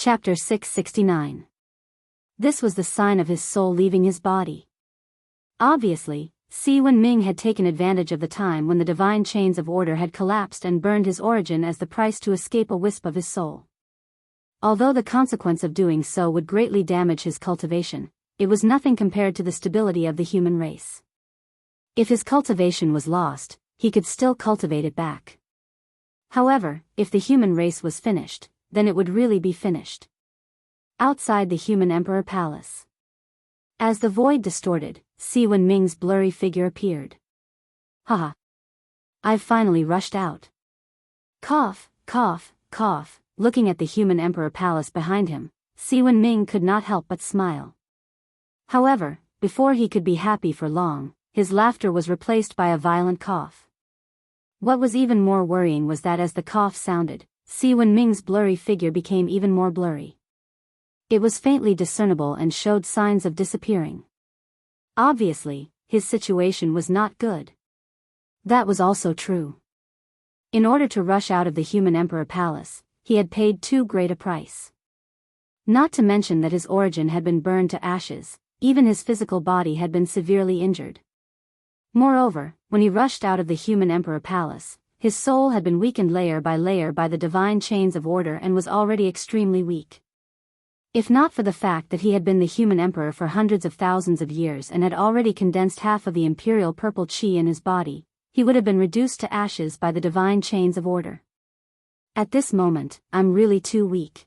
Chapter 669. This was the sign of his soul leaving his body. Obviously, Si Wenming had taken advantage of the time when the divine chains of order had collapsed and burned his origin as the price to escape a wisp of his soul. Although the consequence of doing so would greatly damage his cultivation, it was nothing compared to the stability of the human race. If his cultivation was lost, he could still cultivate it back. However, if the human race was finished, then it would really be finished. Outside the human emperor palace. As the void distorted, Si Wenming's blurry figure appeared. Haha. I've finally rushed out. Cough, cough, cough. Looking at the human emperor palace behind him, Si Wenming could not help but smile. However, before he could be happy for long, his laughter was replaced by a violent cough. What was even more worrying was that as the cough sounded, Si Wenming's blurry figure became even more blurry. It was faintly discernible and showed signs of disappearing. Obviously, his situation was not good. That was also true. In order to rush out of the human emperor palace, he had paid too great a price. Not to mention that his origin had been burned to ashes, even his physical body had been severely injured. Moreover, when he rushed out of the human emperor palace, his soul had been weakened layer by layer by the divine chains of order and was already extremely weak. If not for the fact that he had been the human emperor for hundreds of thousands of years and had already condensed half of the imperial purple chi in his body, he would have been reduced to ashes by the divine chains of order. At this moment, I'm really too weak.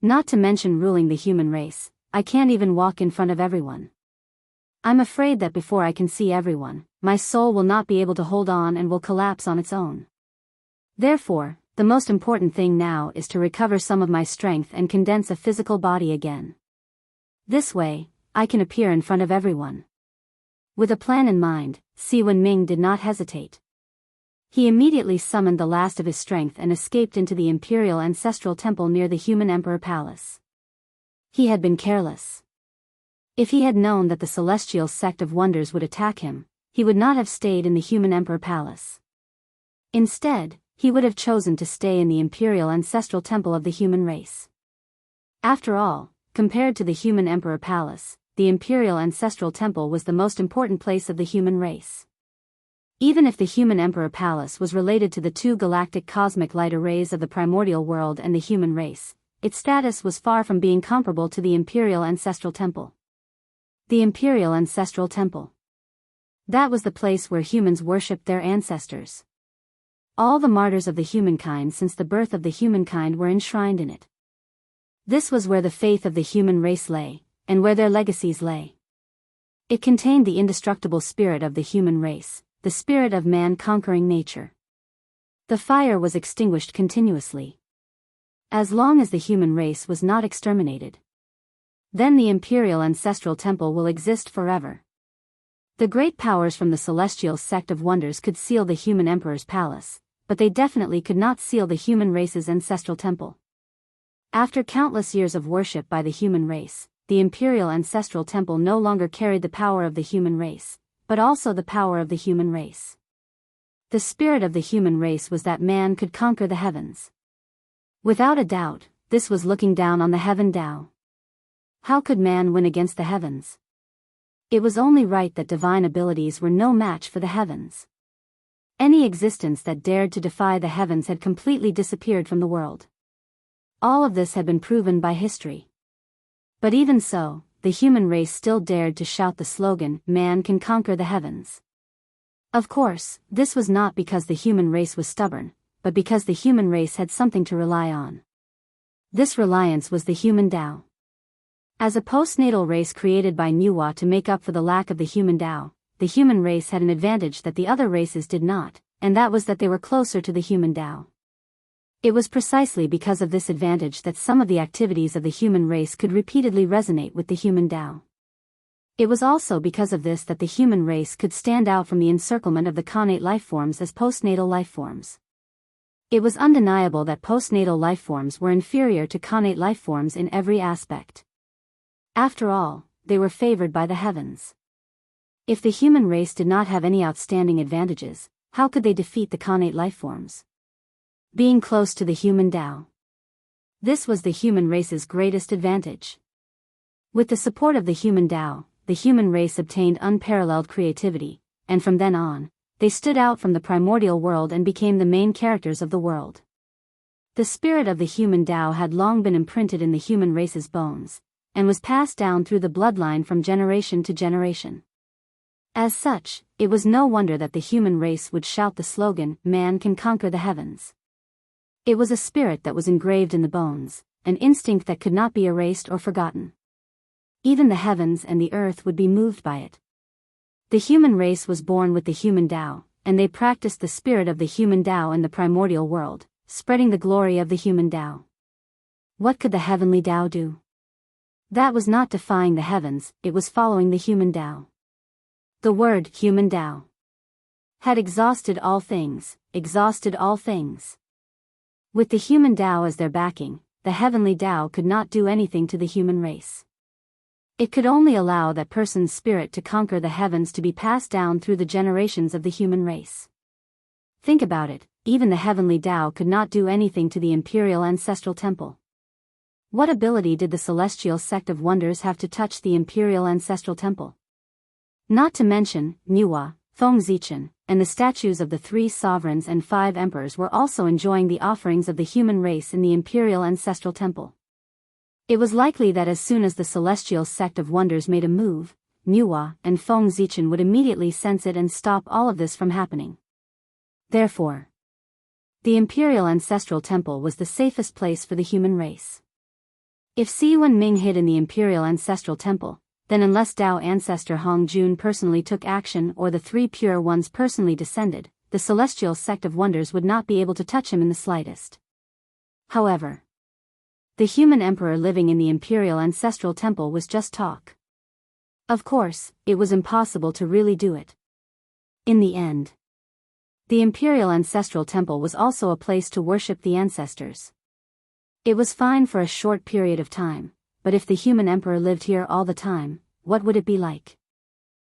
Not to mention ruling the human race, I can't even walk in front of everyone. I'm afraid that before I can see everyone, my soul will not be able to hold on and will collapse on its own. Therefore, the most important thing now is to recover some of my strength and condense a physical body again. This way, I can appear in front of everyone. With a plan in mind, Si Wenming did not hesitate. He immediately summoned the last of his strength and escaped into the imperial ancestral temple near the human emperor palace. He had been careless. If he had known that the celestial sect of wonders would attack him, he would not have stayed in the human emperor palace. Instead, he would have chosen to stay in the imperial ancestral temple of the human race. After all, compared to the human emperor palace, the imperial ancestral temple was the most important place of the human race. Even if the human emperor palace was related to the two galactic cosmic light arrays of the primordial world and the human race, its status was far from being comparable to the imperial ancestral temple. The imperial ancestral temple. That was the place where humans worshipped their ancestors. All the martyrs of the humankind since the birth of the humankind were enshrined in it. This was where the faith of the human race lay, and where their legacies lay. It contained the indestructible spirit of the human race, the spirit of man conquering nature. The fire was extinguished continuously. As long as the human race was not exterminated, then the imperial ancestral temple will exist forever. The great powers from the celestial sect of wonders could seal the human emperor's palace, but they definitely could not seal the human race's ancestral temple. After countless years of worship by the human race, the imperial ancestral temple no longer carried the power of the human race, but also the power of the human race. The spirit of the human race was that man could conquer the heavens. Without a doubt, this was looking down on the heaven Tao. How could man win against the heavens? It was only right that divine abilities were no match for the heavens. Any existence that dared to defy the heavens had completely disappeared from the world. All of this had been proven by history. But even so, the human race still dared to shout the slogan, "Man can conquer the heavens." Of course, this was not because the human race was stubborn, but because the human race had something to rely on. This reliance was the human Tao. As a postnatal race created by Nuwa to make up for the lack of the human Tao, the human race had an advantage that the other races did not, and that was that they were closer to the human Tao. It was precisely because of this advantage that some of the activities of the human race could repeatedly resonate with the human Tao. It was also because of this that the human race could stand out from the encirclement of the connate lifeforms as postnatal lifeforms. It was undeniable that postnatal lifeforms were inferior to connate lifeforms in every aspect. After all, they were favored by the heavens. If the human race did not have any outstanding advantages, how could they defeat the connate lifeforms? Being close to the human Tao. This was the human race's greatest advantage. With the support of the human Tao, the human race obtained unparalleled creativity, and from then on, they stood out from the primordial world and became the main characters of the world. The spirit of the human Tao had long been imprinted in the human race's bones, and was passed down through the bloodline from generation to generation. As such, it was no wonder that the human race would shout the slogan, "Man can conquer the heavens." It was a spirit that was engraved in the bones, an instinct that could not be erased or forgotten. Even the heavens and the earth would be moved by it. The human race was born with the human Tao, and they practiced the spirit of the human Tao in the primordial world, spreading the glory of the human Tao. What could the heavenly Tao do? That was not defying the heavens, it was following the human Tao. The word human Tao had exhausted all things, exhausted all things. With the human Tao as their backing, the heavenly Tao could not do anything to the human race. It could only allow that person's spirit to conquer the heavens to be passed down through the generations of the human race. Think about it, even the heavenly Tao could not do anything to the imperial ancestral temple. What ability did the celestial sect of wonders have to touch the imperial ancestral temple? Not to mention, Nuwa, Feng Zichen, and the statues of the 3 sovereigns and 5 emperors were also enjoying the offerings of the human race in the imperial ancestral temple. It was likely that as soon as the celestial sect of wonders made a move, Nuwa and Feng Zichen would immediately sense it and stop all of this from happening. Therefore, the imperial ancestral temple was the safest place for the human race. If Si Wenming hid in the imperial ancestral temple, then unless Tao ancestor Hong Jun personally took action or the 3 pure ones personally descended, the celestial sect of wonders would not be able to touch him in the slightest. However, the human emperor living in the imperial ancestral temple was just talk. Of course, it was impossible to really do it. In the end, the imperial ancestral temple was also a place to worship the ancestors. It was fine for a short period of time, but if the human emperor lived here all the time, what would it be like?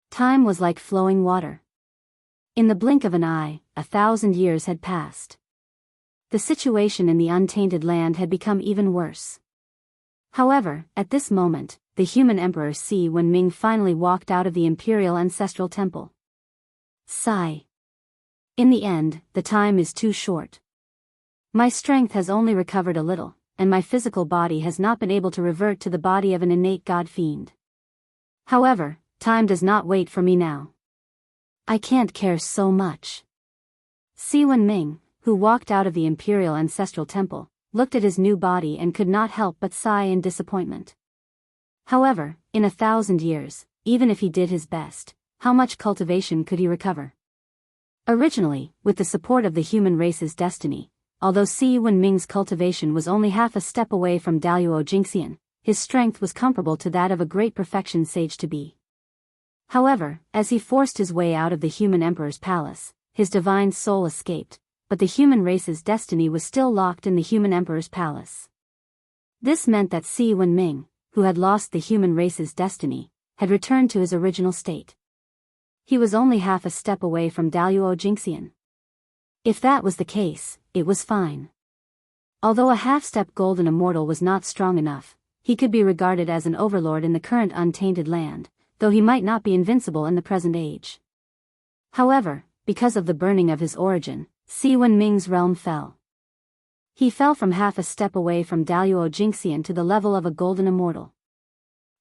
Time was like flowing water. In the blink of an eye, 1,000 years had passed. The situation in the untainted land had become even worse. However, at this moment, the human emperor Si Wenming finally walked out of the imperial ancestral temple. Sigh. In the end, the time is too short. My strength has only recovered a little, and my physical body has not been able to revert to the body of an innate god fiend. However, time does not wait for me now. I can't care so much. Si Wenming, who walked out of the imperial ancestral temple, looked at his new body and could not help but sigh in disappointment. However, in 1,000 years, even if he did his best, how much cultivation could he recover? Originally, with the support of the human race's destiny, although Si Wenming's cultivation was only half a step away from Daluo Jingxian, his strength was comparable to that of a great perfection sage to be. However, as he forced his way out of the human emperor's palace, his divine soul escaped, but the human race's destiny was still locked in the human emperor's palace. This meant that Si Wenming, who had lost the human race's destiny, had returned to his original state. He was only half a step away from Daluo Jingxian. If that was the case, it was fine. Although a half-step golden immortal was not strong enough, he could be regarded as an overlord in the current untainted land, though he might not be invincible in the present age. However, because of the burning of his origin, Si Wenming's realm fell. He fell from half a step away from Daluo Jingxian to the level of a golden immortal.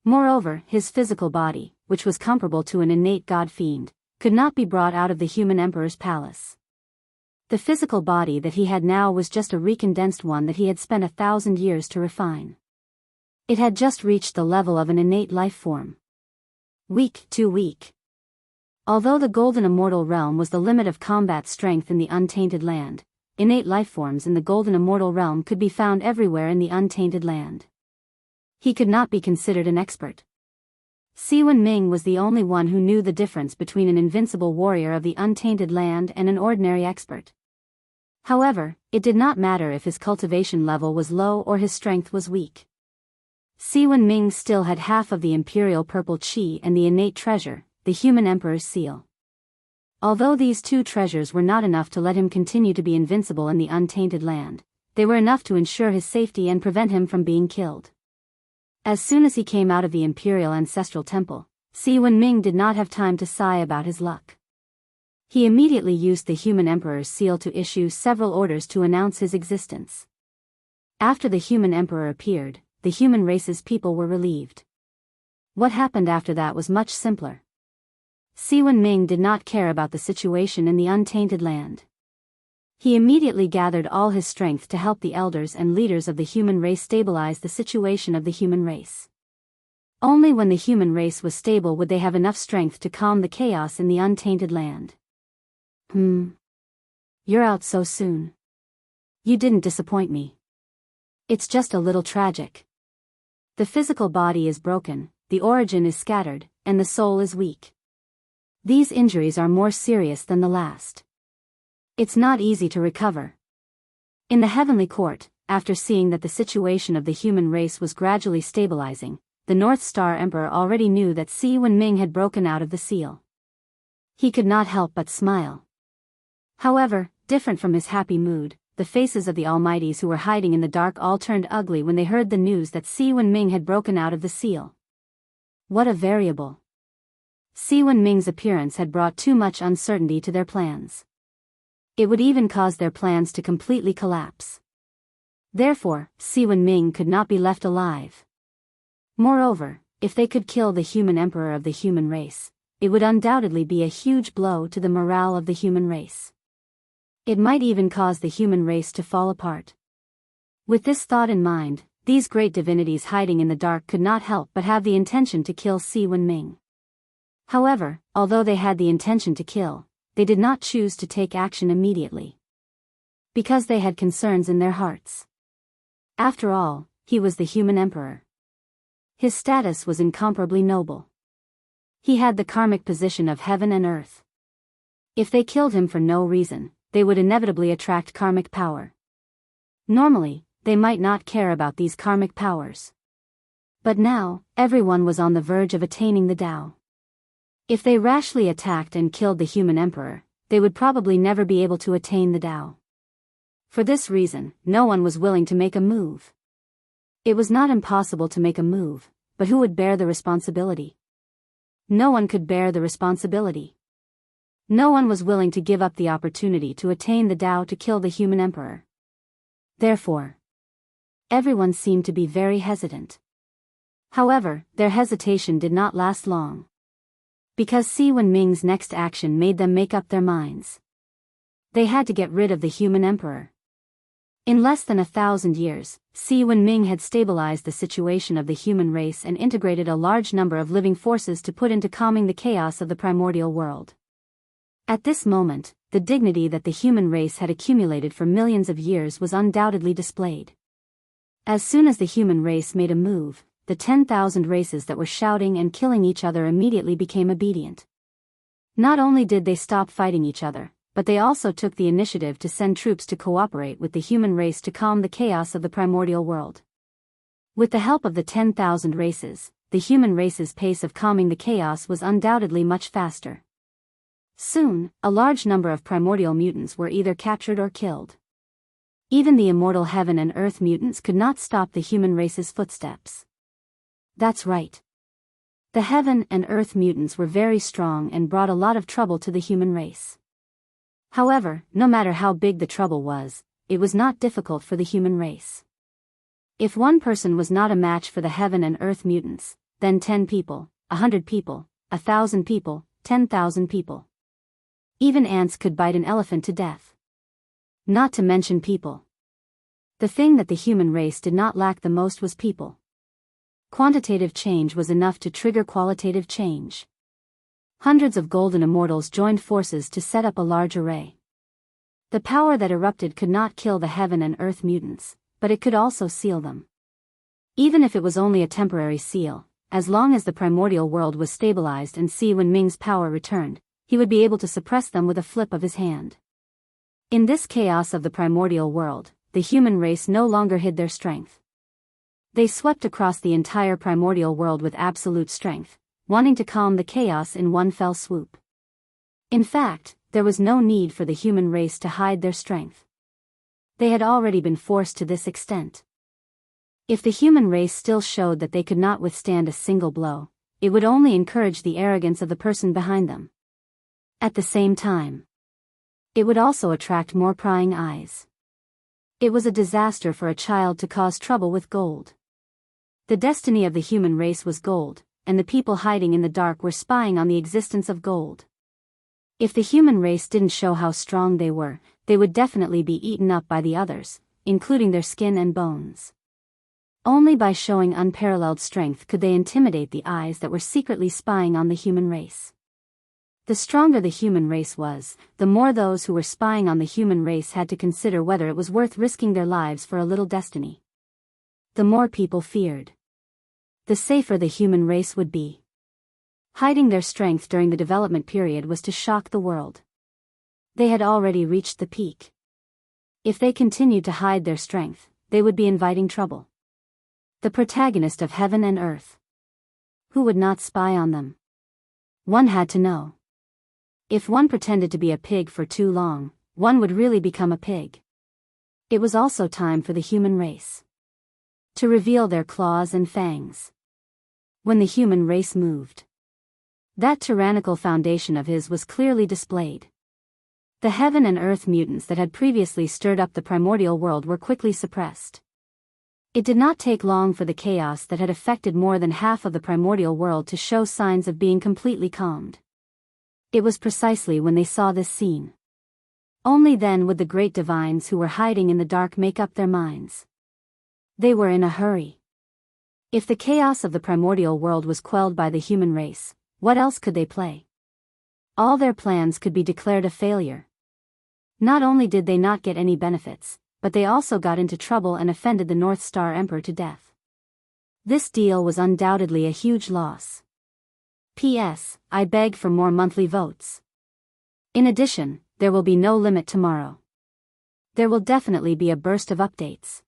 Moreover, his physical body, which was comparable to an innate god fiend, could not be brought out of the human emperor's palace. The physical body that he had now was just a recondensed one that he had spent 1,000 years to refine. It had just reached the level of an innate life form. Weak, too weak. Although the golden immortal realm was the limit of combat strength in the untainted land, innate lifeforms in the golden immortal realm could be found everywhere in the untainted land. He could not be considered an expert. Si Wenming was the only one who knew the difference between an invincible warrior of the untainted land and an ordinary expert. However, it did not matter if his cultivation level was low or his strength was weak. Si Wenming still had half of the imperial purple qi and the innate treasure, the human emperor's seal. Although these 2 treasures were not enough to let him continue to be invincible in the untainted land, they were enough to ensure his safety and prevent him from being killed. As soon as he came out of the Imperial Ancestral Temple, Si Wenming did not have time to sigh about his luck. He immediately used the human emperor's seal to issue several orders to announce his existence. After the human emperor appeared, the human race's people were relieved. What happened after that was much simpler. Si Wenming did not care about the situation in the untainted land. He immediately gathered all his strength to help the elders and leaders of the human race stabilize the situation of the human race. Only when the human race was stable would they have enough strength to calm the chaos in the untainted land. You're out so soon. You didn't disappoint me. It's just a little tragic. The physical body is broken, the origin is scattered, and the soul is weak. These injuries are more serious than the last. It's not easy to recover. In the heavenly court, after seeing that the situation of the human race was gradually stabilizing, the North Star Emperor already knew that Si Wenming had broken out of the seal. He could not help but smile. However, different from his happy mood, the faces of the Almighties who were hiding in the dark all turned ugly when they heard the news that Si Wenming had broken out of the seal. What a variable! Si Wenming's appearance had brought too much uncertainty to their plans. It would even cause their plans to completely collapse. Therefore, Si Wenming could not be left alive. Moreover, if they could kill the human emperor of the human race, it would undoubtedly be a huge blow to the morale of the human race. It might even cause the human race to fall apart. With this thought in mind, these great divinities hiding in the dark could not help but have the intention to kill Si Wenming. However, although they had the intention to kill, they did not choose to take action immediately. Because they had concerns in their hearts. After all, he was the human emperor. His status was incomparably noble. He had the karmic position of heaven and earth. If they killed him for no reason, they would inevitably attract karmic power. Normally, they might not care about these karmic powers. But now, everyone was on the verge of attaining the Tao. If they rashly attacked and killed the human emperor, they would probably never be able to attain the Tao. For this reason, no one was willing to make a move. It was not impossible to make a move, but who would bear the responsibility? No one could bear the responsibility. No one was willing to give up the opportunity to attain the Tao to kill the human emperor. Therefore, everyone seemed to be very hesitant. However, their hesitation did not last long. Because Si Wenming's next action made them make up their minds. They had to get rid of the human emperor. In less than 1,000 years, Si Wenming had stabilized the situation of the human race and integrated a large number of living forces to put into calming the chaos of the primordial world. At this moment, the dignity that the human race had accumulated for millions of years was undoubtedly displayed. As soon as the human race made a move, the 10,000 races that were shouting and killing each other immediately became obedient. Not only did they stop fighting each other, but they also took the initiative to send troops to cooperate with the human race to calm the chaos of the primordial world. With the help of the 10,000 races, the human race's pace of calming the chaos was undoubtedly much faster. Soon, a large number of primordial mutants were either captured or killed. Even the immortal heaven and earth mutants could not stop the human race's footsteps. That's right. The heaven and earth mutants were very strong and brought a lot of trouble to the human race. However, no matter how big the trouble was, it was not difficult for the human race. If one person was not a match for the heaven and earth mutants, then 10 people, 100 people, 1,000 people, 10,000 people. Even ants could bite an elephant to death. Not to mention people. The thing that the human race did not lack the most was people. Quantitative change was enough to trigger qualitative change. Hundreds of golden immortals joined forces to set up a large array. The power that erupted could not kill the heaven and earth mutants, but it could also seal them. Even if it was only a temporary seal, as long as the primordial world was stabilized and Si Wenming's power returned, he would be able to suppress them with a flip of his hand. In this chaos of the primordial world, the human race no longer hid their strength. They swept across the entire primordial world with absolute strength, wanting to calm the chaos in one fell swoop. In fact, there was no need for the human race to hide their strength. They had already been forced to this extent. If the human race still showed that they could not withstand a single blow, it would only encourage the arrogance of the person behind them. At the same time, it would also attract more prying eyes. It was a disaster for a child to cause trouble with gold. The destiny of the human race was gold, and the people hiding in the dark were spying on the existence of gold. If the human race didn't show how strong they were, they would definitely be eaten up by the others, including their skin and bones. Only by showing unparalleled strength could they intimidate the eyes that were secretly spying on the human race. The stronger the human race was, the more those who were spying on the human race had to consider whether it was worth risking their lives for a little destiny. The more people feared, the safer the human race would be. Hiding their strength during the development period was to shock the world. They had already reached the peak. If they continued to hide their strength, they would be inviting trouble. The protagonist of heaven and earth. Who would not spy on them? One had to know. If one pretended to be a pig for too long, one would really become a pig. It was also time for the human race to reveal their claws and fangs. When the human race moved, that tyrannical foundation of his was clearly displayed. The heaven and earth mutants that had previously stirred up the primordial world were quickly suppressed. It did not take long for the chaos that had affected more than half of the primordial world to show signs of being completely calmed. It was precisely when they saw this scene. Only then would the great divines who were hiding in the dark make up their minds. They were in a hurry. If the chaos of the primordial world was quelled by the human race, what else could they play? All their plans could be declared a failure. Not only did they not get any benefits, but they also got into trouble and offended the North Star Emperor to death. This deal was undoubtedly a huge loss. P.S. I beg for more monthly votes. In addition, there will be no limit tomorrow. There will definitely be a burst of updates.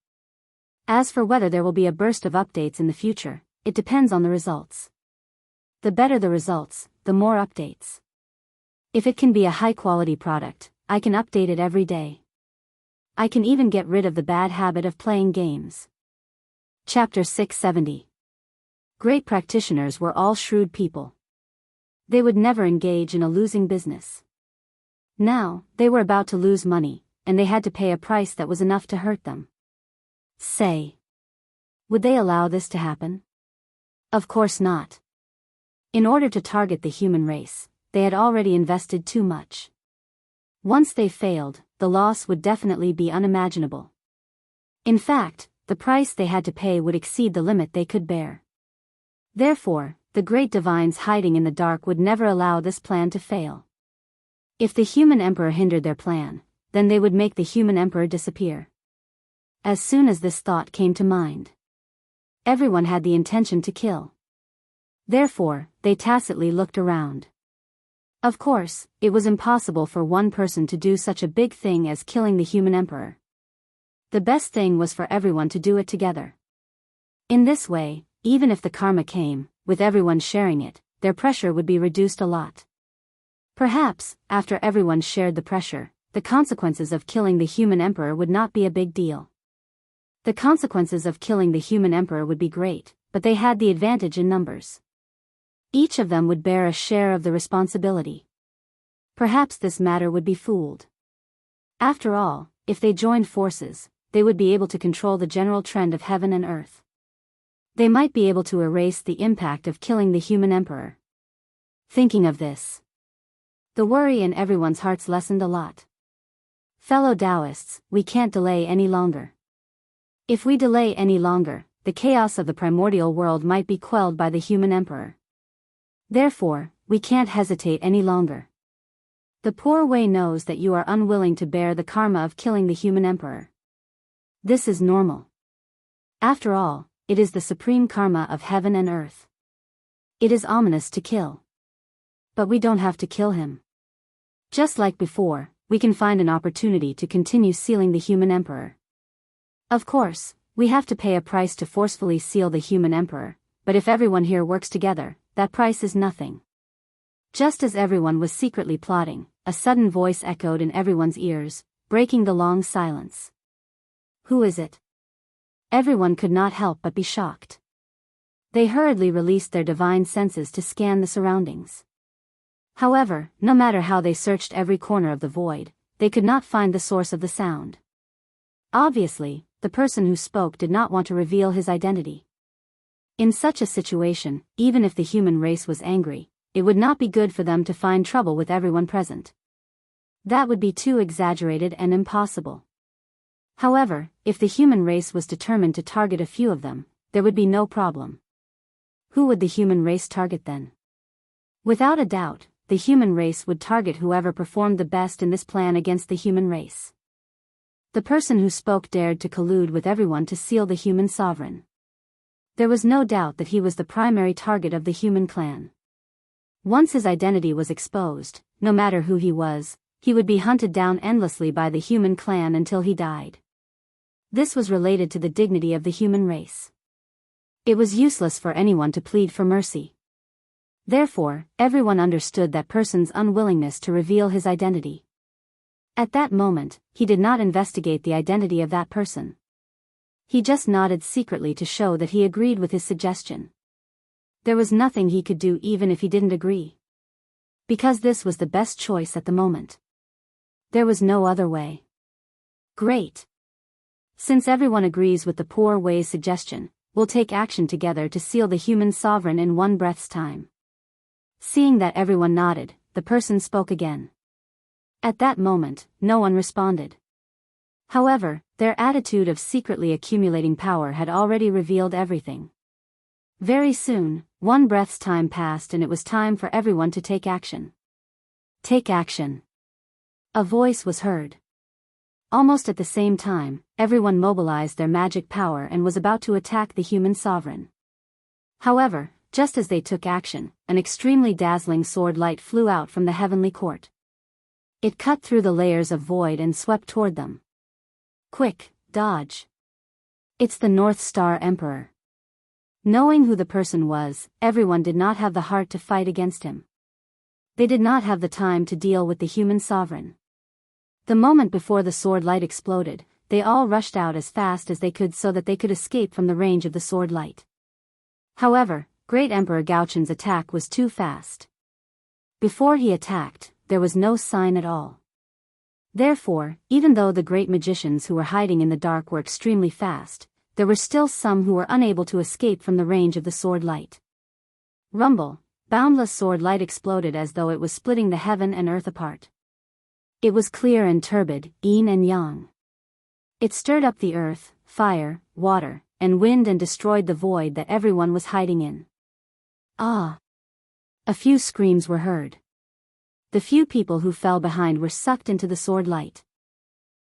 As for whether there will be a burst of updates in the future, it depends on the results. The better the results, the more updates. If it can be a high-quality product, I can update it every day. I can even get rid of the bad habit of playing games. Chapter 670. Great practitioners were all shrewd people. They would never engage in a losing business. Now, they were about to lose money, and they had to pay a price that was enough to hurt them. Say, would they allow this to happen? Of course not. In order to target the human race, they had already invested too much. Once they failed, the loss would definitely be unimaginable. In fact, the price they had to pay would exceed the limit they could bear. Therefore, the great divines hiding in the dark would never allow this plan to fail. If the human emperor hindered their plan, then they would make the human emperor disappear. As soon as this thought came to mind, everyone had the intention to kill. Therefore, they tacitly looked around. Of course, it was impossible for one person to do such a big thing as killing the human emperor. The best thing was for everyone to do it together. In this way, even if the karma came, with everyone sharing it, their pressure would be reduced a lot. Perhaps, after everyone shared the pressure, the consequences of killing the human emperor would not be a big deal. The consequences of killing the human emperor would be great, but they had the advantage in numbers. Each of them would bear a share of the responsibility. Perhaps this matter would be fooled. After all, if they joined forces, they would be able to control the general trend of heaven and earth. They might be able to erase the impact of killing the human emperor. Thinking of this, the worry in everyone's hearts lessened a lot. Fellow Taoists, we can't delay any longer. If we delay any longer, the chaos of the primordial world might be quelled by the human emperor. Therefore, we can't hesitate any longer. The poor Wei knows that you are unwilling to bear the karma of killing the human emperor. This is normal. After all, it is the supreme karma of heaven and earth. It is ominous to kill. But we don't have to kill him. Just like before, we can find an opportunity to continue sealing the human emperor. Of course, we have to pay a price to forcefully seal the human emperor, but if everyone here works together, that price is nothing. Just as everyone was secretly plotting, a sudden voice echoed in everyone's ears, breaking the long silence. Who is it? Everyone could not help but be shocked. They hurriedly released their divine senses to scan the surroundings. However, no matter how they searched every corner of the void, they could not find the source of the sound. Obviously, the person who spoke did not want to reveal his identity. In such a situation, even if the human race was angry, it would not be good for them to find trouble with everyone present. That would be too exaggerated and impossible. However, if the human race was determined to target a few of them, there would be no problem. Who would the human race target then? Without a doubt, the human race would target whoever performed the best in this plan against the human race. The person who spoke dared to collude with everyone to seal the human sovereign. There was no doubt that he was the primary target of the human clan. Once his identity was exposed, no matter who he would be hunted down endlessly by the human clan until he died. This was related to the dignity of the human race. It was useless for anyone to plead for mercy. Therefore, everyone understood that person's unwillingness to reveal his identity. At that moment, he did not investigate the identity of that person. He just nodded secretly to show that he agreed with his suggestion. There was nothing he could do even if he didn't agree. Because this was the best choice at the moment. There was no other way. Great. Since everyone agrees with the poor way's suggestion, we'll take action together to seal the human sovereign in one breath's time. Seeing that everyone nodded, the person spoke again. At that moment, no one responded. However, their attitude of secretly accumulating power had already revealed everything. Very soon, one breath's time passed and it was time for everyone to take action. Take action. A voice was heard. Almost at the same time, everyone mobilized their magic power and was about to attack the human sovereign. However, just as they took action, an extremely dazzling sword light flew out from the heavenly court. It cut through the layers of void and swept toward them. Quick, dodge. It's the North Star Emperor. Knowing who the person was, everyone did not have the heart to fight against him. They did not have the time to deal with the human sovereign. The moment before the sword light exploded, they all rushed out as fast as they could so that they could escape from the range of the sword light. However, Great Emperor Gauchen's attack was too fast. Before he attacked, there was no sign at all. Therefore, even though the great magicians who were hiding in the dark were extremely fast, there were still some who were unable to escape from the range of the sword light. Rumble, boundless sword light exploded as though it was splitting the heaven and earth apart. It was clear and turbid, yin and yang. It stirred up the earth, fire, water, and wind and destroyed the void that everyone was hiding in. Ah! A few screams were heard. The few people who fell behind were sucked into the sword light.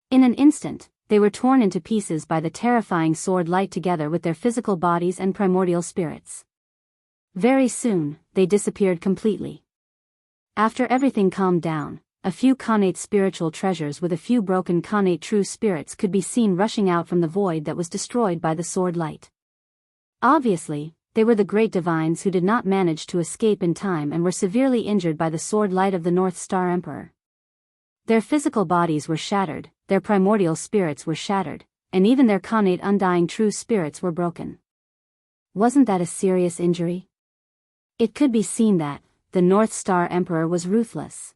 In an instant, they were torn into pieces by the terrifying sword light together with their physical bodies and primordial spirits. Very soon, they disappeared completely. After everything calmed down, a few connate spiritual treasures with a few broken connate true spirits could be seen rushing out from the void that was destroyed by the sword light. Obviously, they were the great divines who did not manage to escape in time and were severely injured by the sword light of the North Star Emperor. Their physical bodies were shattered, their primordial spirits were shattered, and even their connate undying true spirits were broken. Wasn't that a serious injury? It could be seen that the North Star Emperor was ruthless.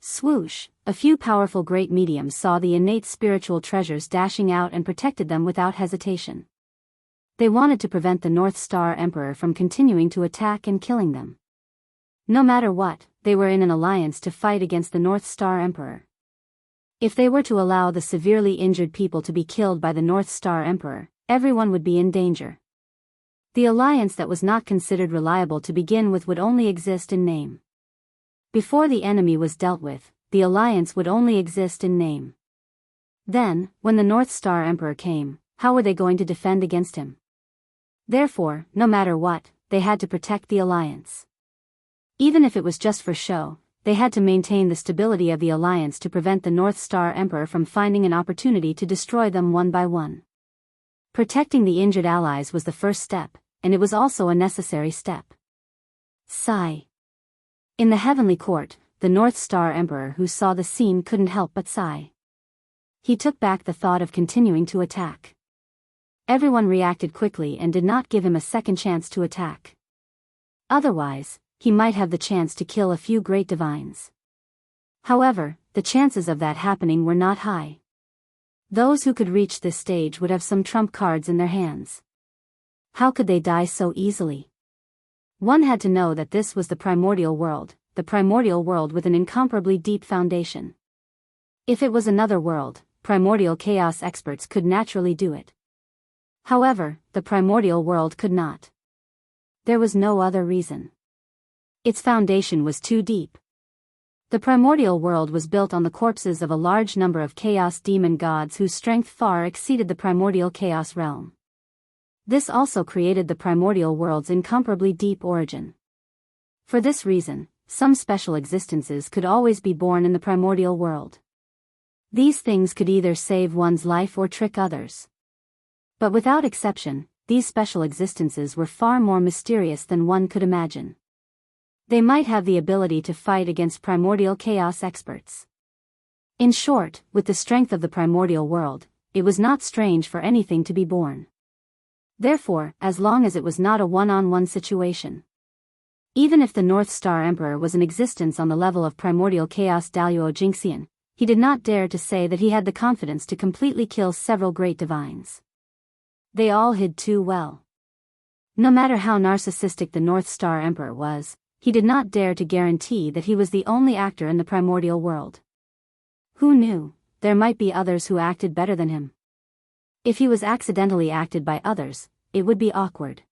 Swoosh, a few powerful great mediums saw the innate spiritual treasures dashing out and protected them without hesitation. They wanted to prevent the North Star Emperor from continuing to attack and killing them. No matter what, they were in an alliance to fight against the North Star Emperor. If they were to allow the severely injured people to be killed by the North Star Emperor, everyone would be in danger. The alliance that was not considered reliable to begin with would only exist in name. Before the enemy was dealt with, the alliance would only exist in name. Then, when the North Star Emperor came, how were they going to defend against him? Therefore, no matter what, they had to protect the alliance. Even if it was just for show, they had to maintain the stability of the alliance to prevent the North Star Emperor from finding an opportunity to destroy them one by one. Protecting the injured allies was the first step, and it was also a necessary step. Sigh. In the heavenly court, the North Star Emperor who saw the scene couldn't help but sigh. He took back the thought of continuing to attack. Everyone reacted quickly and did not give him a second chance to attack. Otherwise, he might have the chance to kill a few great divines. However, the chances of that happening were not high. Those who could reach this stage would have some trump cards in their hands. How could they die so easily? One had to know that this was the primordial world with an incomparably deep foundation. If it was another world, primordial chaos experts could naturally do it. However, the primordial world could not. There was no other reason. Its foundation was too deep. The primordial world was built on the corpses of a large number of chaos demon gods whose strength far exceeded the primordial chaos realm. This also created the primordial world's incomparably deep origin. For this reason, some special existences could always be born in the primordial world. These things could either save one's life or trick others. But without exception, these special existences were far more mysterious than one could imagine. They might have the ability to fight against primordial chaos experts. In short, with the strength of the primordial world, it was not strange for anything to be born. Therefore, as long as it was not a one-on-one situation. Even if the North Star Emperor was in existence on the level of primordial chaos Daluo Jinxian, he did not dare to say that he had the confidence to completely kill several great divines. They all hid too well. No matter how narcissistic the North Star Emperor was, he did not dare to guarantee that he was the only actor in the primordial world. Who knew, there might be others who acted better than him. If he was accidentally acted by others, it would be awkward.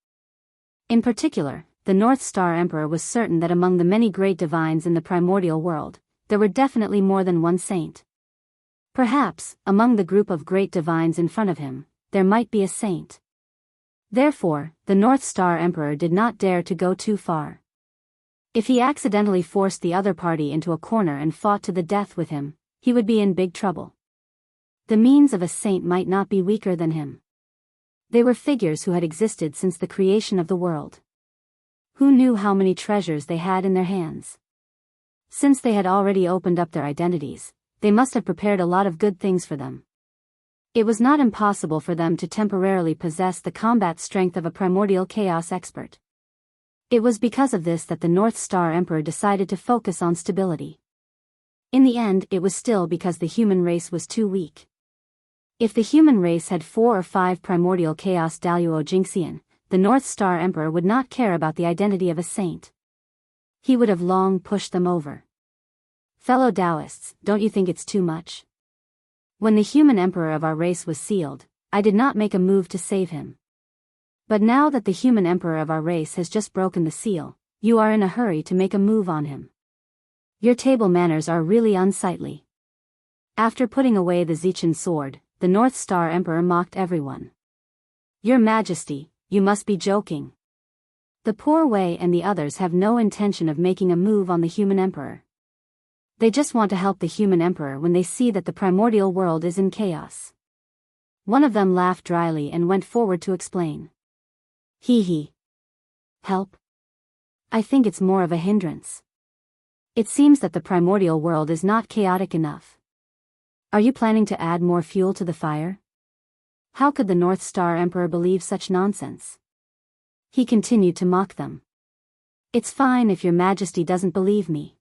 In particular, the North Star Emperor was certain that among the many great divines in the primordial world, there were definitely more than one saint. Perhaps, among the group of great divines in front of him, there might be a saint. Therefore, the North Star Emperor did not dare to go too far. If he accidentally forced the other party into a corner and fought to the death with him, he would be in big trouble. The means of a saint might not be weaker than him. They were figures who had existed since the creation of the world. Who knew how many treasures they had in their hands? Since they had already opened up their identities, they must have prepared a lot of good things for them. It was not impossible for them to temporarily possess the combat strength of a primordial chaos expert. It was because of this that the North Star Emperor decided to focus on stability. In the end, it was still because the human race was too weak. If the human race had 4 or 5 primordial chaos Daluo Jinxian, the North Star Emperor would not care about the identity of a saint. He would have long pushed them over. Fellow Taoists, don't you think it's too much? When the human emperor of our race was sealed, I did not make a move to save him. But now that the human emperor of our race has just broken the seal, you are in a hurry to make a move on him. Your table manners are really unsightly. After putting away the Zichan sword, the North Star Emperor mocked everyone. Your Majesty, you must be joking. The Poor Wei and the others have no intention of making a move on the human emperor. They just want to help the human emperor when they see that the primordial world is in chaos. One of them laughed dryly and went forward to explain. Hee. Help? I think it's more of a hindrance. It seems that the primordial world is not chaotic enough. Are you planning to add more fuel to the fire? How could the North Star Emperor believe such nonsense? He continued to mock them. It's fine if your Majesty doesn't believe me.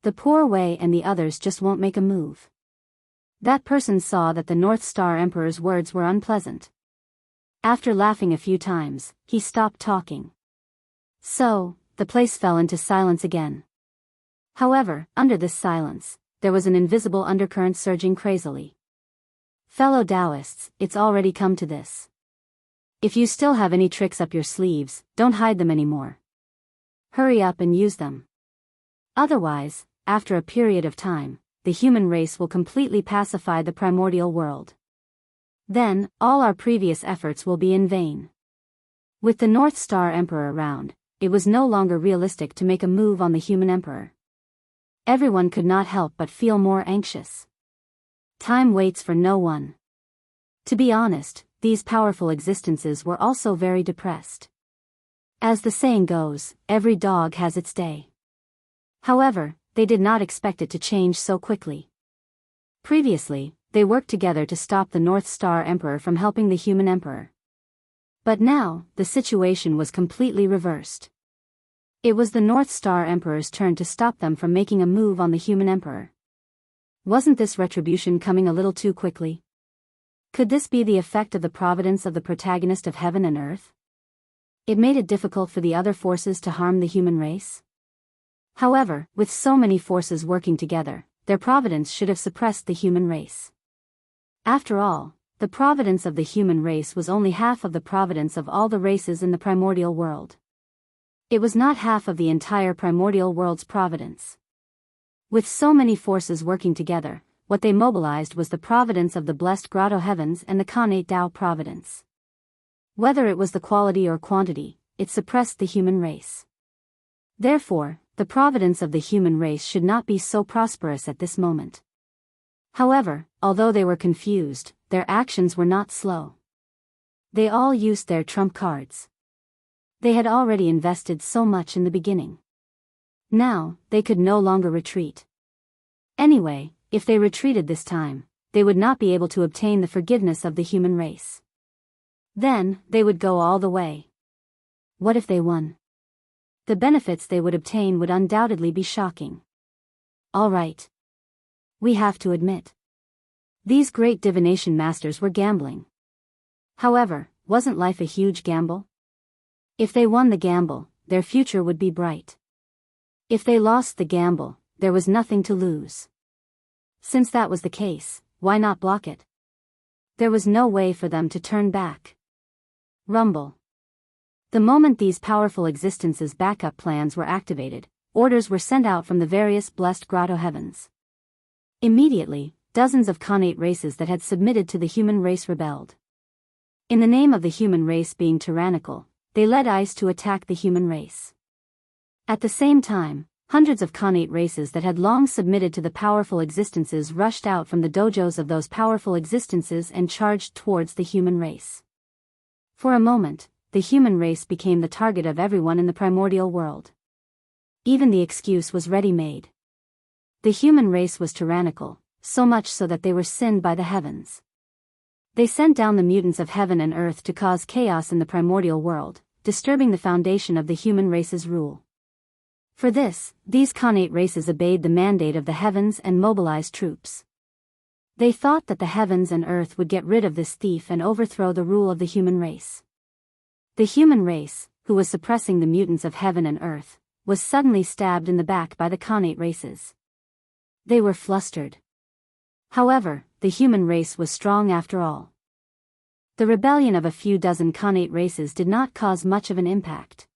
The Poor Wei and the others just won't make a move. That person saw that the North Star Emperor's words were unpleasant. After laughing a few times, he stopped talking. So, the place fell into silence again. However, under this silence, there was an invisible undercurrent surging crazily. Fellow Taoists, it's already come to this. If you still have any tricks up your sleeves, don't hide them anymore. Hurry up and use them. Otherwise, after a period of time, the human race will completely pacify the primordial world. Then, all our previous efforts will be in vain. With the North Star Emperor around, it was no longer realistic to make a move on the human emperor. Everyone could not help but feel more anxious. Time waits for no one. To be honest, these powerful existences were also very depressed. As the saying goes, every dog has its day. However, they did not expect it to change so quickly. Previously, they worked together to stop the North Star Emperor from helping the human emperor. But now, the situation was completely reversed. It was the North Star Emperor's turn to stop them from making a move on the human emperor. Wasn't this retribution coming a little too quickly? Could this be the effect of the providence of the protagonist of heaven and earth? It made it difficult for the other forces to harm the human race. However, with so many forces working together, their providence should have suppressed the human race. After all, the providence of the human race was only half of the providence of all the races in the primordial world. It was not half of the entire primordial world's providence. With so many forces working together, what they mobilized was the providence of the blessed grotto heavens and the Khanate Tao providence. Whether it was the quality or quantity, it suppressed the human race. Therefore, the providence of the human race should not be so prosperous at this moment. However, although they were confused, their actions were not slow. They all used their trump cards. They had already invested so much in the beginning. Now, they could no longer retreat. Anyway, if they retreated this time, they would not be able to obtain the forgiveness of the human race. Then, they would go all the way. What if they won? The benefits they would obtain would undoubtedly be shocking. All right. We have to admit. These great divination masters were gambling. However, wasn't life a huge gamble? If they won the gamble, their future would be bright. If they lost the gamble, there was nothing to lose. Since that was the case, why not block it? There was no way for them to turn back. Rumble. The moment these powerful existences' backup plans were activated, orders were sent out from the various blessed grotto heavens. Immediately, dozens of Khanate races that had submitted to the human race rebelled. In the name of the human race being tyrannical, they led ice to attack the human race. At the same time, hundreds of Khanate races that had long submitted to the powerful existences rushed out from the dojos of those powerful existences and charged towards the human race. For a moment, the human race became the target of everyone in the primordial world. Even the excuse was ready-made. The human race was tyrannical, so much so that they were sinned by the heavens. They sent down the mutants of heaven and earth to cause chaos in the primordial world, disturbing the foundation of the human race's rule. For this, these Khanate races obeyed the mandate of the heavens and mobilized troops. They thought that the heavens and earth would get rid of this thief and overthrow the rule of the human race. The human race, who was suppressing the mutants of heaven and earth, was suddenly stabbed in the back by the Khanate races. They were flustered. However, the human race was strong after all. The rebellion of a few dozen Khanate races did not cause much of an impact.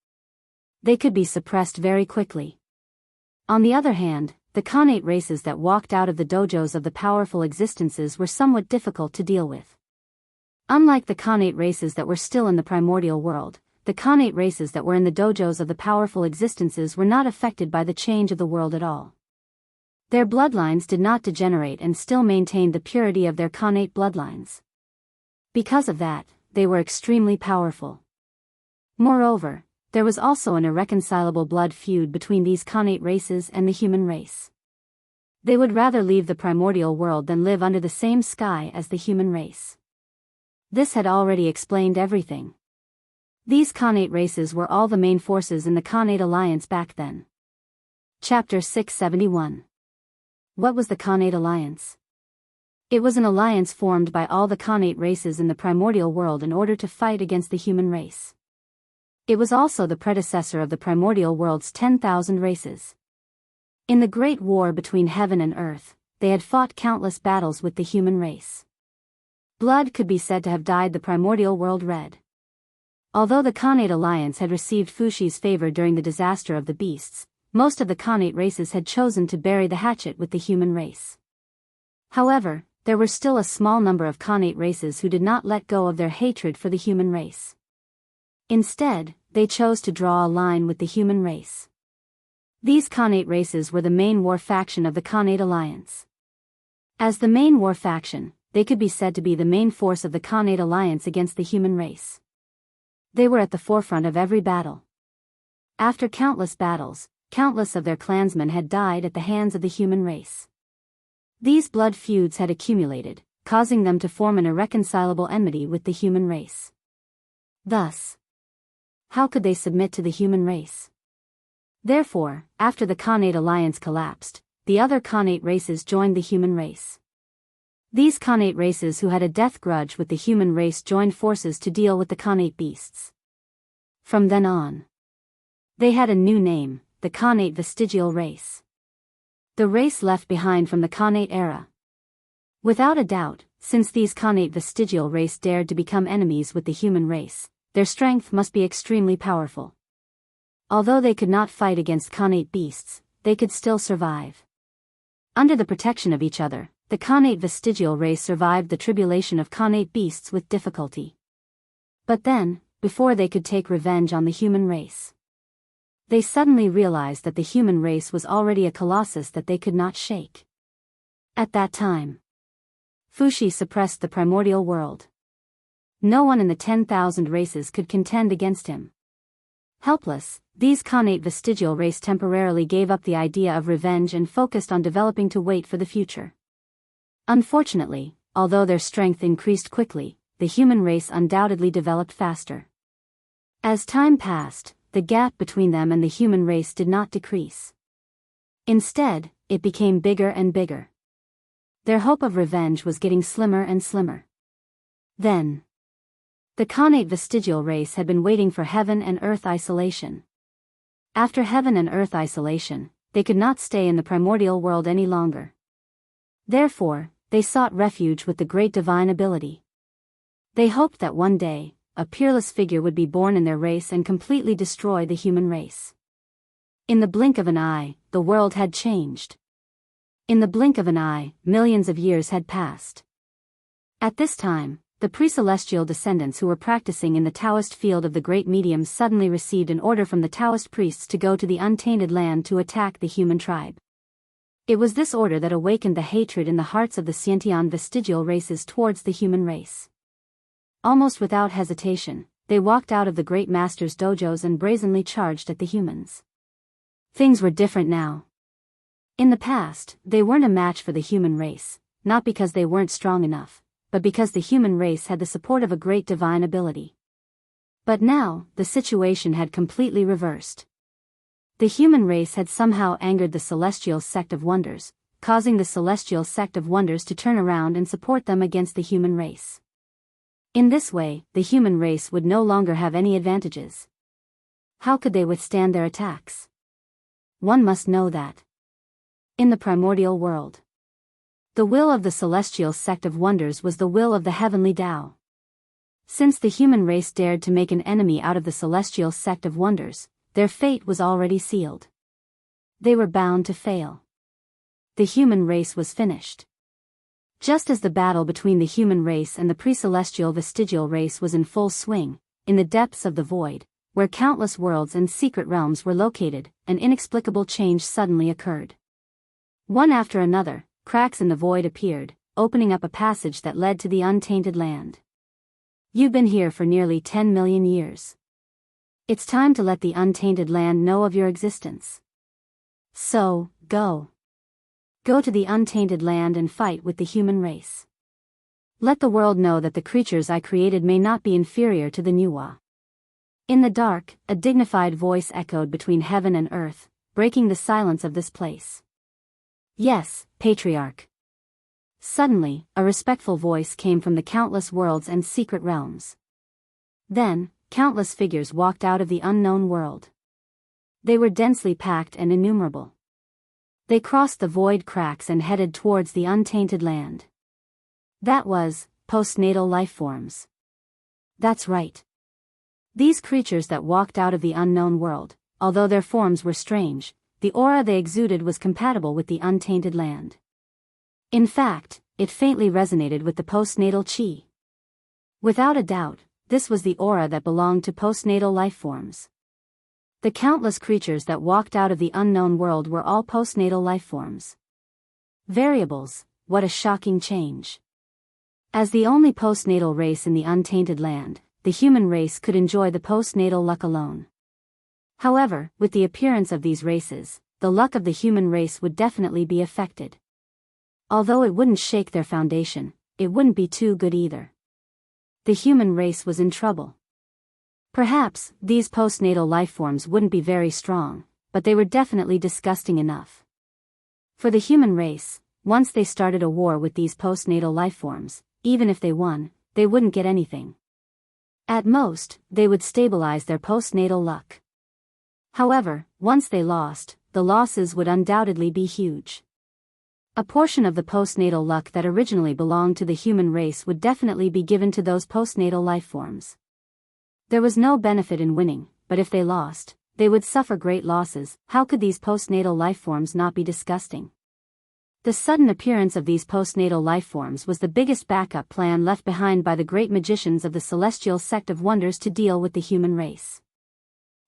They could be suppressed very quickly. On the other hand, the Khanate races that walked out of the dojos of the powerful existences were somewhat difficult to deal with. Unlike the Khanate races that were still in the primordial world, the Khanate races that were in the dojos of the powerful existences were not affected by the change of the world at all. Their bloodlines did not degenerate and still maintained the purity of their Khanate bloodlines. Because of that, they were extremely powerful. Moreover, there was also an irreconcilable blood feud between these Khanate races and the human race. They would rather leave the primordial world than live under the same sky as the human race. This had already explained everything. These Khanate races were all the main forces in the Khanate Alliance back then. Chapter 671. What was the Khanate Alliance? It was an alliance formed by all the Khanate races in the primordial world in order to fight against the human race. It was also the predecessor of the primordial world's 10,000 races. In the great war between heaven and earth, they had fought countless battles with the human race. Blood could be said to have dyed the primordial world red. Although the Khanate Alliance had received Fushi's favor during the disaster of the beasts, most of the Khanate races had chosen to bury the hatchet with the human race. However, there were still a small number of Khanate races who did not let go of their hatred for the human race. Instead, they chose to draw a line with the human race. These Khanate races were the main war faction of the Khanate Alliance. As the main war faction, they could be said to be the main force of the Khanate Alliance against the human race. They were at the forefront of every battle. After countless battles, countless of their clansmen had died at the hands of the human race. These blood feuds had accumulated, causing them to form an irreconcilable enmity with the human race. Thus, how could they submit to the human race? Therefore, after the Khanate alliance collapsed, the other Khanate races joined the human race. These Khanate races who had a death grudge with the human race joined forces to deal with the Khanate beasts. From then on, they had a new name, the Khanate vestigial race. The race left behind from the Khanate era. Without a doubt, since these Khanate vestigial race dared to become enemies with the human race, their strength must be extremely powerful. Although they could not fight against Khanate beasts, they could still survive. Under the protection of each other, the Khanate vestigial race survived the tribulation of Khanate beasts with difficulty. But then, before they could take revenge on the human race, they suddenly realized that the human race was already a colossus that they could not shake. At that time, Fushi suppressed the primordial world. No one in the 10,000 races could contend against him. Helpless, these Khanate vestigial race temporarily gave up the idea of revenge and focused on developing to wait for the future. Unfortunately, although their strength increased quickly, the human race undoubtedly developed faster. As time passed, the gap between them and the human race did not decrease. Instead, it became bigger and bigger. Their hope of revenge was getting slimmer and slimmer. Then, the Khanate vestigial race had been waiting for heaven and earth isolation. After heaven and earth isolation, they could not stay in the primordial world any longer. Therefore, they sought refuge with the great divine ability. They hoped that one day, a peerless figure would be born in their race and completely destroy the human race. In the blink of an eye, the world had changed. In the blink of an eye, millions of years had passed. At this time, the pre-celestial descendants who were practicing in the Taoist field of the great mediums suddenly received an order from the Taoist priests to go to the untainted land to attack the human tribe. It was this order that awakened the hatred in the hearts of the Xiantian vestigial races towards the human race. Almost without hesitation, they walked out of the great masters' dojos and brazenly charged at the humans. Things were different now. In the past, they weren't a match for the human race, not because they weren't strong enough, but because the human race had the support of a great divine ability. But now, the situation had completely reversed. The human race had somehow angered the Celestial Sect of Wonders, causing the Celestial Sect of Wonders to turn around and support them against the human race. In this way, the human race would no longer have any advantages. How could they withstand their attacks? One must know that. In the primordial world, the will of the Celestial Sect of Wonders was the will of the heavenly Tao. Since the human race dared to make an enemy out of the Celestial Sect of Wonders, their fate was already sealed. They were bound to fail. The human race was finished. Just as the battle between the human race and the pre-celestial vestigial race was in full swing, in the depths of the void, where countless worlds and secret realms were located, an inexplicable change suddenly occurred. One after another, cracks in the void appeared, opening up a passage that led to the untainted land. You've been here for nearly 10 million years. It's time to let the untainted land know of your existence. So, go. Go to the untainted land and fight with the human race. Let the world know that the creatures I created may not be inferior to the Nuwa. In the dark, a dignified voice echoed between heaven and earth, breaking the silence of this place. Yes, Patriarch. Suddenly, a respectful voice came from the countless worlds and secret realms. Then, countless figures walked out of the unknown world. They were densely packed and innumerable. They crossed the void cracks and headed towards the untainted land. That was, postnatal life forms. That's right. These creatures that walked out of the unknown world, although their forms were strange, the aura they exuded was compatible with the untainted land. In fact, it faintly resonated with the postnatal chi. Without a doubt, this was the aura that belonged to postnatal life forms. The countless creatures that walked out of the unknown world were all postnatal life forms. Variables, what a shocking change. As the only postnatal race in the untainted land, the human race could enjoy the postnatal luck alone. However, with the appearance of these races, the luck of the human race would definitely be affected. although it wouldn't shake their foundation, it wouldn't be too good either. The human race was in trouble. Perhaps, these postnatal lifeforms wouldn't be very strong, but they were definitely disgusting enough. For the human race, once they started a war with these postnatal lifeforms, even if they won, they wouldn't get anything. At most, they would stabilize their postnatal luck. However, once they lost, the losses would undoubtedly be huge. A portion of the postnatal luck that originally belonged to the human race would definitely be given to those postnatal lifeforms. There was no benefit in winning, but if they lost, they would suffer great losses. How could these postnatal lifeforms not be disgusting? The sudden appearance of these postnatal lifeforms was the biggest backup plan left behind by the great magicians of the celestial sect of wonders to deal with the human race.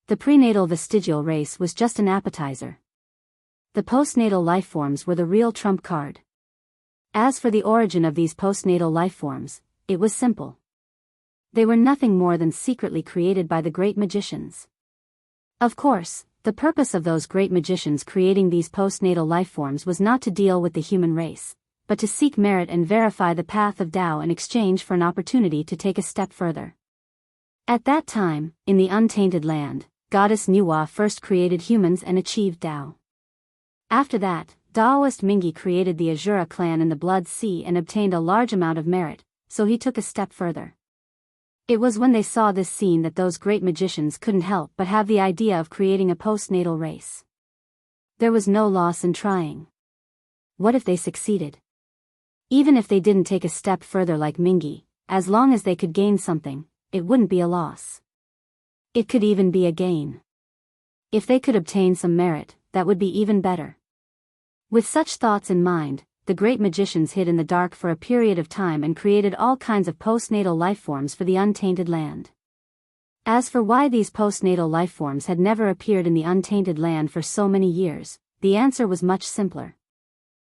The prenatal vestigial race was just an appetizer. The postnatal lifeforms were the real trump card. As for the origin of these postnatal lifeforms, it was simple. They were nothing more than secretly created by the great magicians. Of course, the purpose of those great magicians creating these postnatal lifeforms was not to deal with the human race, but to seek merit and verify the path of Tao in exchange for an opportunity to take a step further. At that time, in the untainted land, Goddess Nuwa first created humans and achieved Tao. After that, Taoist Mingi created the Azura clan in the Blood Sea and obtained a large amount of merit, so he took a step further. It was when they saw this scene that those great magicians couldn't help but have the idea of creating a postnatal race. There was no loss in trying. What if they succeeded? Even if they didn't take a step further like Mingi, as long as they could gain something, it wouldn't be a loss. It could even be a gain. If they could obtain some merit, that would be even better. With such thoughts in mind, the great magicians hid in the dark for a period of time and created all kinds of postnatal lifeforms for the untainted land. As for why these postnatal lifeforms had never appeared in the untainted land for so many years, the answer was much simpler.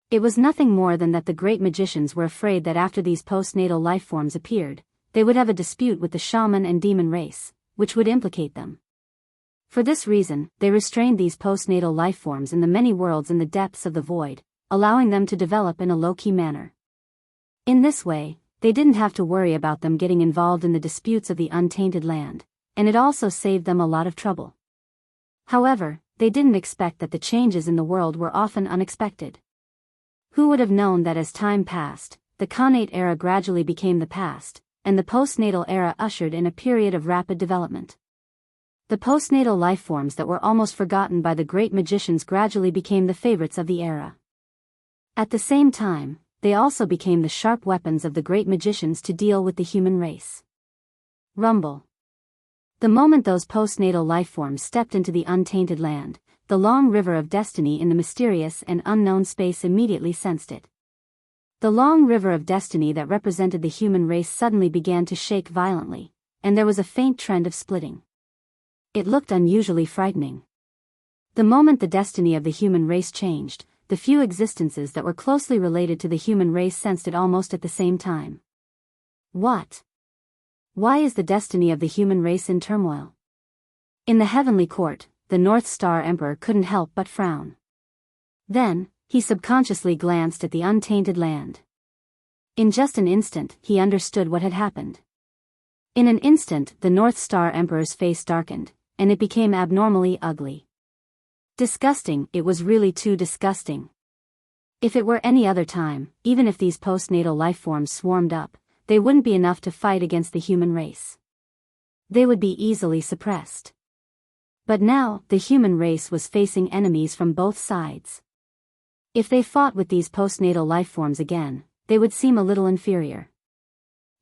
It was nothing more than that the great magicians were afraid that after these postnatal lifeforms appeared, they would have a dispute with the shaman and demon race, which would implicate them. For this reason, they restrained these postnatal lifeforms in the many worlds in the depths of the void, allowing them to develop in a low-key manner. In this way, they didn't have to worry about them getting involved in the disputes of the untainted land, and it also saved them a lot of trouble. However, they didn't expect that the changes in the world were often unexpected. Who would have known that as time passed, the Khanate era gradually became the past, and the postnatal era ushered in a period of rapid development. The postnatal lifeforms that were almost forgotten by the great magicians gradually became the favorites of the era. At the same time, they also became the sharp weapons of the great magicians to deal with the human race. Rumble. The moment those postnatal lifeforms stepped into the untainted land, the long river of destiny in the mysterious and unknown space immediately sensed it. The long river of destiny that represented the human race suddenly began to shake violently, and there was a faint trend of splitting. It looked unusually frightening. The moment the destiny of the human race changed, the few existences that were closely related to the human race sensed it almost at the same time. What? Why is the destiny of the human race in turmoil? In the heavenly court, the North Star Emperor couldn't help but frown. Then, he subconsciously glanced at the untainted land. In just an instant, he understood what had happened. In an instant, the North Star Emperor's face darkened, and it became abnormally ugly. Disgusting, it was really too disgusting. If it were any other time, even if these postnatal lifeforms swarmed up, they wouldn't be enough to fight against the human race. They would be easily suppressed. But now, the human race was facing enemies from both sides. If they fought with these postnatal lifeforms again, they would seem a little inferior.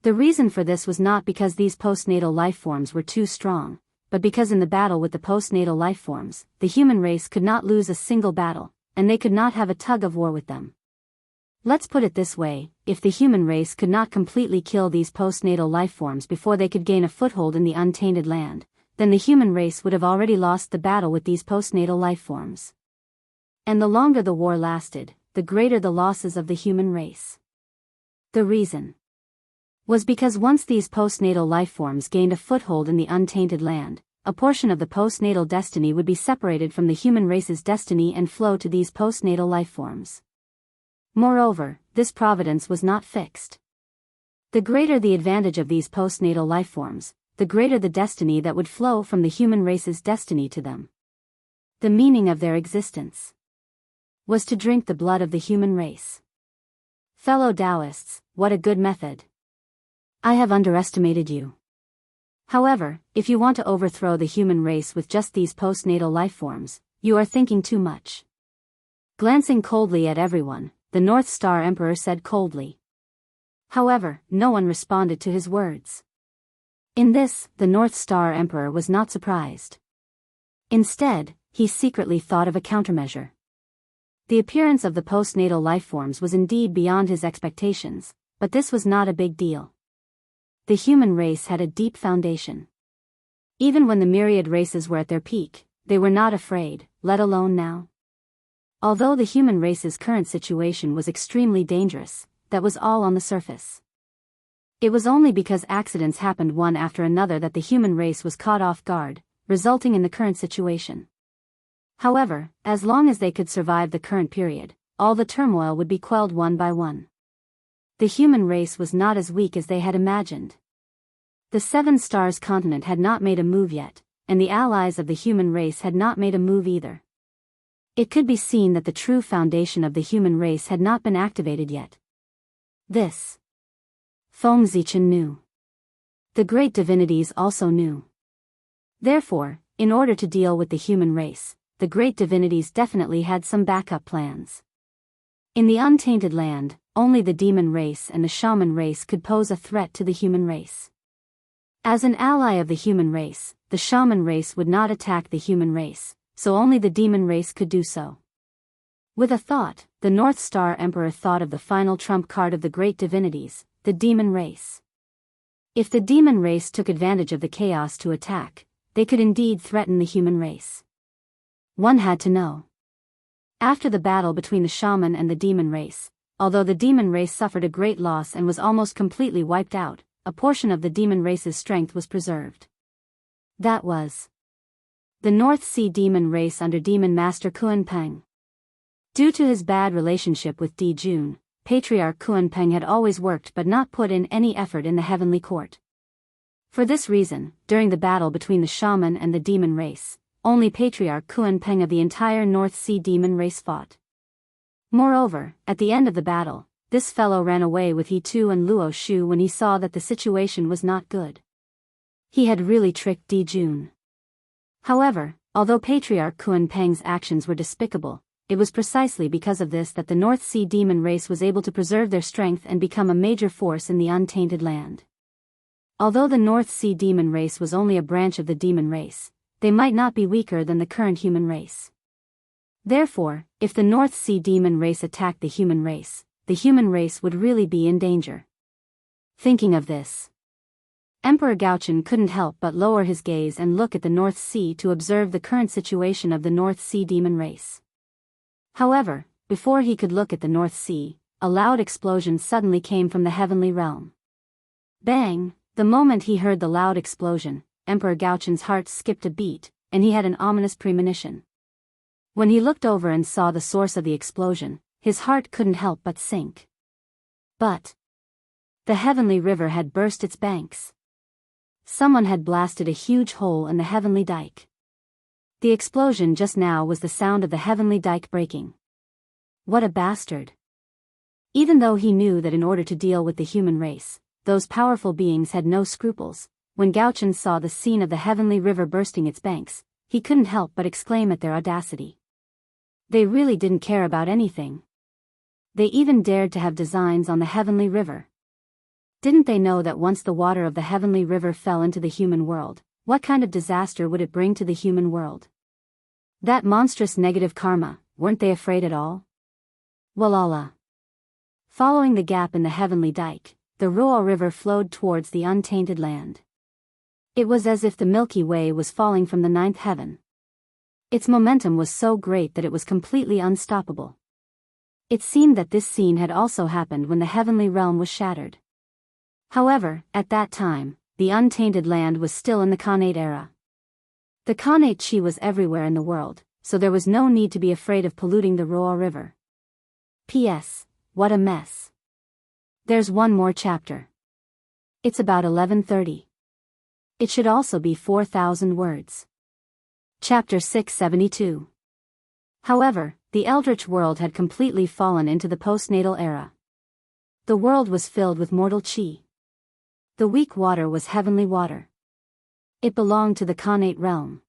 The reason for this was not because these postnatal lifeforms were too strong, but because in the battle with the postnatal lifeforms, the human race could not lose a single battle, and they could not have a tug-of-war with them. Let's put it this way, if the human race could not completely kill these postnatal lifeforms before they could gain a foothold in the untainted land, then the human race would have already lost the battle with these postnatal lifeforms. And the longer the war lasted, the greater the losses of the human race. The reason was because once these postnatal lifeforms gained a foothold in the untainted land, a portion of the postnatal destiny would be separated from the human race's destiny and flow to these postnatal lifeforms. Moreover, this providence was not fixed. The greater the advantage of these postnatal lifeforms, the greater the destiny that would flow from the human race's destiny to them. The meaning of their existence was to drink the blood of the human race. Fellow Taoists, what a good method. I have underestimated you. However, if you want to overthrow the human race with just these postnatal lifeforms, you are thinking too much. Glancing coldly at everyone, the North Star Emperor said coldly. However, no one responded to his words. In this, the North Star Emperor was not surprised. Instead, he secretly thought of a countermeasure. The appearance of the postnatal lifeforms was indeed beyond his expectations, but this was not a big deal. The human race had a deep foundation. Even when the myriad races were at their peak, they were not afraid, let alone now. Although the human race's current situation was extremely dangerous, that was all on the surface. It was only because accidents happened one after another that the human race was caught off guard, resulting in the current situation. However, as long as they could survive the current period, all the turmoil would be quelled one by one. The human race was not as weak as they had imagined. The Seven Stars continent had not made a move yet, and the allies of the human race had not made a move either. It could be seen that the true foundation of the human race had not been activated yet. This Feng Zichen knew. The great divinities also knew. Therefore, in order to deal with the human race, the great divinities definitely had some backup plans. In the untainted land, only the demon race and the shaman race could pose a threat to the human race. As an ally of the human race, the shaman race would not attack the human race, so only the demon race could do so. With a thought, the North Star Emperor thought of the final trump card of the great divinities, the demon race. If the demon race took advantage of the chaos to attack, they could indeed threaten the human race. One had to know. After the battle between the shaman and the demon race, although the demon race suffered a great loss and was almost completely wiped out, a portion of the demon race's strength was preserved. That was the North Sea demon race under Demon Master Kuan Peng. Due to his bad relationship with Di Jun, Patriarch Kuan Peng had always worked but not put in any effort in the heavenly court. For this reason, during the battle between the shaman and the demon race, only Patriarch Kuan Peng of the entire North Sea demon race fought. Moreover, at the end of the battle, this fellow ran away with He Tu and Luo Shu when he saw that the situation was not good. He had really tricked Di Jun. However, although Patriarch Kuan Peng's actions were despicable, it was precisely because of this that the North Sea demon race was able to preserve their strength and become a major force in the untainted land. Although the North Sea demon race was only a branch of the demon race, they might not be weaker than the current human race. Therefore, if the North Sea demon race attacked the human race would really be in danger. Thinking of this, Emperor Gaochen couldn't help but lower his gaze and look at the North Sea to observe the current situation of the North Sea demon race. However, before he could look at the North Sea, a loud explosion suddenly came from the heavenly realm. Bang! The moment he heard the loud explosion, Emperor Gaochen's heart skipped a beat, and he had an ominous premonition. When he looked over and saw the source of the explosion, his heart couldn't help but sink. But the heavenly river had burst its banks. Someone had blasted a huge hole in the heavenly dike. The explosion just now was the sound of the heavenly dike breaking. What a bastard! Even though he knew that in order to deal with the human race, those powerful beings had no scruples, when Gaochen saw the scene of the heavenly river bursting its banks, he couldn't help but exclaim at their audacity. They really didn't care about anything. They even dared to have designs on the heavenly river. Didn't they know that once the water of the heavenly river fell into the human world, what kind of disaster would it bring to the human world? That monstrous negative karma, weren't they afraid at all? Walala. Following the gap in the heavenly dike, the Ruo River flowed towards the untainted land. It was as if the Milky Way was falling from the ninth heaven. Its momentum was so great that it was completely unstoppable. It seemed that this scene had also happened when the heavenly realm was shattered. However, at that time, the untainted land was still in the Khanate era. The Khanate Chi was everywhere in the world, so there was no need to be afraid of polluting the Ruo River. P.S. what a mess. There's one more chapter. It's about 11:30. It should also be 4,000 words. Chapter 672. However, the eldritch world had completely fallen into the postnatal era. The world was filled with mortal chi. The weak water was heavenly water. It belonged to the connate realm.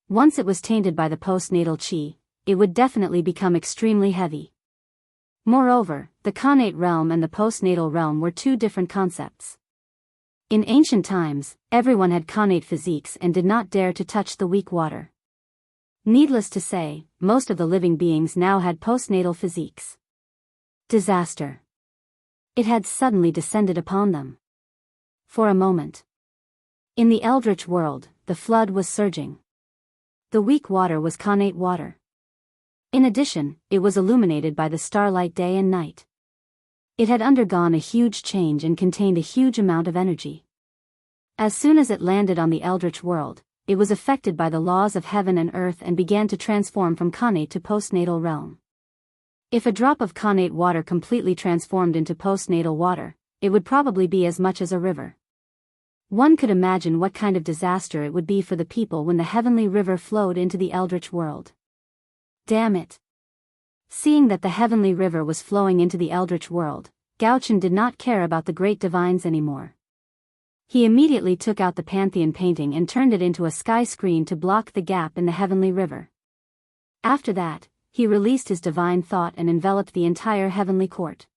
Once it was tainted by the postnatal chi, it would definitely become extremely heavy. Moreover, the connate realm and the postnatal realm were two different concepts. In ancient times, everyone had connate physiques and did not dare to touch the weak water. Needless to say, most of the living beings now had postnatal physiques. Disaster. It had suddenly descended upon them. For a moment. In the eldritch world, the flood was surging. The weak water was connate water. In addition, it was illuminated by the starlight day and night. It had undergone a huge change and contained a huge amount of energy. As soon as it landed on the eldritch world, it was affected by the laws of heaven and earth and began to transform from connate to postnatal realm. If a drop of connate water completely transformed into postnatal water, it would probably be as much as a river. One could imagine what kind of disaster it would be for the people when the heavenly river flowed into the eldritch world. Damn it! Seeing that the heavenly river was flowing into the eldritch world, Gauchen did not care about the great divines anymore. He immediately took out the Pantheon painting and turned it into a sky screen to block the gap in the heavenly river. After that, he released his divine thought and enveloped the entire heavenly court.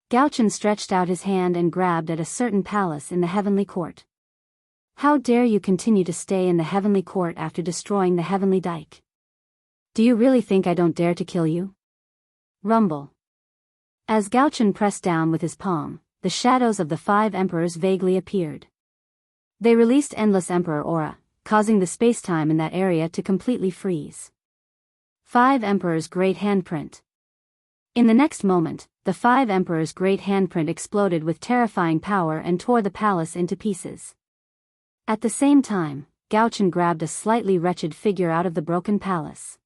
Gauchen stretched out his hand and grabbed at a certain palace in the heavenly court. How dare you continue to stay in the heavenly court after destroying the heavenly dike? Do you really think I don't dare to kill you? Rumble. As Gauchen pressed down with his palm, the shadows of the 5 emperors vaguely appeared. They released endless emperor aura, causing the space-time in that area to completely freeze. 5 emperors' great handprint. In the next moment, the 5 emperors' great handprint exploded with terrifying power and tore the palace into pieces. At the same time, Gauchen grabbed a slightly wretched figure out of the broken palace.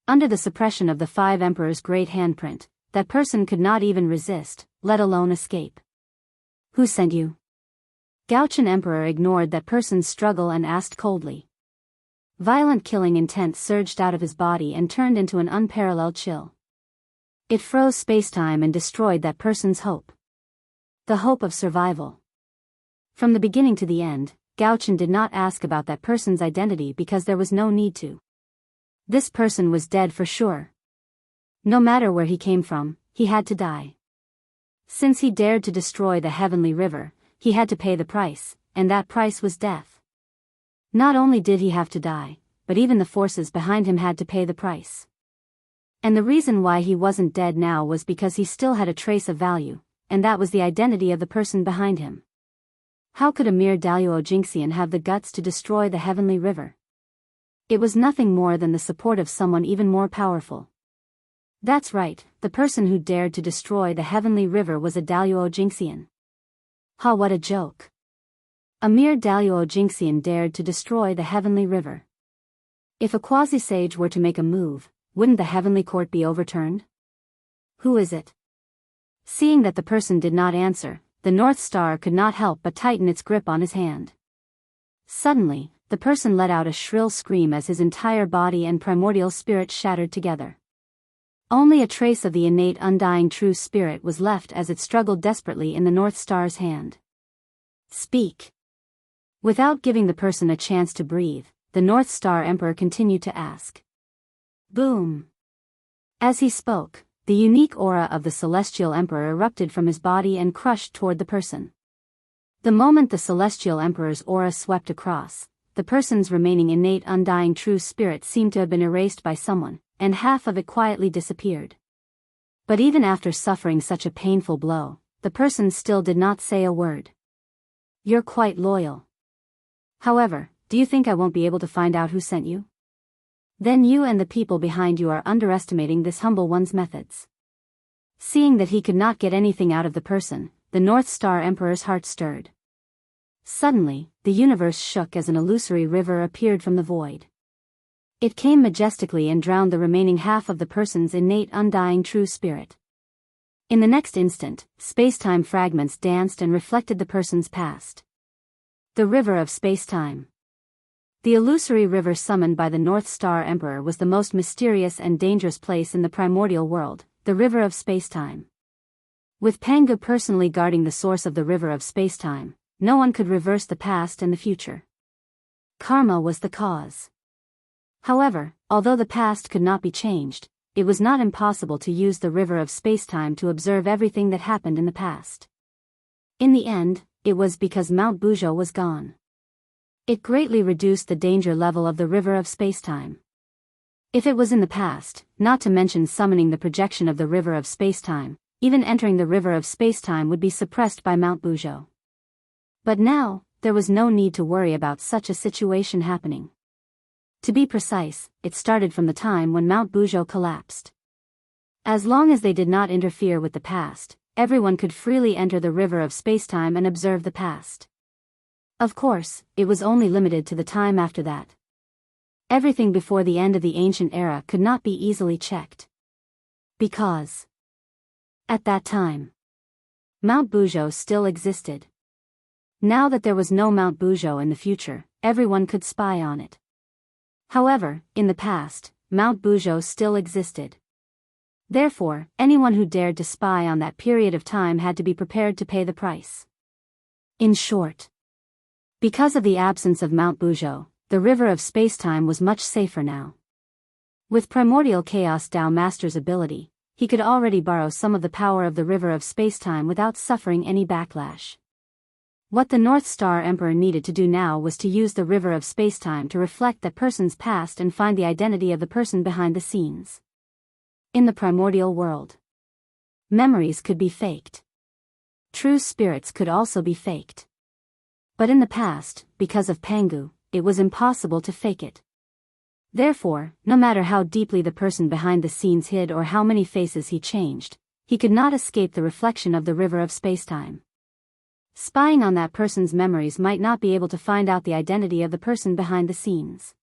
Under the suppression of the 5 emperors' great handprint, that person could not even resist, let alone escape. Who sent you? Gauchen Emperor ignored that person's struggle and asked coldly. Violent killing intent surged out of his body and turned into an unparalleled chill. It froze spacetime and destroyed that person's hope. The hope of survival. From the beginning to the end, Gauchen did not ask about that person's identity because there was no need to. This person was dead for sure. No matter where he came from, he had to die. Since he dared to destroy the heavenly river, he had to pay the price, and that price was death. Not only did he have to die, but even the forces behind him had to pay the price. And the reason why he wasn't dead now was because he still had a trace of value, and that was the identity of the person behind him. How could a mere Daluo Jinxian have the guts to destroy the heavenly river? It was nothing more than the support of someone even more powerful. That's right, the person who dared to destroy the heavenly river was a Daluo Jinxian. Ha, what a joke. A mere Daluo Jinxian dared to destroy the heavenly river. If a quasi-sage were to make a move, wouldn't the heavenly court be overturned? Who is it? Seeing that the person did not answer, the North Star could not help but tighten its grip on his hand. Suddenly, the person let out a shrill scream as his entire body and primordial spirit shattered together. Only a trace of the innate undying true spirit was left as it struggled desperately in the North Star's hand. Speak. Without giving the person a chance to breathe, the North Star Emperor continued to ask. Boom. As he spoke, the unique aura of the Celestial Emperor erupted from his body and crushed toward the person. The moment the Celestial Emperor's aura swept across, the person's remaining innate undying true spirit seemed to have been erased by someone, and half of it quietly disappeared. But even after suffering such a painful blow, the person still did not say a word. You're quite loyal. However, do you think I won't be able to find out who sent you? Then you and the people behind you are underestimating this humble one's methods. Seeing that he could not get anything out of the person, the North Star Emperor's heart stirred. Suddenly, the universe shook as an illusory river appeared from the void. It came majestically and drowned the remaining half of the person's innate undying true spirit. In the next instant, space-time fragments danced and reflected the person's past. The river of space-time. The illusory river summoned by the North Star Emperor was the most mysterious and dangerous place in the primordial world, the river of space-time. With Pangu personally guarding the source of the river of space-time, no one could reverse the past and the future. Karma was the cause. However, although the past could not be changed, it was not impossible to use the river of space-time to observe everything that happened in the past. In the end, it was because Mount Bujo was gone. It greatly reduced the danger level of the river of space-time. If it was in the past, not to mention summoning the projection of the river of space-time, even entering the river of space-time would be suppressed by Mount Bujo. But now, there was no need to worry about such a situation happening. To be precise, it started from the time when Mount Bujo collapsed. As long as they did not interfere with the past, everyone could freely enter the river of space-time and observe the past. Of course, it was only limited to the time after that. Everything before the end of the ancient era could not be easily checked. Because at that time, Mount Bujo still existed. Now that there was no Mount Bujo in the future, everyone could spy on it. However, in the past, Mount Bujo still existed. Therefore, anyone who dared to spy on that period of time had to be prepared to pay the price. In short, because of the absence of Mount Bujo, the river of space-time was much safer now. With Primordial Chaos Dao Master's ability, he could already borrow some of the power of the river of space-time without suffering any backlash. What the North Star Emperor needed to do now was to use the river of space-time to reflect that person's past and find the identity of the person behind the scenes. In the primordial world, memories could be faked. True spirits could also be faked. But in the past, because of Pangu, it was impossible to fake it. Therefore, no matter how deeply the person behind the scenes hid or how many faces he changed, he could not escape the reflection of the river of space-time. Spying on that person's memories might not be able to find out the identity of the person behind the scenes.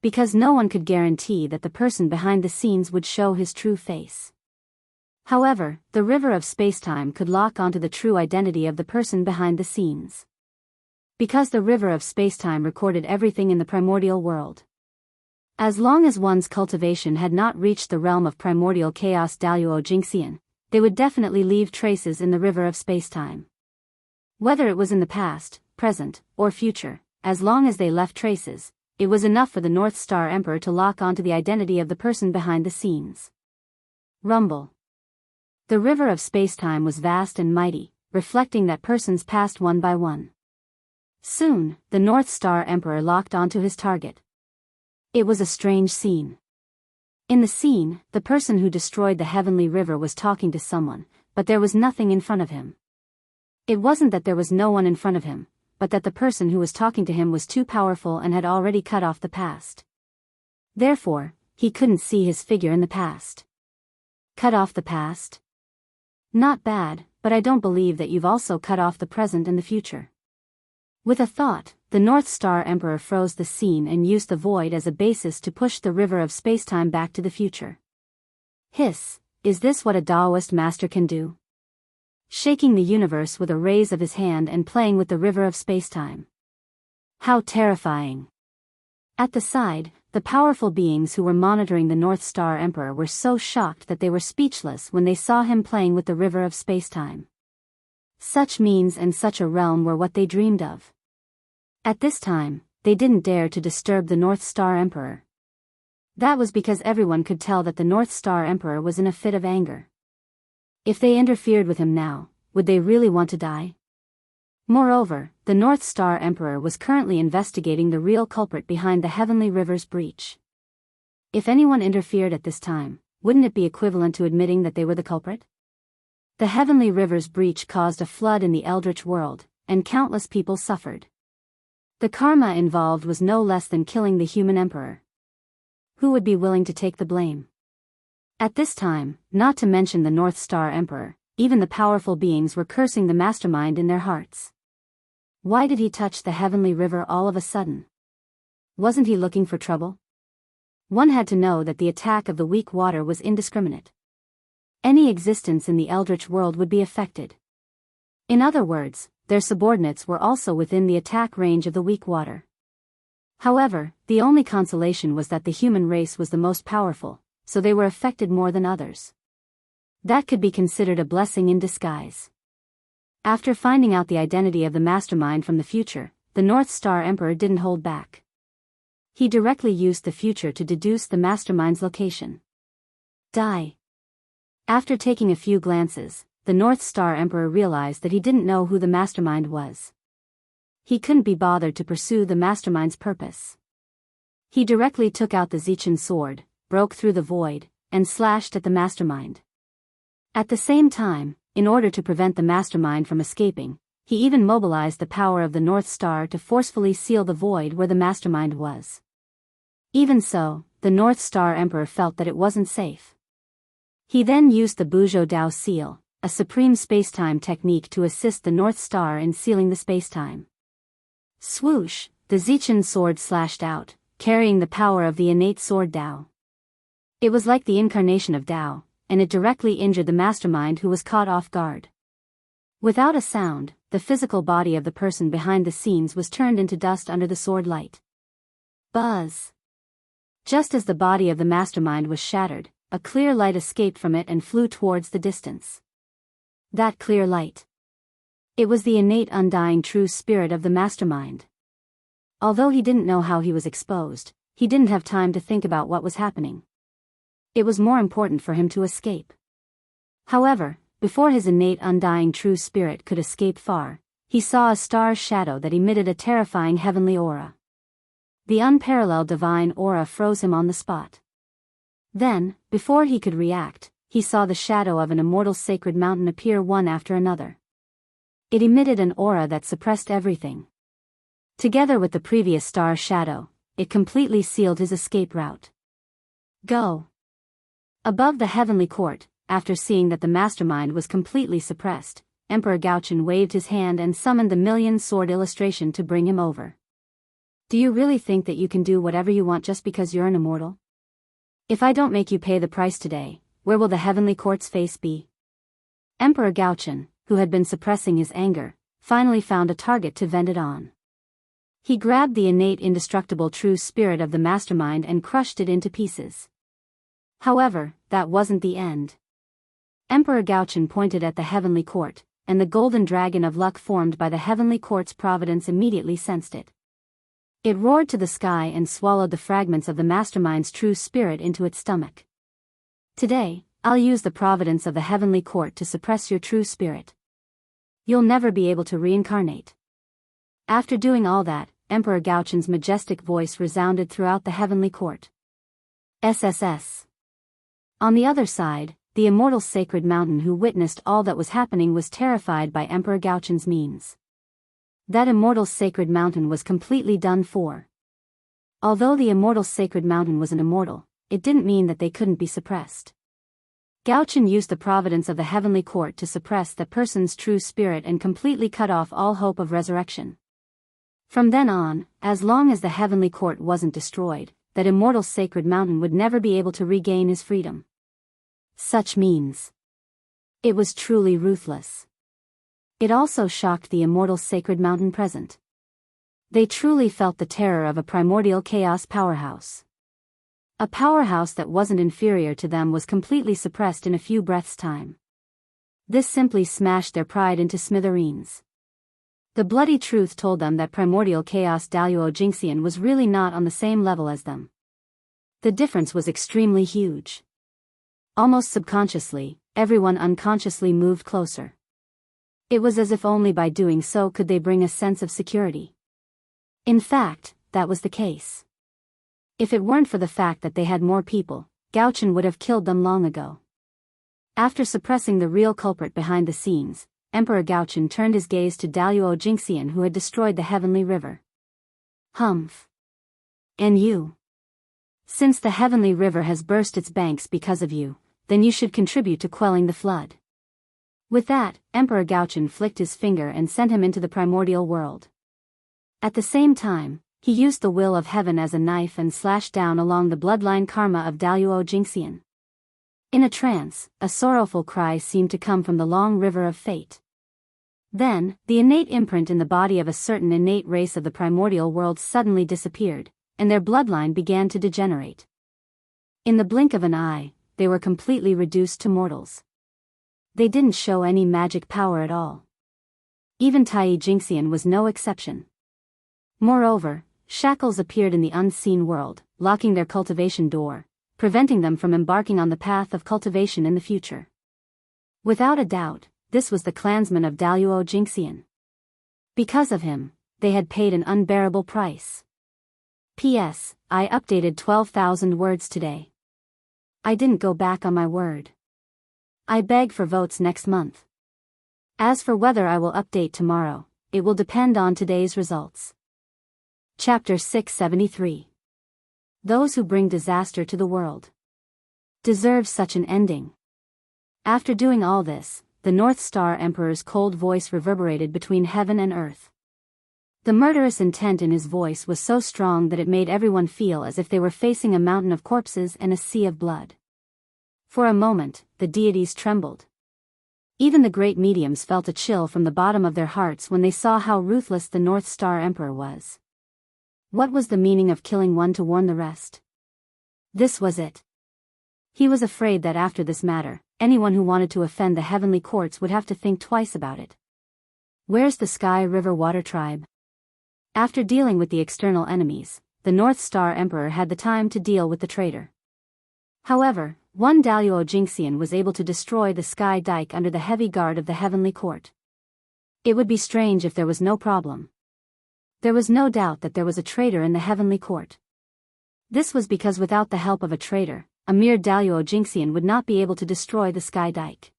Because no one could guarantee that the person behind the scenes would show his true face. However, the river of space-time could lock onto the true identity of the person behind the scenes. Because the river of space-time recorded everything in the primordial world. As long as one's cultivation had not reached the realm of primordial chaos Daluo Jinxian, they would definitely leave traces in the river of space-time. Whether it was in the past, present, or future, as long as they left traces, it was enough for the North Star Emperor to lock onto the identity of the person behind the scenes. Rumble. The river of space-time was vast and mighty, reflecting that person's past one by one. Soon, the North Star Emperor locked onto his target. It was a strange scene. In the scene, the person who destroyed the heavenly river was talking to someone, but there was nothing in front of him. It wasn't that there was no one in front of him, but that the person who was talking to him was too powerful and had already cut off the past. Therefore, he couldn't see his figure in the past. Cut off the past? Not bad, but I don't believe that you've also cut off the present and the future. With a thought, the North Star Emperor froze the scene and used the void as a basis to push the river of space-time back to the future. Hiss, is this what a Taoist master can do? Shaking the universe with a raise of his hand and playing with the river of space-time. How terrifying! At the side, the powerful beings who were monitoring the North Star Emperor were so shocked that they were speechless when they saw him playing with the river of space-time. Such means and such a realm were what they dreamed of. At this time, they didn't dare to disturb the North Star Emperor. That was because everyone could tell that the North Star Emperor was in a fit of anger. If they interfered with him now, would they really want to die? Moreover, the North Star Emperor was currently investigating the real culprit behind the Heavenly River's breach. If anyone interfered at this time, wouldn't it be equivalent to admitting that they were the culprit? The Heavenly River's breach caused a flood in the Eldritch world, and countless people suffered. The karma involved was no less than killing the human emperor. Who would be willing to take the blame? At this time, not to mention the North Star Emperor, even the powerful beings were cursing the mastermind in their hearts. Why did he touch the Heavenly River all of a sudden? Wasn't he looking for trouble? One had to know that the attack of the weak water was indiscriminate. any existence in the Eldritch world would be affected. In other words, their subordinates were also within the attack range of the weak water. However, the only consolation was that the human race was the most powerful, so they were affected more than others. That could be considered a blessing in disguise. After finding out the identity of the mastermind from the future, the North Star Emperor didn't hold back. He directly used the future to deduce the mastermind's location. Die. After taking a few glances, the North Star Emperor realized that he didn't know who the mastermind was. He couldn't be bothered to pursue the mastermind's purpose. He directly took out the Zichin sword, broke through the void, and slashed at the mastermind. At the same time, in order to prevent the mastermind from escaping, he even mobilized the power of the North Star to forcefully seal the void where the mastermind was. Even so, the North Star Emperor felt that it wasn't safe. He then used the Buzhou Dao seal, a supreme spacetime technique to assist the North Star in sealing the spacetime. Swoosh, the Zichin sword slashed out, carrying the power of the innate sword Dao. It was like the incarnation of Dao, and it directly injured the mastermind who was caught off guard. Without a sound, the physical body of the person behind the scenes was turned into dust under the sword light. Buzz! Just as the body of the mastermind was shattered, a clear light escaped from it and flew towards the distance. That clear light. It was the innate undying true spirit of the mastermind. Although he didn't know how he was exposed, he didn't have time to think about what was happening. It was more important for him to escape. However, before his innate undying true spirit could escape far, he saw a star's shadow that emitted a terrifying heavenly aura. The unparalleled divine aura froze him on the spot. Then, before he could react, he saw the shadow of an immortal sacred mountain appear one after another. It emitted an aura that suppressed everything. Together with the previous star's shadow, it completely sealed his escape route. Go! Above the heavenly court, after seeing that the mastermind was completely suppressed, Emperor Gaochen waved his hand and summoned the million-sword illustration to bring him over. Do you really think that you can do whatever you want just because you're an immortal? If I don't make you pay the price today, where will the heavenly court's face be? Emperor Gaochen, who had been suppressing his anger, finally found a target to vent it on. He grabbed the innate indestructible true spirit of the mastermind and crushed it into pieces. However, that wasn't the end. Emperor Gaochen pointed at the heavenly court, and the golden dragon of luck formed by the heavenly court's providence immediately sensed it. It roared to the sky and swallowed the fragments of the mastermind's true spirit into its stomach. Today, I'll use the providence of the heavenly court to suppress your true spirit. You'll never be able to reincarnate. After doing all that, Emperor Gaochen's majestic voice resounded throughout the heavenly court. SSS. On the other side, the immortal sacred mountain who witnessed all that was happening was terrified by Emperor Gaochen's means. That immortal sacred mountain was completely done for. Although the immortal sacred mountain was an immortal, it didn't mean that they couldn't be suppressed. Gaochen used the providence of the heavenly court to suppress the person's true spirit and completely cut off all hope of resurrection. From then on, as long as the heavenly court wasn't destroyed, that immortal sacred mountain would never be able to regain his freedom. Such means. It was truly ruthless. It also shocked the immortal sacred mountain present. They truly felt the terror of a primordial chaos powerhouse. A powerhouse that wasn't inferior to them was completely suppressed in a few breaths' time. This simply smashed their pride into smithereens. The bloody truth told them that primordial chaos Daluo Jingxian was really not on the same level as them. The difference was extremely huge. Almost subconsciously, everyone unconsciously moved closer. It was as if only by doing so could they bring a sense of security. In fact, that was the case. If it weren't for the fact that they had more people, Gaochen would have killed them long ago. After suppressing the real culprit behind the scenes, Emperor Gaochen turned his gaze to Daluo Jingxian who had destroyed the heavenly river. Humph. And you? Since the heavenly river has burst its banks because of you, then you should contribute to quelling the flood. With that, Emperor Gaochen flicked his finger and sent him into the primordial world. At the same time, he used the will of heaven as a knife and slashed down along the bloodline karma of Daluo Jingxian. In a trance, a sorrowful cry seemed to come from the long river of fate. Then, the innate imprint in the body of a certain innate race of the primordial world suddenly disappeared, and their bloodline began to degenerate. In the blink of an eye, they were completely reduced to mortals. They didn't show any magic power at all. Even Tai Jinxian was no exception. Moreover, shackles appeared in the unseen world, locking their cultivation door, preventing them from embarking on the path of cultivation in the future. Without a doubt, this was the clansman of Daluo Jinxian. Because of him, they had paid an unbearable price. P.S. I updated 12,000 words today. I didn't go back on my word. I beg for votes next month. As for whether I will update tomorrow, it will depend on today's results. Chapter 673. Those who bring disaster to the world deserve such an ending. After doing all this, the North Star Emperor's cold voice reverberated between heaven and earth. The murderous intent in his voice was so strong that it made everyone feel as if they were facing a mountain of corpses and a sea of blood. For a moment, the deities trembled. Even the great mediums felt a chill from the bottom of their hearts when they saw how ruthless the North Star Emperor was. What was the meaning of killing one to warn the rest? This was it. He was afraid that after this matter, anyone who wanted to offend the heavenly courts would have to think twice about it. Where's the Sky River Water Tribe? After dealing with the external enemies, the North Star Emperor had the time to deal with the traitor. However, one Daluo Jinxian was able to destroy the Sky Dike under the heavy guard of the heavenly court. It would be strange if there was no problem. There was no doubt that there was a traitor in the heavenly court. This was because without the help of a traitor, a mere Daluo Jinxian would not be able to destroy the Sky Dike.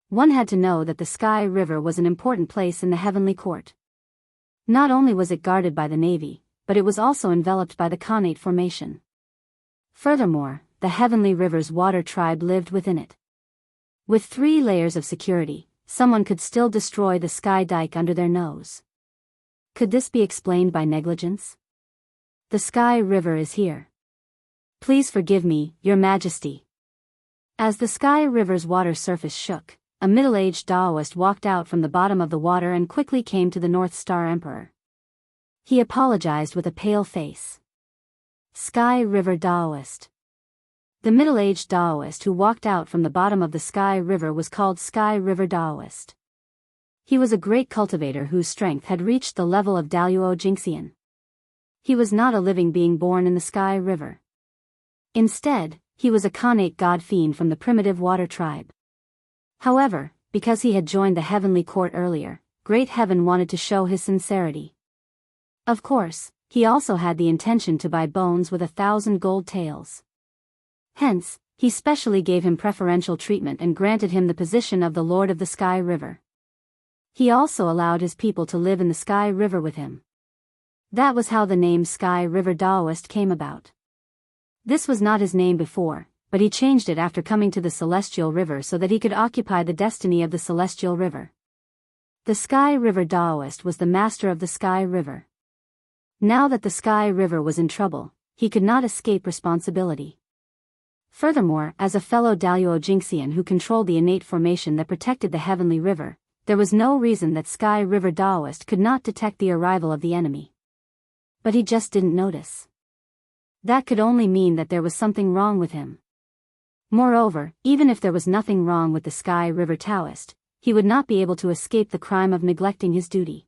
One had to know that the Sky River was an important place in the heavenly court. Not only was it guarded by the navy, but it was also enveloped by the Khanate formation. Furthermore, the heavenly river's water tribe lived within it. With 3 layers of security, someone could still destroy the Sky Dike under their nose. Could this be explained by negligence? The Sky River is here. Please forgive me, Your Majesty. As the Sky River's water surface shook, a middle-aged Daoist walked out from the bottom of the water and quickly came to the North Star Emperor. He apologized with a pale face. Sky River Daoist. The middle-aged Daoist who walked out from the bottom of the Sky River was called Sky River Daoist. He was a great cultivator whose strength had reached the level of Daluo Jinxian. He was not a living being born in the Sky River. Instead, he was a Khanate god fiend from the primitive water tribe. However, because he had joined the heavenly court earlier, Great Heaven wanted to show his sincerity. Of course, he also had the intention to buy bones with 1,000 gold taels. Hence, he specially gave him preferential treatment and granted him the position of the Lord of the Sky River. He also allowed his people to live in the Sky River with him. That was how the name Sky River Daoist came about. This was not his name before, but he changed it after coming to the Celestial River so that he could occupy the destiny of the Celestial River. The Sky River Daoist was the master of the Sky River. Now that the Sky River was in trouble, he could not escape responsibility. Furthermore, as a fellow Daluo Jinxian who controlled the innate formation that protected the heavenly river, there was no reason that Sky River Daoist could not detect the arrival of the enemy. But he just didn't notice. That could only mean that there was something wrong with him. Moreover, even if there was nothing wrong with the Sky River Taoist, he would not be able to escape the crime of neglecting his duty.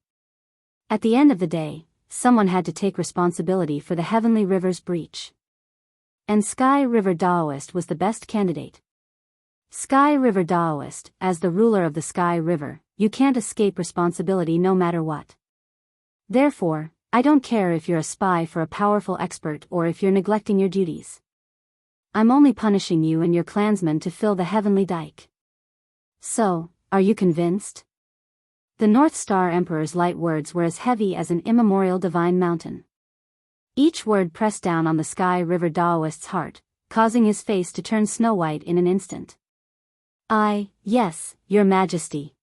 At the end of the day, someone had to take responsibility for the heavenly river's breach. And Sky River Daoist was the best candidate. Sky River Daoist, as the ruler of the Sky River, you can't escape responsibility no matter what. Therefore, I don't care if you're a spy for a powerful expert or if you're neglecting your duties. I'm only punishing you and your clansmen to fill the heavenly dike. So, are you convinced? The North Star Emperor's light words were as heavy as an immemorial divine mountain. Each word pressed down on the Sky River Daoist's heart, causing his face to turn snow-white in an instant. Yes, Your Majesty.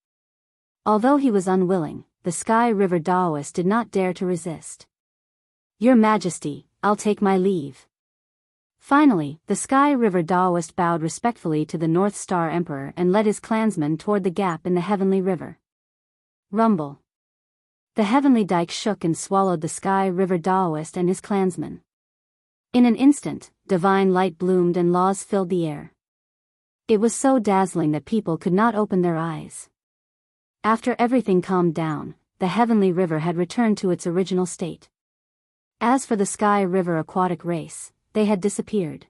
Although he was unwilling, the Sky River Daoist did not dare to resist. Your Majesty, I'll take my leave. Finally, the Sky River Daoist bowed respectfully to the North Star Emperor and led his clansmen toward the gap in the heavenly river. Rumble. The heavenly dike shook and swallowed the Sky River Daoist and his clansmen. In an instant, divine light bloomed and laws filled the air. It was so dazzling that people could not open their eyes. After everything calmed down, the heavenly river had returned to its original state. As for the Sky River aquatic race, they had disappeared.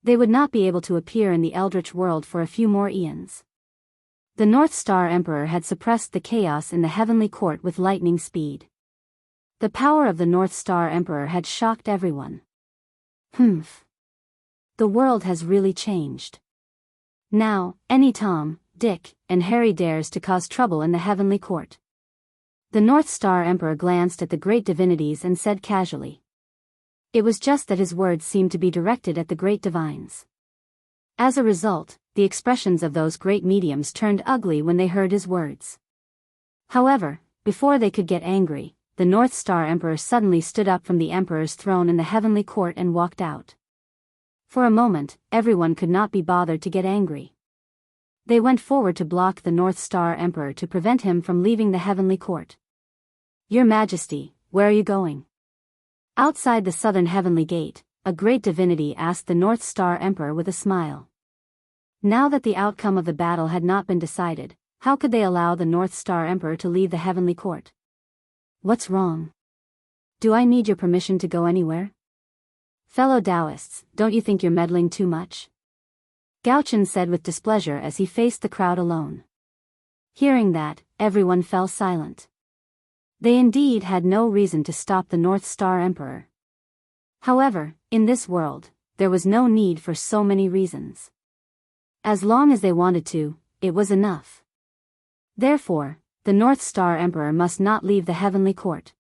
They would not be able to appear in the eldritch world for a few more eons. The North Star Emperor had suppressed the chaos in the heavenly court with lightning speed. The power of the North Star Emperor had shocked everyone. Humph. The world has really changed. Now, any Tom, Dick, and Harry dares to cause trouble in the heavenly court. The North Star Emperor glanced at the great divinities and said casually. It was just that his words seemed to be directed at the great divines. As a result, the expressions of those great mediums turned ugly when they heard his words. However, before they could get angry, the North Star Emperor suddenly stood up from the Emperor's throne in the heavenly court and walked out. For a moment, everyone could not be bothered to get angry. They went forward to block the North Star Emperor to prevent him from leaving the heavenly court. Your Majesty, where are you going? Outside the southern heavenly gate, a great divinity asked the North Star Emperor with a smile. Now that the outcome of the battle had not been decided, how could they allow the North Star Emperor to leave the heavenly court? What's wrong? Do I need your permission to go anywhere? Fellow Taoists, don't you think you're meddling too much? Gao Chen said with displeasure as he faced the crowd alone. Hearing that, everyone fell silent. They indeed had no reason to stop the North Star Emperor. However, in this world, there was no need for so many reasons. As long as they wanted to, it was enough. Therefore, the North Star Emperor must not leave the heavenly court.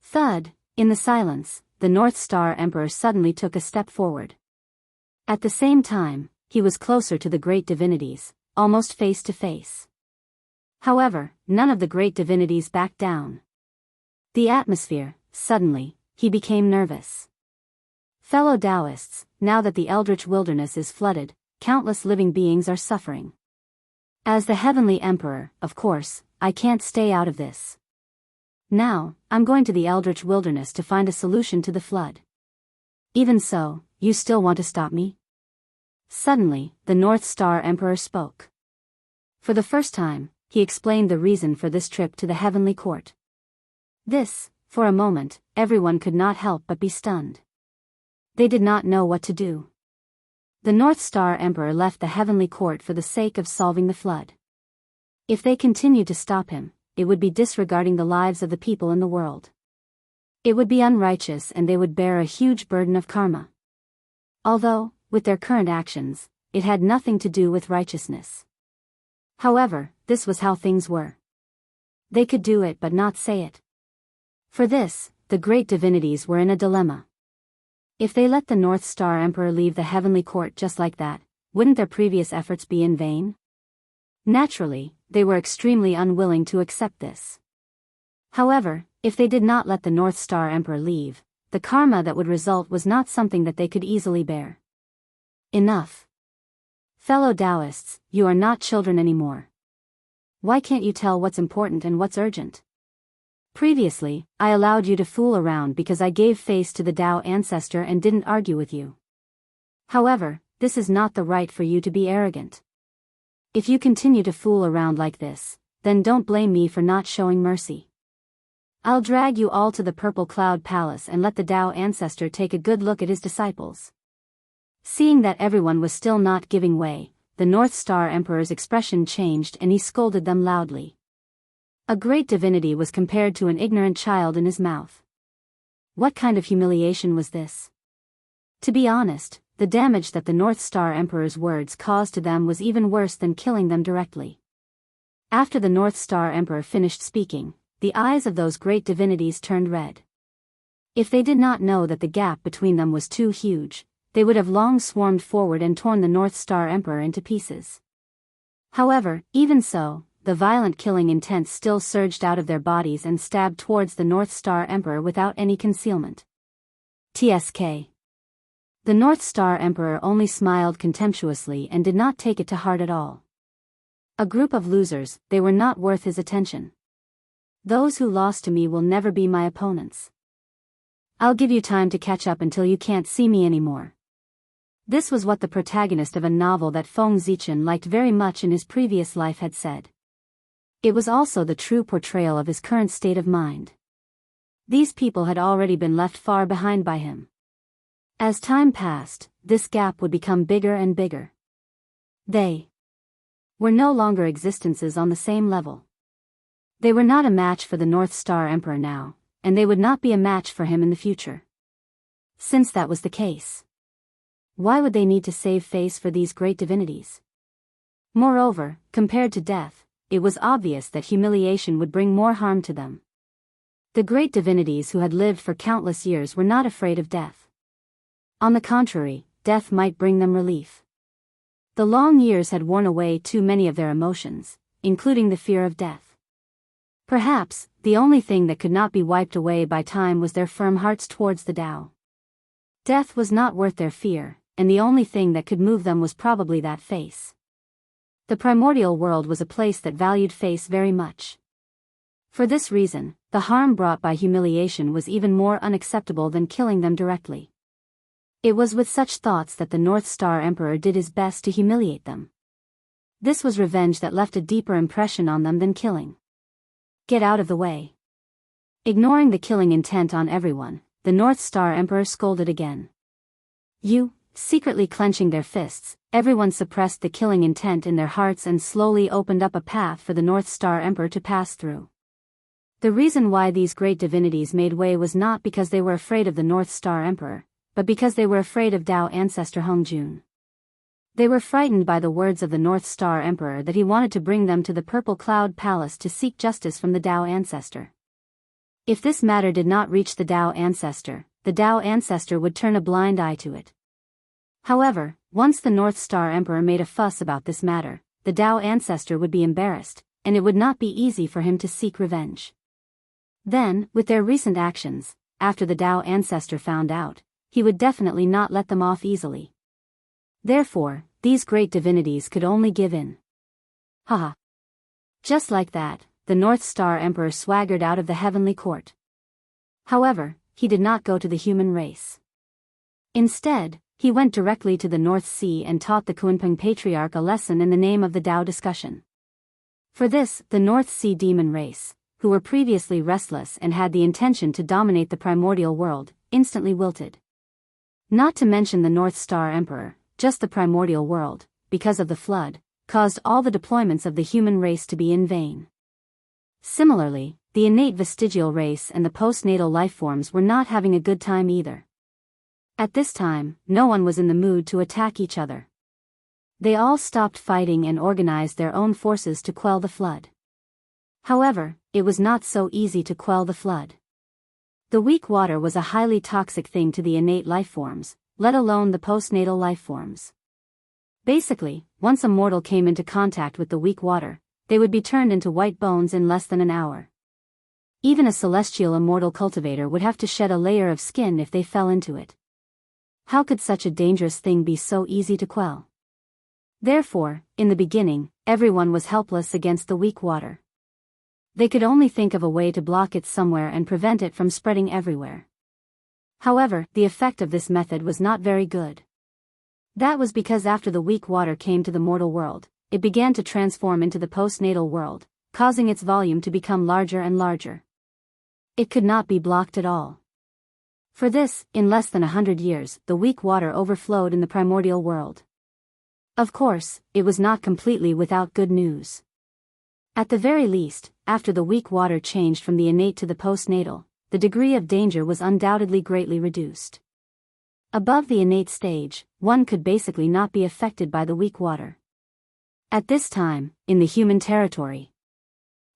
Thud, in the silence, the North Star Emperor suddenly took a step forward. At the same time, he was closer to the great divinities, almost face to face. However, none of the great divinities backed down. The atmosphere, suddenly, he became nervous. Fellow Taoists, now that the eldritch wilderness is flooded, countless living beings are suffering. As the heavenly emperor, of course, I can't stay out of this. Now, I'm going to the eldritch wilderness to find a solution to the flood. Even so, you still want to stop me? Suddenly, the North Star Emperor spoke. For the first time, he explained the reason for this trip to the heavenly court. This, for a moment, everyone could not help but be stunned. They did not know what to do. The North Star Emperor left the heavenly court for the sake of solving the flood. If they continued to stop him, it would be disregarding the lives of the people in the world. It would be unrighteous and they would bear a huge burden of karma. Although, with their current actions, it had nothing to do with righteousness. However, this was how things were. They could do it but not say it. For this, the great divinities were in a dilemma. If they let the North Star Emperor leave the heavenly court just like that, wouldn't their previous efforts be in vain? Naturally, they were extremely unwilling to accept this. However, if they did not let the North Star Emperor leave, the karma that would result was not something that they could easily bear. Enough. Fellow Taoists, you are not children anymore. Why can't you tell what's important and what's urgent? Previously, I allowed you to fool around because I gave face to the Tao ancestor and didn't argue with you. However, this is not the right for you to be arrogant. If you continue to fool around like this, then don't blame me for not showing mercy. I'll drag you all to the Purple Cloud Palace and let the Tao ancestor take a good look at his disciples. Seeing that everyone was still not giving way, the North Star Emperor's expression changed and he scolded them loudly. A great divinity was compared to an ignorant child in his mouth. What kind of humiliation was this? To be honest, the damage that the North Star Emperor's words caused to them was even worse than killing them directly. After the North Star Emperor finished speaking, the eyes of those great divinities turned red. If they did not know that the gap between them was too huge, they would have long swarmed forward and torn the North Star Emperor into pieces. However, even so, the violent killing intent still surged out of their bodies and stabbed towards the North Star Emperor without any concealment. TSK. The North Star Emperor only smiled contemptuously and did not take it to heart at all. A group of losers, they were not worth his attention. Those who lost to me will never be my opponents. I'll give you time to catch up until you can't see me anymore. This was what the protagonist of a novel that Feng Zichen liked very much in his previous life had said. It was also the true portrayal of his current state of mind. These people had already been left far behind by him. As time passed, this gap would become bigger and bigger. They were no longer existences on the same level. They were not a match for the North Star Emperor now, and they would not be a match for him in the future. Since that was the case, why would they need to save face for these great divinities? Moreover, compared to death, it was obvious that humiliation would bring more harm to them. The great divinities who had lived for countless years were not afraid of death. On the contrary, death might bring them relief. The long years had worn away too many of their emotions, including the fear of death. Perhaps, the only thing that could not be wiped away by time was their firm hearts towards the Tao. Death was not worth their fear, and the only thing that could move them was probably that face. The primordial world was a place that valued face very much. For this reason, the harm brought by humiliation was even more unacceptable than killing them directly. It was with such thoughts that the North Star Emperor did his best to humiliate them. This was revenge that left a deeper impression on them than killing. Get out of the way. Ignoring the killing intent on everyone, the North Star Emperor scolded again. You, secretly clenching their fists, everyone suppressed the killing intent in their hearts and slowly opened up a path for the North Star Emperor to pass through. The reason why these great divinities made way was not because they were afraid of the North Star Emperor, but because they were afraid of Tao ancestor Hongjun. They were frightened by the words of the North Star Emperor that he wanted to bring them to the Purple Cloud Palace to seek justice from the Tao ancestor. If this matter did not reach the Tao ancestor would turn a blind eye to it. However, once the North Star Emperor made a fuss about this matter, the Tao ancestor would be embarrassed, and it would not be easy for him to seek revenge. Then, with their recent actions, after the Tao ancestor found out, he would definitely not let them off easily. Therefore, these great divinities could only give in. Haha. Just like that, the North Star Emperor swaggered out of the heavenly court. However, he did not go to the human race. Instead, he went directly to the North Sea and taught the Kunpeng Patriarch a lesson in the name of the Tao discussion. For this, the North Sea demon race, who were previously restless and had the intention to dominate the primordial world, instantly wilted. Not to mention the North Star Emperor, just the primordial world, because of the flood, caused all the deployments of the human race to be in vain. Similarly, the innate vestigial race and the postnatal lifeforms were not having a good time either. At this time, no one was in the mood to attack each other. They all stopped fighting and organized their own forces to quell the flood. However, it was not so easy to quell the flood. The weak water was a highly toxic thing to the innate lifeforms, let alone the postnatal lifeforms. Basically, once a mortal came into contact with the weak water, they would be turned into white bones in less than an hour. Even a celestial immortal cultivator would have to shed a layer of skin if they fell into it. How could such a dangerous thing be so easy to quell? Therefore, in the beginning, everyone was helpless against the weak water. They could only think of a way to block it somewhere and prevent it from spreading everywhere. However, the effect of this method was not very good. That was because after the weak water came to the mortal world, it began to transform into the postnatal world, causing its volume to become larger and larger. It could not be blocked at all. For this, in less than 100 years, the weak water overflowed in the primordial world. Of course, it was not completely without good news. At the very least, after the weak water changed from the innate to the postnatal, the degree of danger was undoubtedly greatly reduced. Above the innate stage, one could basically not be affected by the weak water. At this time, in the human territory,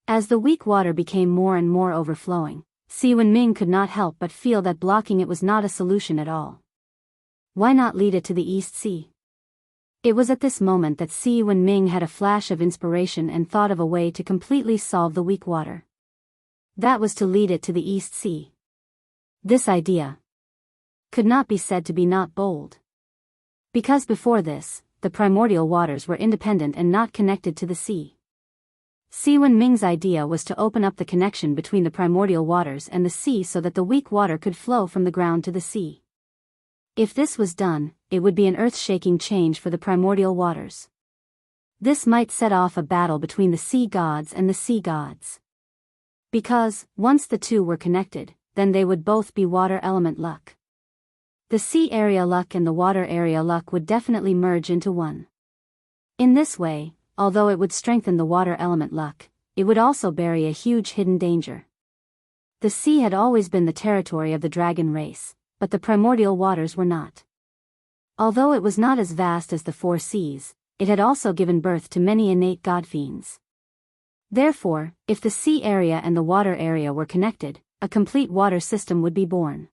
as the weak water became more and more overflowing, Si Wenming could not help but feel that blocking it was not a solution at all. Why not lead it to the East Sea? It was at this moment that Si Wenming had a flash of inspiration and thought of a way to completely solve the weak water. That was to lead it to the East Sea. This idea could not be said to be not bold. Because before this, the primordial waters were independent and not connected to the sea. Si Wenming's idea was to open up the connection between the primordial waters and the sea so that the weak water could flow from the ground to the sea. If this was done, it would be an earth-shaking change for the primordial waters. This might set off a battle between the sea gods and the sea gods. Because, once the two were connected, then they would both be water element luck. The sea area luck and the water area luck would definitely merge into one. In this way, although it would strengthen the water element luck, it would also bury a huge hidden danger. The sea had always been the territory of the dragon race, but the primordial waters were not. Although it was not as vast as the four seas, it had also given birth to many innate godfiends. Therefore, if the sea area and the water area were connected, a complete water system would be born.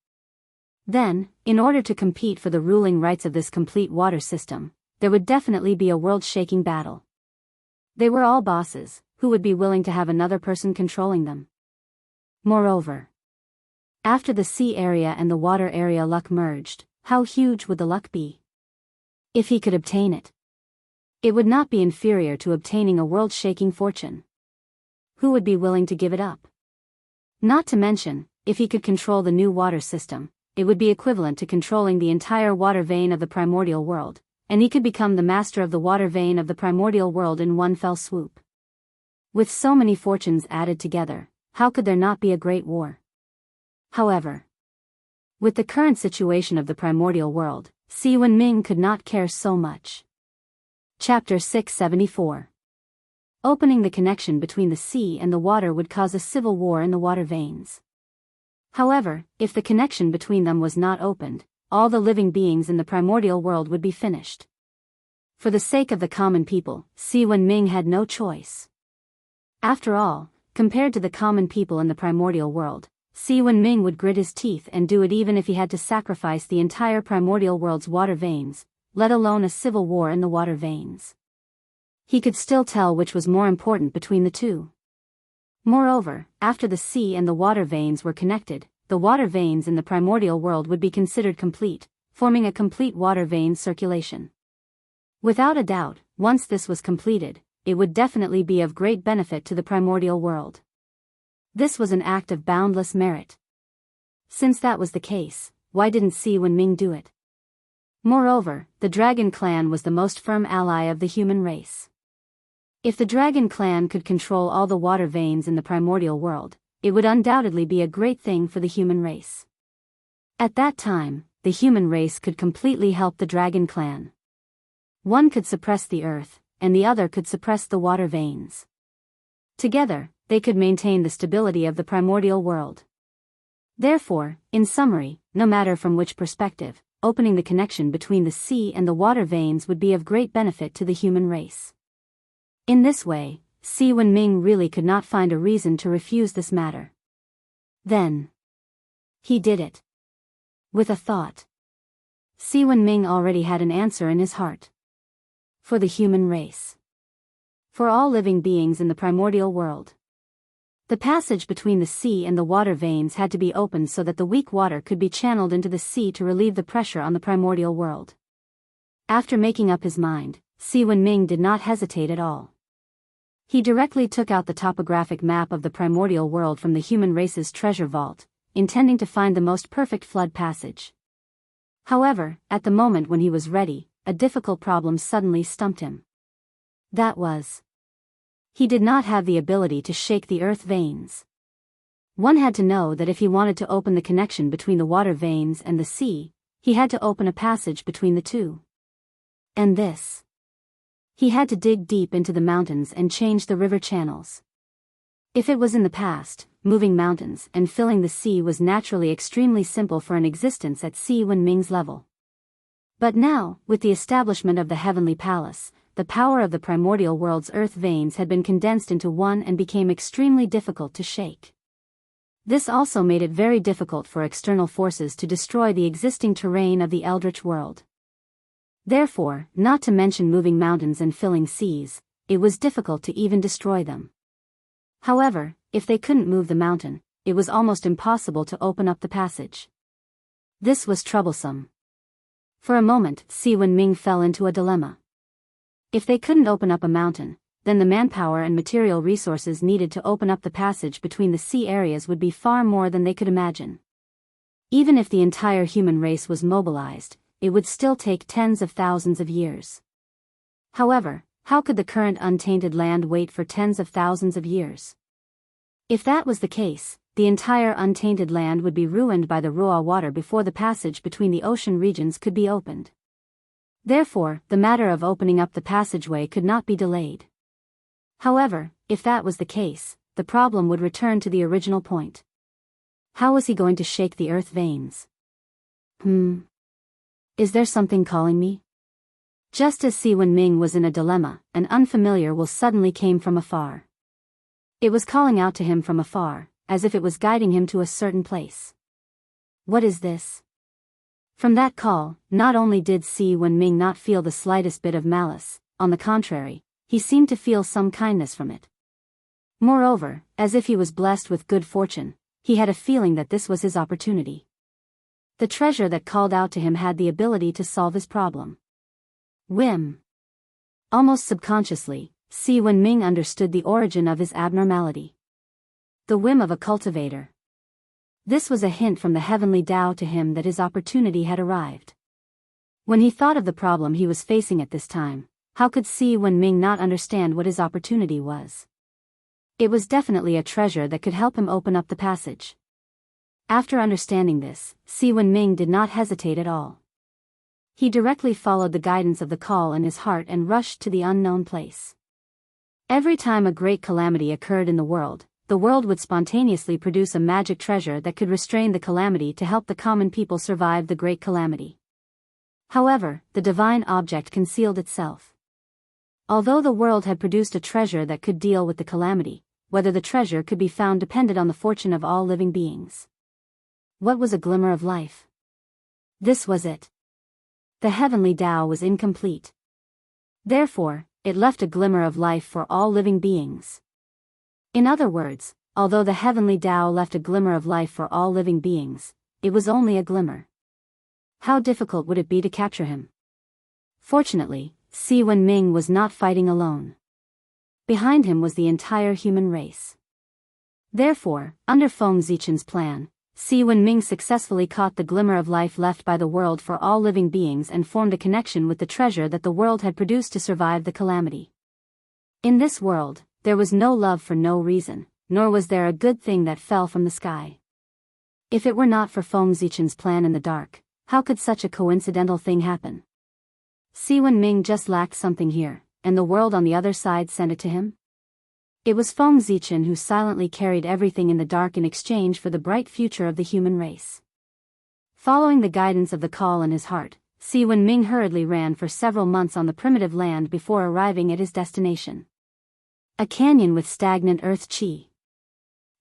Then, in order to compete for the ruling rights of this complete water system, there would definitely be a world-shaking battle. They were all bosses, who would be willing to have another person controlling them. Moreover, after the sea area and the water area luck merged, how huge would the luck be? If he could obtain it, it would not be inferior to obtaining a world-shaking fortune. Who would be willing to give it up? Not to mention, if he could control the new water system, it would be equivalent to controlling the entire water vein of the primordial world, and he could become the master of the water vein of the primordial world in one fell swoop. With so many fortunes added together, how could there not be a great war? However, with the current situation of the primordial world, Si Wenming could not care so much. Chapter 674. Opening the connection between the sea and the water would cause a civil war in the water veins. However, if the connection between them was not opened, all the living beings in the primordial world would be finished. For the sake of the common people, Si Wenming had no choice. After all, compared to the common people in the primordial world, Si Wenming would grit his teeth and do it even if he had to sacrifice the entire primordial world's water veins, let alone a civil war in the water veins. He could still tell which was more important between the two. Moreover, after the sea and the water veins were connected, the water veins in the primordial world would be considered complete, forming a complete water vein circulation. Without a doubt, once this was completed, it would definitely be of great benefit to the primordial world. This was an act of boundless merit. Since that was the case, why didn't Si Wenming do it? Moreover, the dragon clan was the most firm ally of the human race. If the dragon clan could control all the water veins in the primordial world, it would undoubtedly be a great thing for the human race. At that time, the human race could completely help the dragon clan. One could suppress the earth, and the other could suppress the water veins. Together, they could maintain the stability of the primordial world. Therefore, in summary, no matter from which perspective, opening the connection between the sea and the water veins would be of great benefit to the human race. In this way, Si Wenming really could not find a reason to refuse this matter. Then, he did it. With a thought. Si Wenming already had an answer in his heart. For the human race. For all living beings in the primordial world. The passage between the sea and the water veins had to be opened so that the weak water could be channeled into the sea to relieve the pressure on the primordial world. After making up his mind, Si Wenming did not hesitate at all. He directly took out the topographic map of the primordial world from the human race's treasure vault, intending to find the most perfect flood passage. However, at the moment when he was ready, a difficult problem suddenly stumped him. That was, he did not have the ability to shake the earth veins. One had to know that if he wanted to open the connection between the water veins and the sea, he had to open a passage between the two. And this. He had to dig deep into the mountains and change the river channels. If it was in the past, moving mountains and filling the sea was naturally extremely simple for an existence at Si Wenming's level. But now, with the establishment of the heavenly palace, the power of the primordial world's earth veins had been condensed into one and became extremely difficult to shake. This also made it very difficult for external forces to destroy the existing terrain of the eldritch world. Therefore, not to mention moving mountains and filling seas, it was difficult to even destroy them. However, if they couldn't move the mountain, it was almost impossible to open up the passage. This was troublesome. For a moment, Si Wenming fell into a dilemma. If they couldn't open up a mountain, then the manpower and material resources needed to open up the passage between the sea areas would be far more than they could imagine. Even if the entire human race was mobilized, it would still take tens of thousands of years. However, how could the current untainted land wait for tens of thousands of years? If that was the case, the entire untainted land would be ruined by the raw water before the passage between the ocean regions could be opened. Therefore, the matter of opening up the passageway could not be delayed. However, if that was the case, the problem would return to the original point. How was he going to shake the earth veins? Is there something calling me? Just as Si Wenming was in a dilemma, an unfamiliar will suddenly came from afar. It was calling out to him from afar, as if it was guiding him to a certain place. What is this? From that call, not only did Si Wenming not feel the slightest bit of malice, on the contrary, he seemed to feel some kindness from it. Moreover, as if he was blessed with good fortune, he had a feeling that this was his opportunity. The treasure that called out to him had the ability to solve his problem. Whim. Almost subconsciously, Si Wenming understood the origin of his abnormality. The whim of a cultivator. This was a hint from the heavenly Tao to him that his opportunity had arrived. When he thought of the problem he was facing at this time, how could Si Wenming not understand what his opportunity was? It was definitely a treasure that could help him open up the passage. After understanding this, Si Wenming did not hesitate at all. He directly followed the guidance of the call in his heart and rushed to the unknown place. Every time a great calamity occurred in the world would spontaneously produce a magic treasure that could restrain the calamity to help the common people survive the great calamity. However, the divine object concealed itself. Although the world had produced a treasure that could deal with the calamity, whether the treasure could be found depended on the fortune of all living beings. What was a glimmer of life? This was it. The heavenly Tao was incomplete. Therefore, it left a glimmer of life for all living beings. In other words, although the heavenly Tao left a glimmer of life for all living beings, it was only a glimmer. How difficult would it be to capture him? Fortunately, Si Wenming was not fighting alone. Behind him was the entire human race. Therefore, under Feng Zichen's plan, Si Wenming successfully caught the glimmer of life left by the world for all living beings and formed a connection with the treasure that the world had produced to survive the calamity. In this world, there was no love for no reason, nor was there a good thing that fell from the sky. If it were not for Feng Zichen's plan in the dark, how could such a coincidental thing happen? Si Wenming just lacked something here, and the world on the other side sent it to him? It was Feng Zichen who silently carried everything in the dark in exchange for the bright future of the human race. Following the guidance of the call in his heart, Si Wenming hurriedly ran for several months on the primitive land before arriving at his destination. A canyon with stagnant earth qi.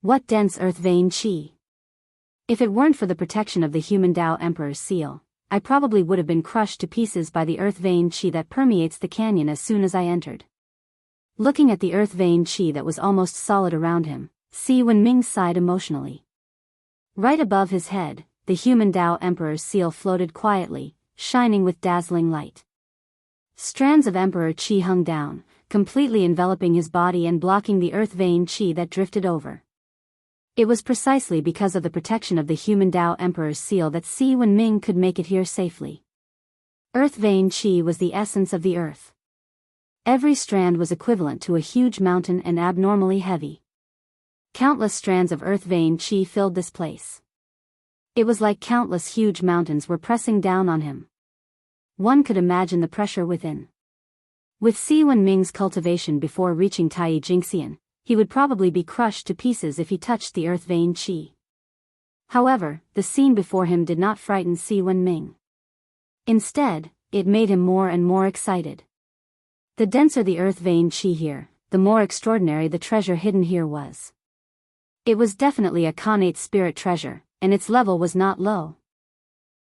What dense earth vein qi! If it weren't for the protection of the human Tao Emperor's seal, I probably would have been crushed to pieces by the earth vein qi that permeates the canyon as soon as I entered. Looking at the earth vein qi that was almost solid around him, Si Wenming sighed emotionally. Right above his head, the human Tao Emperor's seal floated quietly, shining with dazzling light. Strands of Emperor qi hung down, completely enveloping his body and blocking the earth vein qi that drifted over. It was precisely because of the protection of the human Tao Emperor's seal that Si Wenming could make it here safely. Earth vein qi was the essence of the earth. Every strand was equivalent to a huge mountain and abnormally heavy. Countless strands of earth vein qi filled this place. It was like countless huge mountains were pressing down on him. One could imagine the pressure within. With Si Wenming's cultivation before reaching Tai Jingxian, he would probably be crushed to pieces if he touched the earth vein qi. However, the scene before him did not frighten Si Wenming. Instead, it made him more and more excited. The denser the earth vein qi here, the more extraordinary the treasure hidden here was. It was definitely a connate spirit treasure, and its level was not low.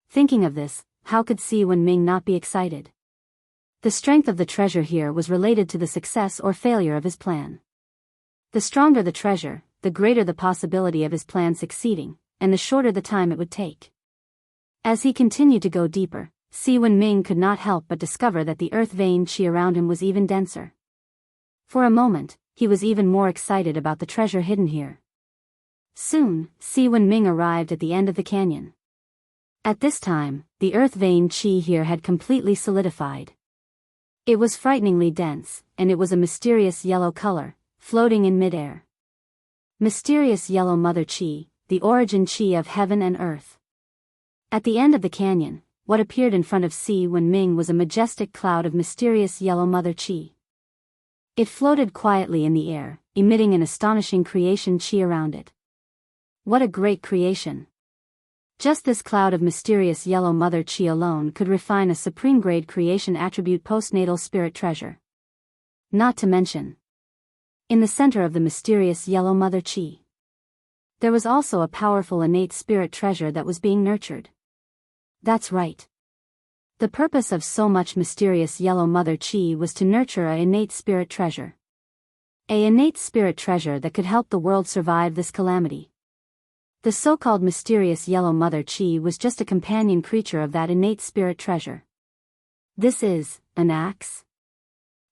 Thinking of this, how could Si Wenming not be excited? The strength of the treasure here was related to the success or failure of his plan. The stronger the treasure, the greater the possibility of his plan succeeding, and the shorter the time it would take. As he continued to go deeper, Si Wenming could not help but discover that the earth vein qi around him was even denser. For a moment, he was even more excited about the treasure hidden here. Soon, Si Wenming arrived at the end of the canyon. At this time, the earth vein qi here had completely solidified. It was frighteningly dense, and it was a mysterious yellow color, floating in midair. Mysterious yellow mother qi, the origin qi of heaven and earth. At the end of the canyon, what appeared in front of Si Wenming was a majestic cloud of mysterious yellow mother qi. It floated quietly in the air, emitting an astonishing creation qi around it. What a great creation! Just this cloud of mysterious yellow mother qi alone could refine a supreme-grade creation attribute postnatal spirit treasure. Not to mention, in the center of the mysterious yellow mother qi, there was also a powerful innate spirit treasure that was being nurtured. That's right. The purpose of so much mysterious yellow mother qi was to nurture a innate spirit treasure. A innate spirit treasure that could help the world survive this calamity. The so-called mysterious yellow mother qi was just a companion creature of that innate spirit treasure. This is an axe?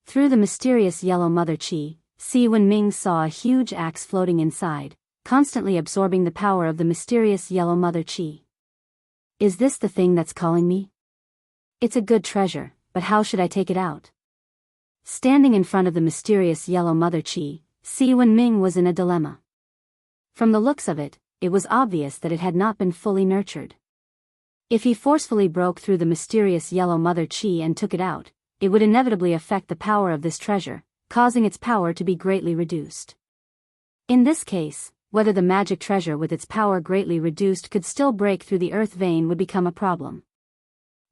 Through the mysterious yellow mother qi, Si Wenming saw a huge axe floating inside, constantly absorbing the power of the mysterious yellow mother qi. Is this the thing that's calling me? It's a good treasure, but how should I take it out? Standing in front of the mysterious yellow mother qi, Si Wenming was in a dilemma. From the looks of it, it was obvious that it had not been fully nurtured. If he forcefully broke through the mysterious yellow mother qi and took it out, it would inevitably affect the power of this treasure, causing its power to be greatly reduced. In this case, whether the magic treasure with its power greatly reduced could still break through the earth vein would become a problem.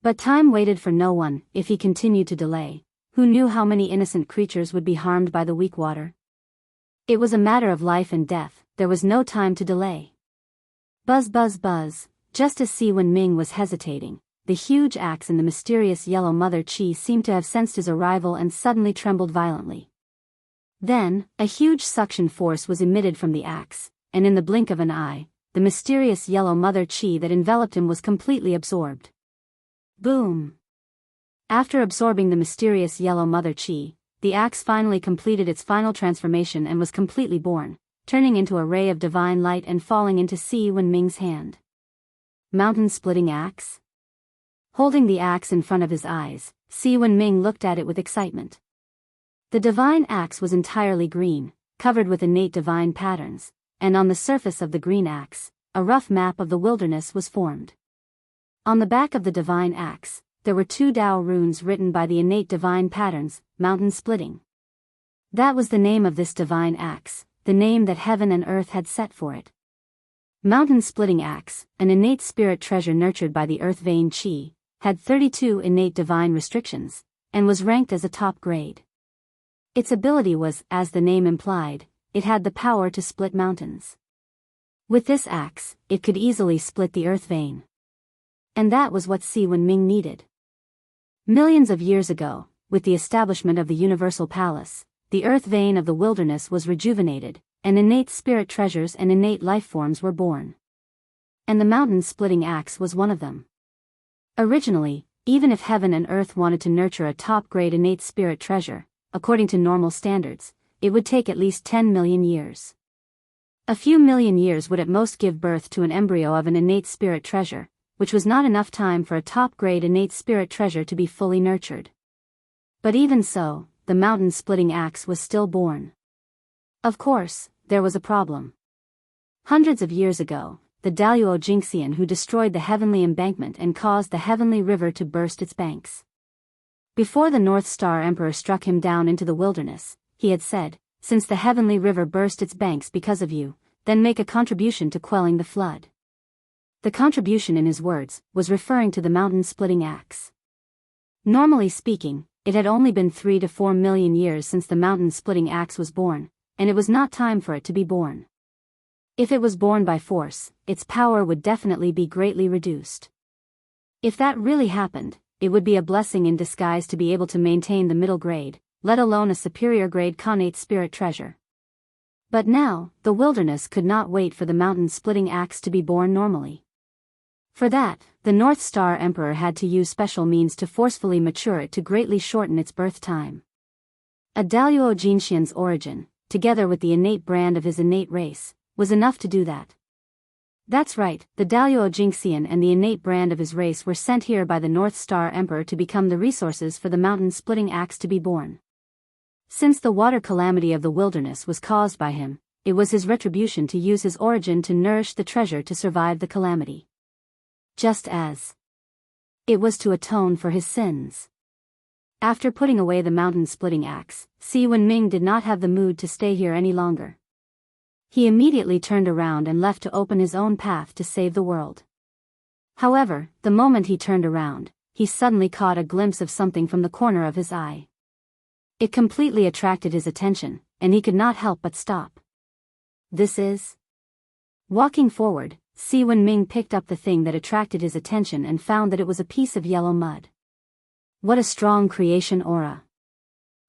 But time waited for no one. If he continued to delay, who knew how many innocent creatures would be harmed by the weak water? It was a matter of life and death. There was no time to delay. Buzz buzz buzz, just as Si Wenming was hesitating, the huge axe in the mysterious yellow mother qi seemed to have sensed his arrival and suddenly trembled violently. Then, a huge suction force was emitted from the axe, and in the blink of an eye, the mysterious yellow mother qi that enveloped him was completely absorbed. Boom! After absorbing the mysterious yellow mother qi, the axe finally completed its final transformation and was completely born, turning into a ray of divine light and falling into Si Wenming's hand. Mountain-splitting axe? Holding the axe in front of his eyes, Si Wenming looked at it with excitement. The divine axe was entirely green, covered with innate divine patterns, and on the surface of the green axe, a rough map of the wilderness was formed. On the back of the divine axe, there were 2 Dao runes written by the innate divine patterns, mountain splitting. That was the name of this divine axe, the name that heaven and earth had set for it. Mountain splitting axe, an innate spirit treasure nurtured by the earth vein qi, had 32 innate divine restrictions, and was ranked as a top grade. Its ability was, as the name implied, it had the power to split mountains. With this axe, it could easily split the earth vein. And that was what Si Wenming needed. Millions of years ago, with the establishment of the Universal Palace, the earth vein of the wilderness was rejuvenated, and innate spirit treasures and innate life forms were born. And the mountain-splitting axe was one of them. Originally, even if heaven and earth wanted to nurture a top-grade innate spirit treasure, according to normal standards, it would take at least 10 million years. A few million years would at most give birth to an embryo of an innate spirit treasure, which was not enough time for a top-grade innate spirit treasure to be fully nurtured. But even so, the mountain-splitting axe was still born. Of course, there was a problem. Hundreds of years ago, the Daluo Jingxian who destroyed the heavenly embankment and caused the heavenly river to burst its banks. Before the North Star Emperor struck him down into the wilderness, he had said, "Since the heavenly river burst its banks because of you, then make a contribution to quelling the flood." The contribution in his words was referring to the mountain-splitting axe. Normally speaking, it had only been 3 to 4 million years since the mountain-splitting axe was born, and it was not time for it to be born. If it was born by force, its power would definitely be greatly reduced. If that really happened, it would be a blessing in disguise to be able to maintain the middle grade, let alone a superior grade connate spirit treasure. But now, the wilderness could not wait for the mountain-splitting axe to be born normally. For that, the North Star Emperor had to use special means to forcefully mature it to greatly shorten its birth time. A Daluo Jinxian's origin, together with the innate brand of his innate race, was enough to do that. That's right, the Daluo Jinxian and the innate brand of his race were sent here by the North Star Emperor to become the resources for the mountain-splitting axe to be born. Since the water calamity of the wilderness was caused by him, it was his retribution to use his origin to nourish the treasure to survive the calamity. Just as it was to atone for his sins. After putting away the mountain-splitting axe, Si Wenming did not have the mood to stay here any longer. He immediately turned around and left to open his own path to save the world. However, the moment he turned around, he suddenly caught a glimpse of something from the corner of his eye. It completely attracted his attention, and he could not help but stop. This is... Walking forward, Si Wenming picked up the thing that attracted his attention and found that it was a piece of yellow mud. What a strong creation aura.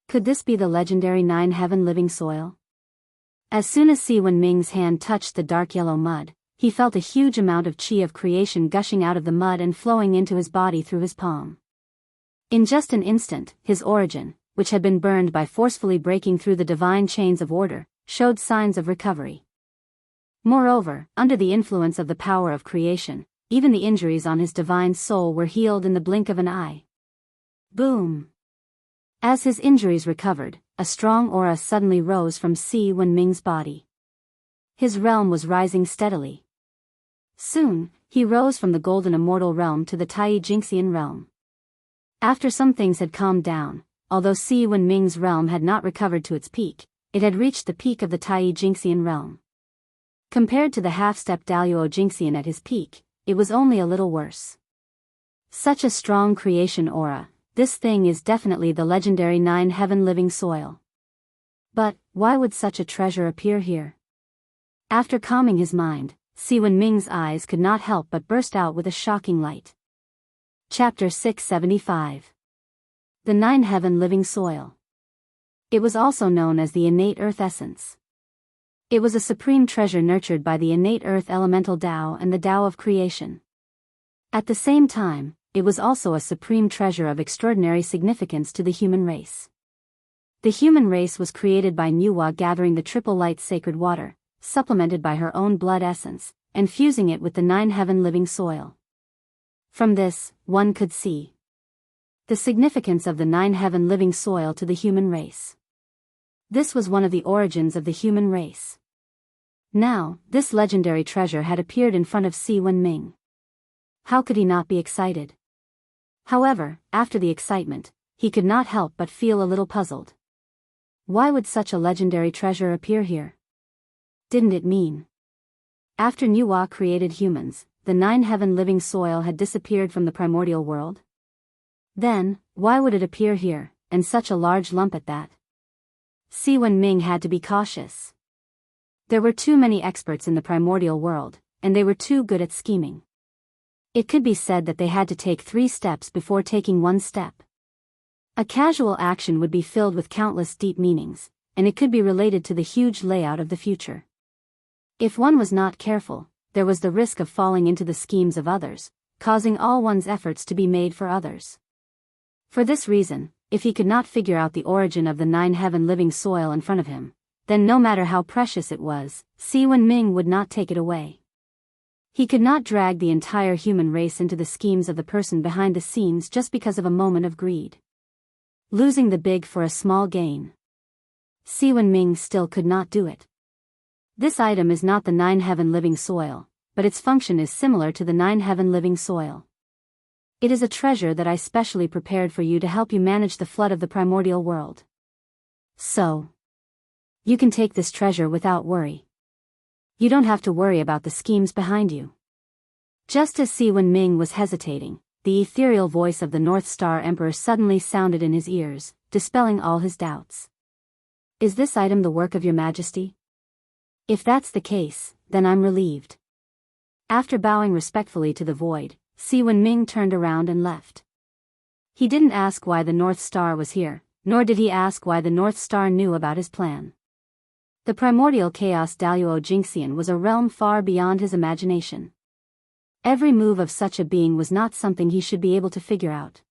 Could this be the legendary 9-heaven living soil? As soon as Si Wenming's hand touched the dark yellow mud, he felt a huge amount of chi of creation gushing out of the mud and flowing into his body through his palm. In just an instant, his origin, which had been burned by forcefully breaking through the divine chains of order, showed signs of recovery. Moreover, under the influence of the power of creation, even the injuries on his divine soul were healed in the blink of an eye. Boom! As his injuries recovered, a strong aura suddenly rose from Si Wenming's body. His realm was rising steadily. Soon, he rose from the golden immortal realm to the Tai Jinxian realm. After some things had calmed down, although Si Wenming's realm had not recovered to its peak, it had reached the peak of the Tai Jinxian realm. Compared to the half-step Daluo Jinxian at his peak, it was only a little worse. Such a strong creation aura, this thing is definitely the legendary 9-heaven living soil. But, why would such a treasure appear here? After calming his mind, Si Wenming's eyes could not help but burst out with a shocking light. Chapter 675. The 9-heaven living soil. It was also known as the innate earth essence. It was a supreme treasure nurtured by the innate earth elemental Tao and the Tao of creation. At the same time, it was also a supreme treasure of extraordinary significance to the human race. The human race was created by Nuwa gathering the triple light sacred water, supplemented by her own blood essence, and fusing it with the 9-heaven living soil. From this, one could see the significance of the 9-heaven living soil to the human race. This was one of the origins of the human race. Now, this legendary treasure had appeared in front of Si Wenming. How could he not be excited? However, after the excitement, he could not help but feel a little puzzled. Why would such a legendary treasure appear here? Didn't it mean? After Nuwa created humans, the 9-heaven living soil had disappeared from the primordial world? Then, why would it appear here, and such a large lump at that? Si Wenming had to be cautious. There were too many experts in the primordial world, and they were too good at scheming. It could be said that they had to take 3 steps before taking 1 step. A casual action would be filled with countless deep meanings, and it could be related to the huge layout of the future. If one was not careful, there was the risk of falling into the schemes of others, causing all one's efforts to be made for others. For this reason, if he could not figure out the origin of the 9-heaven living soil in front of him, then no matter how precious it was, Si Wenming would not take it away. He could not drag the entire human race into the schemes of the person behind the scenes just because of a moment of greed. Losing the big for a small gain. Si Wenming still could not do it. This item is not the 9-heaven living soil, but its function is similar to the 9-heaven living soil. It is a treasure that I specially prepared for you to help you manage the flood of the primordial world. So, you can take this treasure without worry. You don't have to worry about the schemes behind you. Just as Si Wenming was hesitating, the ethereal voice of the North Star Emperor suddenly sounded in his ears, dispelling all his doubts. Is this item the work of your majesty? If that's the case, then I'm relieved. After bowing respectfully to the void, Si Wenming turned around and left. He didn't ask why the North Star was here, nor did he ask why the North Star knew about his plan. The primordial chaos Daluo Jinxian was a realm far beyond his imagination. Every move of such a being was not something he should be able to figure out.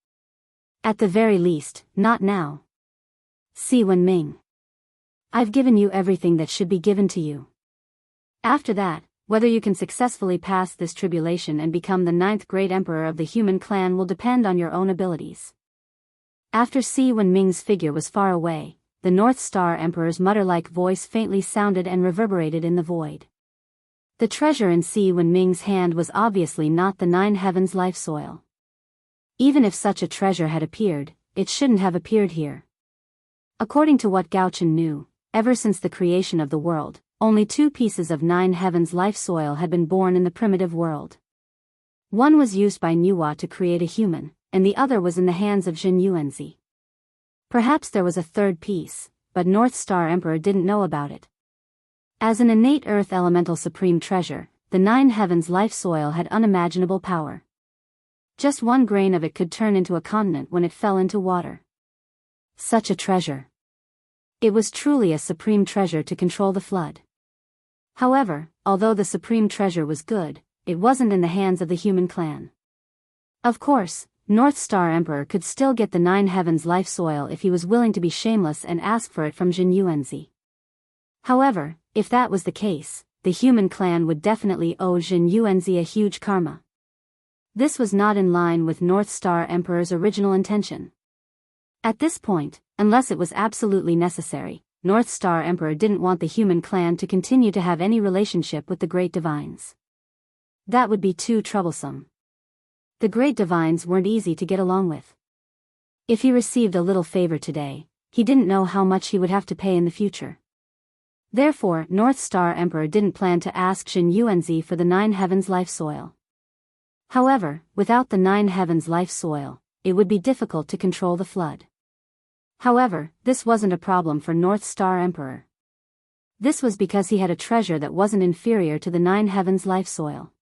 At the very least, not now. Si Wenming. I've given you everything that should be given to you. After that, whether you can successfully pass this tribulation and become the 9th great emperor of the human clan will depend on your own abilities. After Si Wenming's figure was far away, the North Star Emperor's mutter-like voice faintly sounded and reverberated in the void. The treasure in Si Wenming's hand was obviously not the 9 heavens life soil. Even if such a treasure had appeared, it shouldn't have appeared here. According to what Gao Chen knew, ever since the creation of the world, only 2 pieces of 9 heavens life soil had been born in the primitive world. One was used by Nuwa to create a human, and the other was in the hands of Jin Yuanzi. Perhaps there was a third piece, but North Star Emperor didn't know about it. As an innate earth elemental supreme treasure, the 9 heavens life soil had unimaginable power. Just 1 grain of it could turn into a continent when it fell into water. Such a treasure. It was truly a supreme treasure to control the flood. However, although the supreme treasure was good, it wasn't in the hands of the human clan. Of course, North Star Emperor could still get the 9 heavens life soil if he was willing to be shameless and ask for it from Jin Yuanzi. However, if that was the case, the human clan would definitely owe Jin Yuanzi a huge karma. This was not in line with North Star Emperor's original intention. At this point, unless it was absolutely necessary, North Star Emperor didn't want the human clan to continue to have any relationship with the Great Divines. That would be too troublesome. The Great Divines weren't easy to get along with. If he received a little favor today, he didn't know how much he would have to pay in the future. Therefore, North Star Emperor didn't plan to ask Jin Yuanzi for the 9 heavens life soil. However, without the 9 heavens life soil, it would be difficult to control the flood. However, this wasn't a problem for North Star Emperor. This was because he had a treasure that wasn't inferior to the 9 heavens life soil.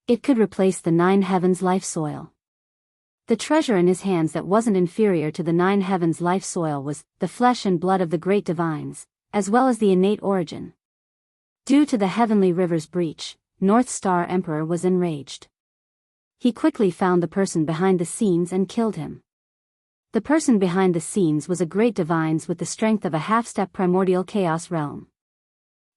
It could replace the 9 heavens life soil. The treasure in his hands that wasn't inferior to the 9 heavens life soil was the flesh and blood of the Great Divines, as well as the innate origin. Due to the heavenly river's breach, North Star Emperor was enraged. He quickly found the person behind the scenes and killed him. The person behind the scenes was a Great Divines with the strength of a half-step primordial chaos realm.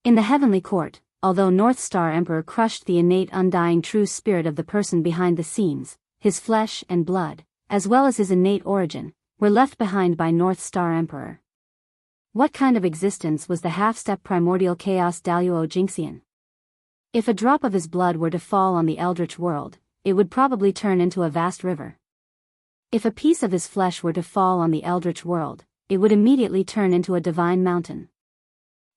In the heavenly court, although North Star Emperor crushed the innate undying true spirit of the person behind the scenes, his flesh and blood, as well as his innate origin, were left behind by North Star Emperor. What kind of existence was the half-step primordial chaos Daluo Jinxian? If a drop of his blood were to fall on the eldritch world, it would probably turn into a vast river. If a piece of his flesh were to fall on the eldritch world, it would immediately turn into a divine mountain.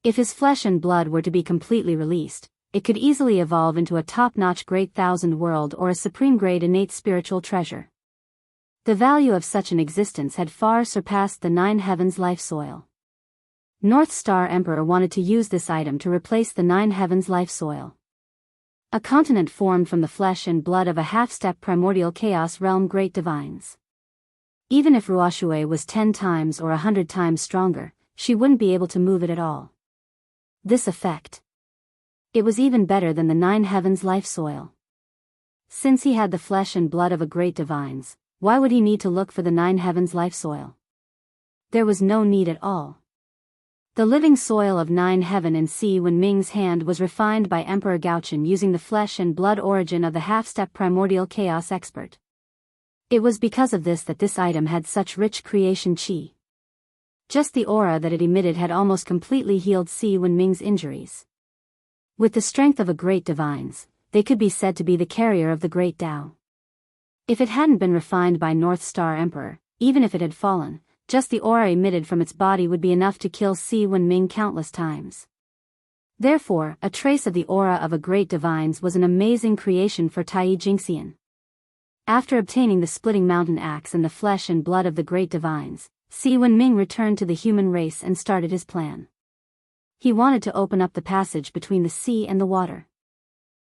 If his flesh and blood were to be completely released, it could easily evolve into a top-notch great thousand world or a supreme-grade innate spiritual treasure. The value of such an existence had far surpassed the 9 heavens life soil. North Star Emperor wanted to use this item to replace the 9 heavens life soil. A continent formed from the flesh and blood of a half-step primordial chaos realm Great Divines. Even if Ruoxue was 10 times or 100 times stronger, she wouldn't be able to move it at all. This effect. It was even better than the 9 heavens life soil. Since he had the flesh and blood of a Great Divines, why would he need to look for the 9 heavens life soil? There was no need at all. The living soil of 9 heaven in Si Wenming's hand was refined by Emperor Gaochen using the flesh and blood origin of the half-step primordial chaos expert. It was because of this that this item had such rich creation chi. Just the aura that it emitted had almost completely healed Si Wenming's injuries. With the strength of a Great Divines, they could be said to be the carrier of the Great Tao. If it hadn't been refined by North Star Emperor, even if it had fallen, just the aura emitted from its body would be enough to kill Si Wenming countless times. Therefore, a trace of the aura of a Great Divines was an amazing creation for Tai Jingxian. After obtaining the splitting mountain axe and the flesh and blood of the Great Divines, Si Wenming returned to the human race and started his plan. He wanted to open up the passage between the sea and the water.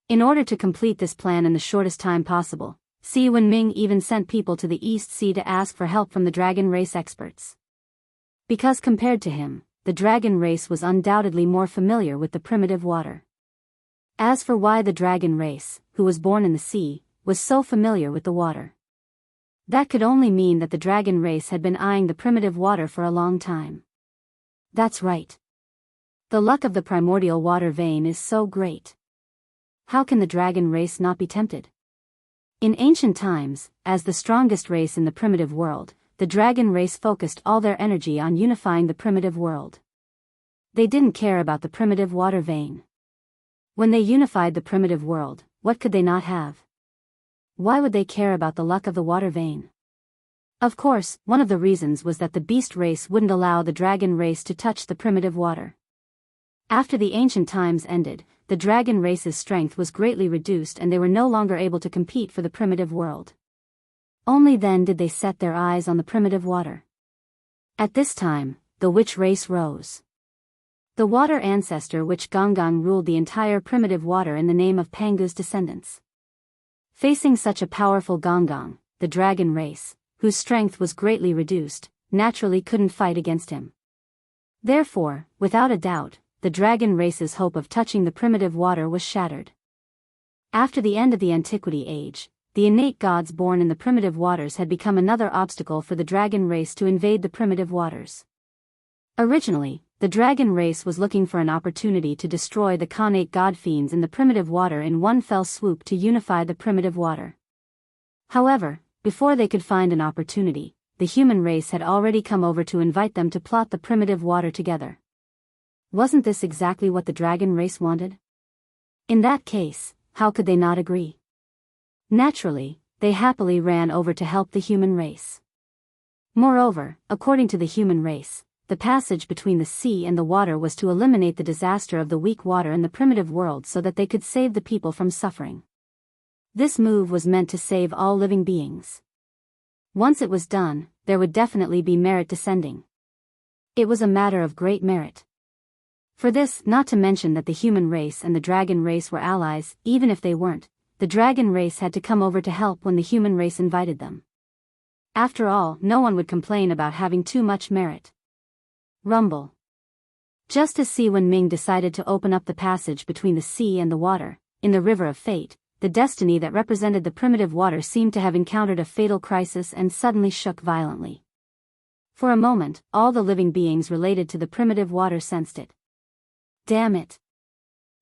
In order to complete this plan in the shortest time possible, Si Wenming even sent people to the East Sea to ask for help from the dragon race experts. Because compared to him, the dragon race was undoubtedly more familiar with the primitive water. As for why the dragon race, who was born in the sea, was so familiar with the water, that could only mean that the dragon race had been eyeing the primitive water for a long time. That's right. The luck of the primordial water vein is so great. How can the dragon race not be tempted? In ancient times, as the strongest race in the primitive world, the dragon race focused all their energy on unifying the primitive world. They didn't care about the primitive water vein. When they unified the primitive world, what could they not have? Why would they care about the luck of the water vein? Of course, one of the reasons was that the beast race wouldn't allow the dragon race to touch the primitive water. After the ancient times ended, the dragon race's strength was greatly reduced and they were no longer able to compete for the primitive world. Only then did they set their eyes on the primitive water. At this time, the witch race rose. The water ancestor witch Gonggong ruled the entire primitive water in the name of Pangu's descendants. Facing such a powerful Gonggong, the dragon race, whose strength was greatly reduced, naturally couldn't fight against him. Therefore, without a doubt, the dragon race's hope of touching the primitive water was shattered. After the end of the Antiquity Age, the innate gods born in the primitive waters had become another obstacle for the dragon race to invade the primitive waters. Originally, the dragon race was looking for an opportunity to destroy the connate god fiends in the primitive water in one fell swoop to unify the primitive water. However, before they could find an opportunity, the human race had already come over to invite them to plot the primitive water together. Wasn't this exactly what the dragon race wanted? In that case, how could they not agree? Naturally, they happily ran over to help the human race. Moreover, according to the human race, the passage between the sea and the water was to eliminate the disaster of the weak water in the primitive world so that they could save the people from suffering. This move was meant to save all living beings. Once it was done, there would definitely be merit descending. It was a matter of great merit. For this, not to mention that the human race and the dragon race were allies, even if they weren't, the dragon race had to come over to help when the human race invited them. After all, no one would complain about having too much merit. Rumble. Just as Si Wen-ming decided to open up the passage between the sea and the water, in the River of Fate, the destiny that represented the primitive water seemed to have encountered a fatal crisis and suddenly shook violently. For a moment, all the living beings related to the primitive water sensed it. Damn it!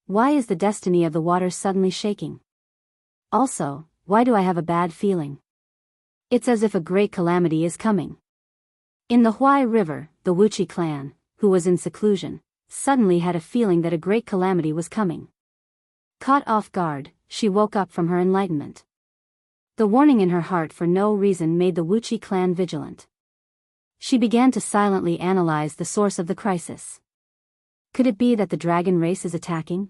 Why is the destiny of the water suddenly shaking? Also, why do I have a bad feeling? It's as if a great calamity is coming. In the Huai River, the Wuchi clan, who was in seclusion, suddenly had a feeling that a great calamity was coming. Caught off guard, she woke up from her enlightenment. The warning in her heart for no reason made the Wuchi clan vigilant. She began to silently analyze the source of the crisis. Could it be that the dragon race is attacking?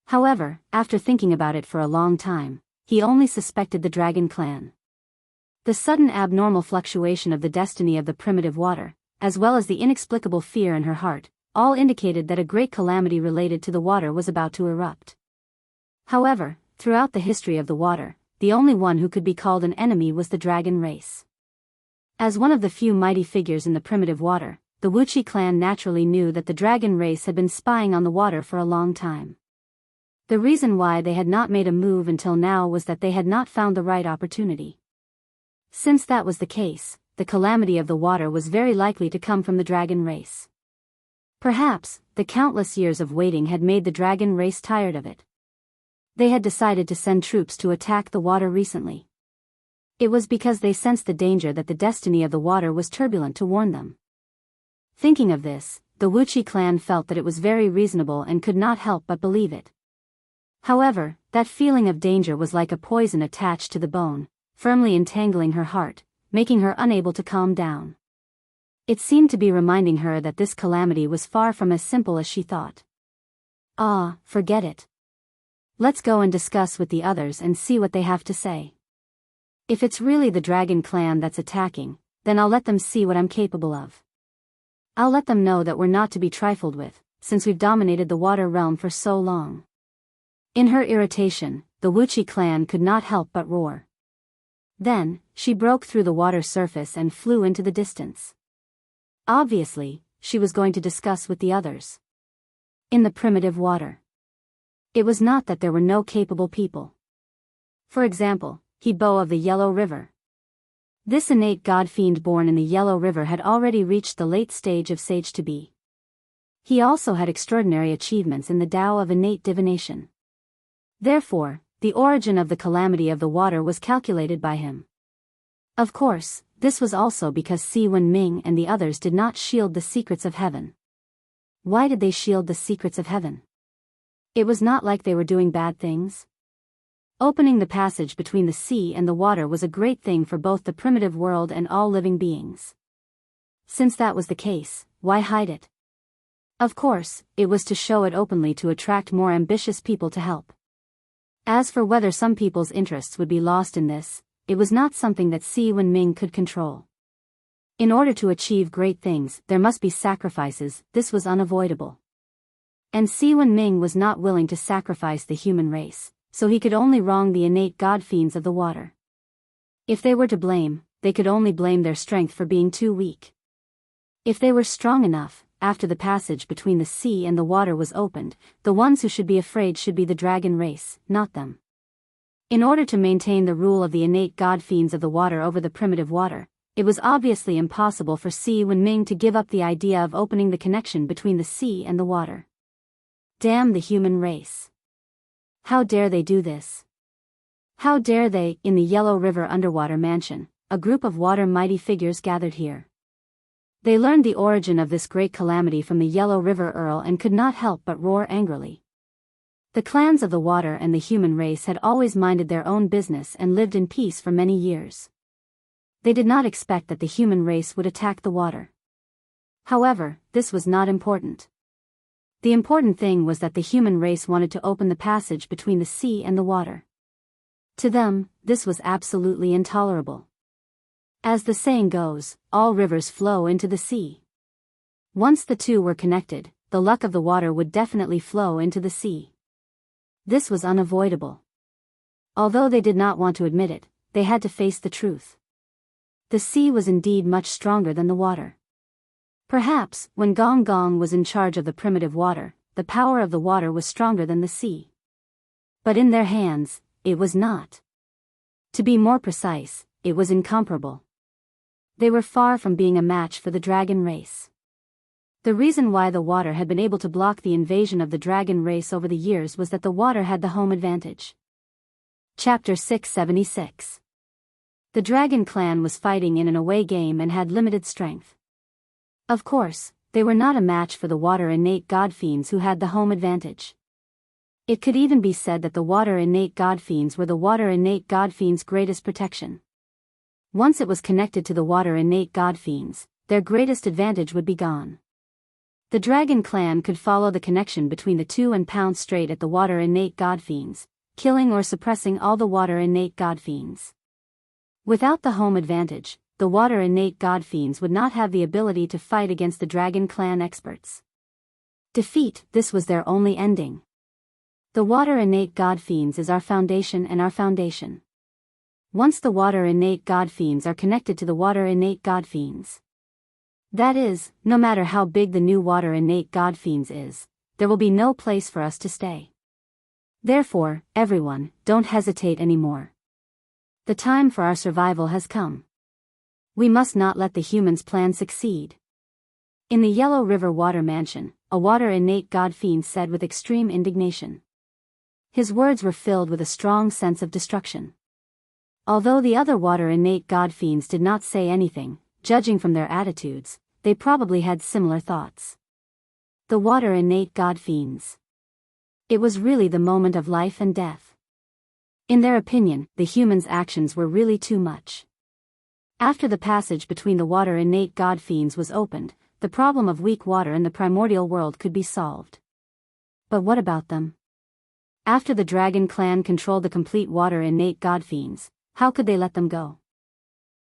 However, after thinking about it for a long time, he only suspected the dragon clan. The sudden abnormal fluctuation of the destiny of the primitive water, as well as the inexplicable fear in her heart, all indicated that a great calamity related to the water was about to erupt. However, throughout the history of the water, the only one who could be called an enemy was the dragon race. As one of the few mighty figures in the primitive water, the Wuchi clan naturally knew that the dragon race had been spying on the water for a long time. The reason why they had not made a move until now was that they had not found the right opportunity. Since that was the case, the calamity of the water was very likely to come from the dragon race. Perhaps, the countless years of waiting had made the dragon race tired of it. They had decided to send troops to attack the water recently. It was because they sensed the danger that the destiny of the water was turbulent to warn them. Thinking of this, the Wuchi clan felt that it was very reasonable and could not help but believe it. However, that feeling of danger was like a poison attached to the bone, firmly entangling her heart, making her unable to calm down. It seemed to be reminding her that this calamity was far from as simple as she thought. Ah, forget it. Let's go and discuss with the others and see what they have to say. If it's really the dragon clan that's attacking, then I'll let them see what I'm capable of. I'll let them know that we're not to be trifled with, since we've dominated the water realm for so long. In her irritation, the Wuchi clan could not help but roar. Then, she broke through the water surface and flew into the distance. Obviously, she was going to discuss with the others. In the primitive water. It was not that there were no capable people. For example, Hebo of the Yellow River. This innate god-fiend born in the Yellow River had already reached the late stage of sage to be. He also had extraordinary achievements in the Tao of innate divination. Therefore, the origin of the calamity of the water was calculated by him. Of course, this was also because Si Wenming and the others did not shield the secrets of heaven. Why did they shield the secrets of heaven? It was not like they were doing bad things. Opening the passage between the sea and the water was a great thing for both the primitive world and all living beings. Since that was the case, why hide it? Of course, it was to show it openly to attract more ambitious people to help. As for whether some people's interests would be lost in this, it was not something that Si Wenming could control. In order to achieve great things, there must be sacrifices. This was unavoidable. And Si Wenming was not willing to sacrifice the human race, so he could only wrong the innate god-fiends of the water. If they were to blame, they could only blame their strength for being too weak. If they were strong enough, after the passage between the sea and the water was opened, the ones who should be afraid should be the dragon race, not them. In order to maintain the rule of the innate god-fiends of the water over the primitive water, it was obviously impossible for Si Wenming to give up the idea of opening the connection between the sea and the water. Damn the human race. How dare they do this? How dare they? In the Yellow River underwater mansion, a group of water mighty figures gathered here. They learned the origin of this great calamity from the Yellow River Earl and could not help but roar angrily. The clans of the water and the human race had always minded their own business and lived in peace for many years. They did not expect that the human race would attack the water. However, this was not important. The important thing was that the human race wanted to open the passage between the sea and the water. To them, this was absolutely intolerable. As the saying goes, all rivers flow into the sea. Once the two were connected, the luck of the water would definitely flow into the sea. This was unavoidable. Although they did not want to admit it, they had to face the truth. The sea was indeed much stronger than the water. Perhaps, when Gong Gong was in charge of the primitive water, the power of the water was stronger than the sea. But in their hands, it was not. To be more precise, it was incomparable. They were far from being a match for the dragon race. The reason why the water had been able to block the invasion of the dragon race over the years was that the water had the home advantage. Chapter 676. The dragon clan was fighting in an away game and had limited strength. Of course, they were not a match for the water innate god-fiends who had the home advantage. It could even be said that the water innate god-fiends were the water innate god-fiends' greatest protection. Once it was connected to the water innate god-fiends, their greatest advantage would be gone. The dragon clan could follow the connection between the two and pounce straight at the water innate god-fiends, killing or suppressing all the water innate god-fiends. Without the home advantage, the water innate god-fiends would not have the ability to fight against the dragon clan experts. Defeat, this was their only ending. The water innate god-fiends is our foundation and our foundation. Once the water innate god-fiends are connected to the water innate god-fiends. That is, no matter how big the new water innate god-fiends is, there will be no place for us to stay. Therefore, everyone, don't hesitate anymore. The time for our survival has come. We must not let the humans' plan succeed. In the Yellow River Water Mansion, a water innate god-fiend said with extreme indignation. His words were filled with a strong sense of destruction. Although the other water innate god-fiends did not say anything, judging from their attitudes, they probably had similar thoughts. The water innate god-fiends. It was really the moment of life and death. In their opinion, the humans' actions were really too much. After the passage between the water innate god-fiends was opened, the problem of weak water in the primordial world could be solved. But what about them? After the dragon clan controlled the complete water innate god-fiends, how could they let them go?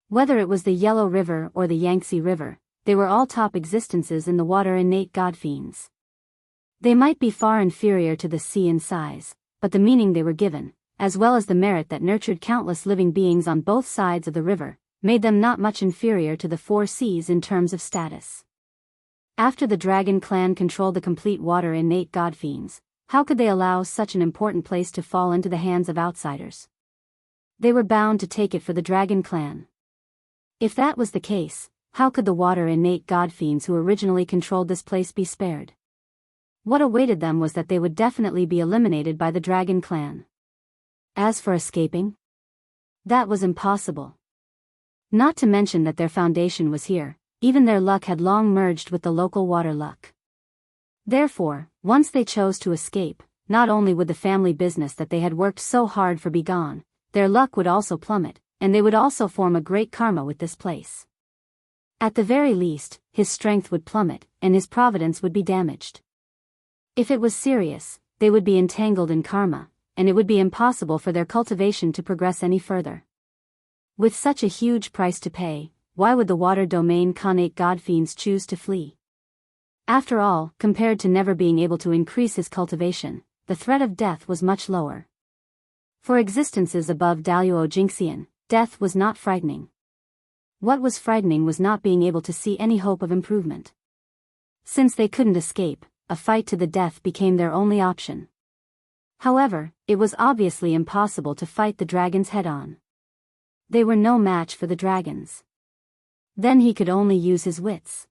Whether it was the Yellow River or the Yangtze River, they were all top existences in the water innate god-fiends. They might be far inferior to the sea in size, but the meaning they were given, as well as the merit that nurtured countless living beings on both sides of the river, made them not much inferior to the four seas in terms of status. After the dragon clan controlled the complete water innate god-fiends, How could they allow such an important place to fall into the hands of outsiders? They were bound to take it for the dragon clan. If that was the case, how could the water innate godfiends who originally controlled this place be spared? What awaited them was that they would definitely be eliminated by the dragon clan. As for escaping, that was impossible. Not to mention that their foundation was here, even their luck had long merged with the local water luck. Therefore, once they chose to escape, not only would the family business that they had worked so hard for be gone, their luck would also plummet, and they would also form a great karma with this place. At the very least, his strength would plummet, and his providence would be damaged. If it was serious, they would be entangled in karma, and it would be impossible for their cultivation to progress any further. With such a huge price to pay, why would the water domain Khanate godfiends choose to flee? After all, compared to never being able to increase his cultivation, the threat of death was much lower. For existences above Daluo Jinxian, death was not frightening. What was frightening was not being able to see any hope of improvement. Since they couldn't escape, a fight to the death became their only option. However, it was obviously impossible to fight the dragons head-on. They were no match for the dragons. Then he could only use his wits.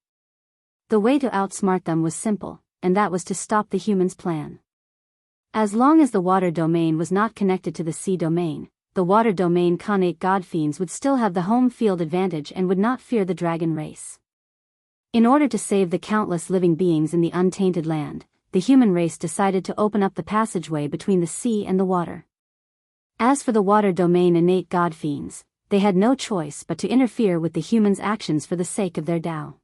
The way to outsmart them was simple, and that was to stop the humans' plan. As long as the water domain was not connected to the sea domain, the water domain Khanate godfiends would still have the home field advantage and would not fear the dragon race. In order to save the countless living beings in the untainted land, the human race decided to open up the passageway between the sea and the water. As for the water domain innate godfiends, they had no choice but to interfere with the humans' actions for the sake of their Tao.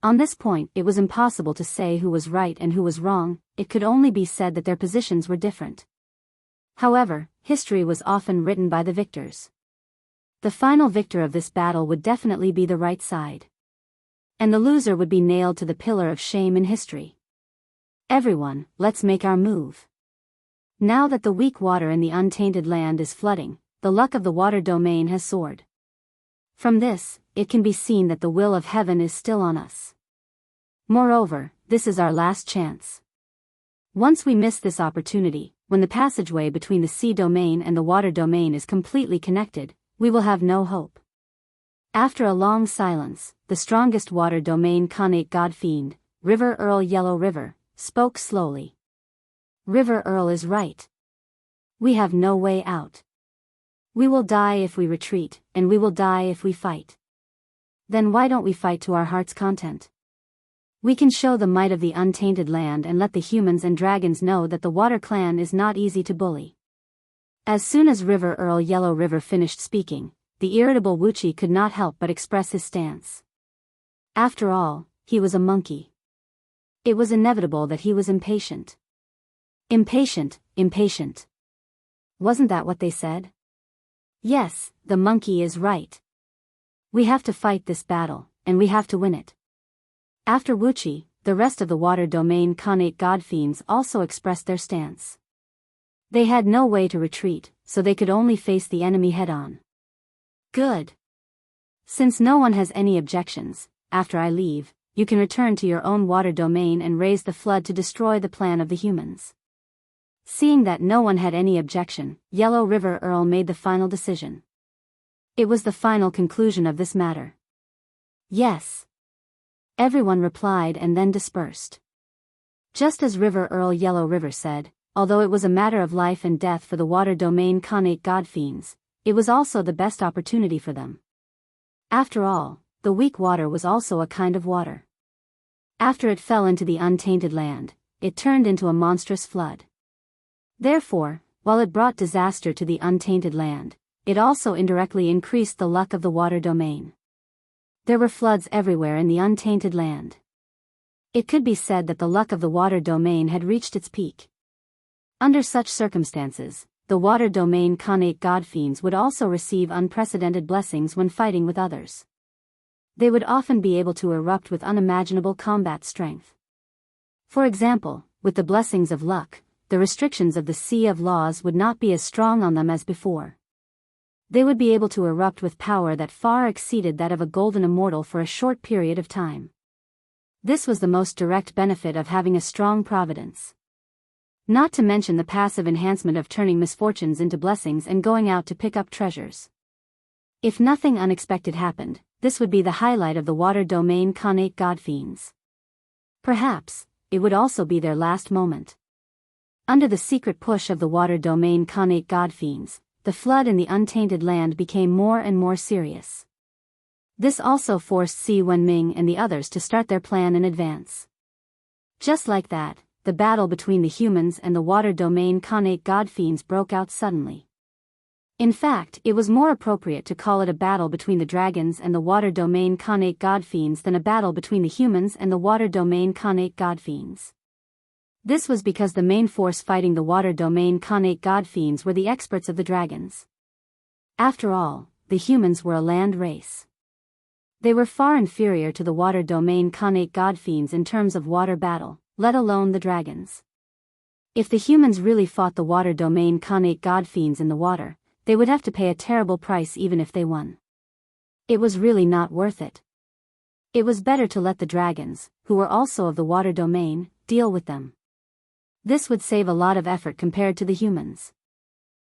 On this point, it was impossible to say who was right and who was wrong, it could only be said that their positions were different. However, history was often written by the victors. The final victor of this battle would definitely be the right side. And the loser would be nailed to the pillar of shame in history. Everyone, let's make our move. Now that the weak water in the untainted land is flooding, the luck of the water domain has soared. From this, it can be seen that the will of heaven is still on us. Moreover, this is our last chance. Once we miss this opportunity, when the passageway between the sea domain and the water domain is completely connected, we will have no hope. After a long silence, the strongest water domain Khanate godfiend, River Earl Yellow River, spoke slowly. River Earl is right. We have no way out. We will die if we retreat, and we will die if we fight. Then why don't we fight to our heart's content? We can show the might of the untainted land and let the humans and dragons know that the water clan is not easy to bully. As soon as River Earl Yellow River finished speaking, the irritable Wuchi could not help but express his stance. After all, he was a monkey. It was inevitable that he was impatient. Impatient, impatient. Wasn't that what they said? Yes, the monkey is right. We have to fight this battle, and we have to win it. After Wuchi, the rest of the water domain Khanate godfiends also expressed their stance. They had no way to retreat, so they could only face the enemy head-on. Good. Since no one has any objections, after I leave, you can return to your own water domain and raise the flood to destroy the plan of the humans. Seeing that no one had any objection, Yellow River Earl made the final decision. It was the final conclusion of this matter. Yes. Everyone replied and then dispersed. Just as River Earl Yellow River said, although it was a matter of life and death for the water domain Khanate godfiends, it was also the best opportunity for them. After all, the weak water was also a kind of water. After it fell into the untainted land, it turned into a monstrous flood. Therefore, while it brought disaster to the untainted land, it also indirectly increased the luck of the water domain. There were floods everywhere in the untainted land. It could be said that the luck of the water domain had reached its peak. Under such circumstances, the water domain Khanate godfiends would also receive unprecedented blessings when fighting with others. They would often be able to erupt with unimaginable combat strength. For example, with the blessings of luck, the restrictions of the Sea of Laws would not be as strong on them as before. They would be able to erupt with power that far exceeded that of a golden immortal for a short period of time. This was the most direct benefit of having a strong providence. Not to mention the passive enhancement of turning misfortunes into blessings and going out to pick up treasures. If nothing unexpected happened, this would be the highlight of the water domain Khanate godfiends. Perhaps, it would also be their last moment. Under the secret push of the water domain Khanate godfiends, the flood in the untainted land became more and more serious. This also forced Si Wenming and the others to start their plan in advance. Just like that, the battle between the humans and the water domain Khanate godfiends broke out suddenly. In fact, it was more appropriate to call it a battle between the dragons and the water domain Khanate godfiends than a battle between the humans and the water domain Khanate godfiends. This was because the main force fighting the water domain Khanate godfiends were the experts of the dragons. After all, the humans were a land race. They were far inferior to the water domain Khanate godfiends in terms of water battle, let alone the dragons. If the humans really fought the water domain Khanate godfiends in the water, they would have to pay a terrible price even if they won. It was really not worth it. It was better to let the dragons, who were also of the water domain, deal with them. This would save a lot of effort compared to the humans.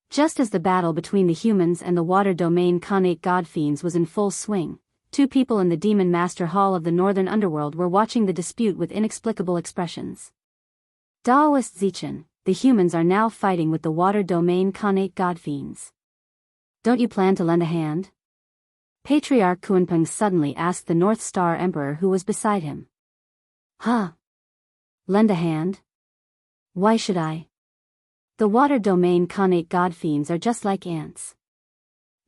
Just as the battle between the humans and the water domain Khanate godfiends was in full swing, two people in the Demon Master Hall of the Northern Underworld were watching the dispute with inexplicable expressions. Daoist Zichen, the humans are now fighting with the water domain Khanate godfiends. Don't you plan to lend a hand? Patriarch Kunpeng suddenly asked the North Star Emperor who was beside him. Huh? Lend a hand? Why should I? The water domain Khanate godfiends are just like ants.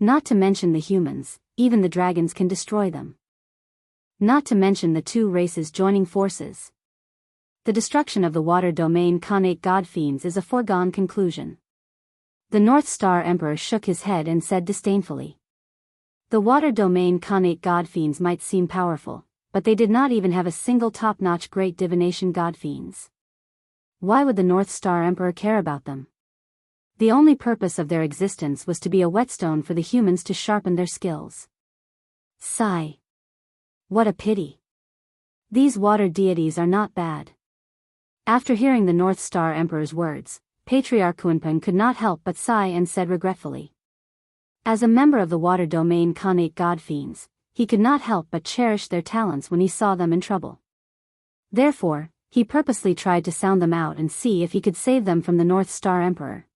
Not to mention the humans, even the dragons can destroy them. Not to mention the two races joining forces. The destruction of the water domain Khanate godfiends is a foregone conclusion. The North Star Emperor shook his head and said disdainfully. The water domain Khanate godfiends might seem powerful, but they did not even have a single top-notch great divination godfiends. Why would the North Star Emperor care about them? The only purpose of their existence was to be a whetstone for the humans to sharpen their skills. Sigh. What a pity. These water deities are not bad. After hearing the North Star Emperor's words, Patriarch Kunpeng could not help but sigh and said regretfully. As a member of the water domain Khanate godfiends, he could not help but cherish their talents when he saw them in trouble. Therefore, he purposely tried to sound them out and see if he could save them from the North Star Emperor.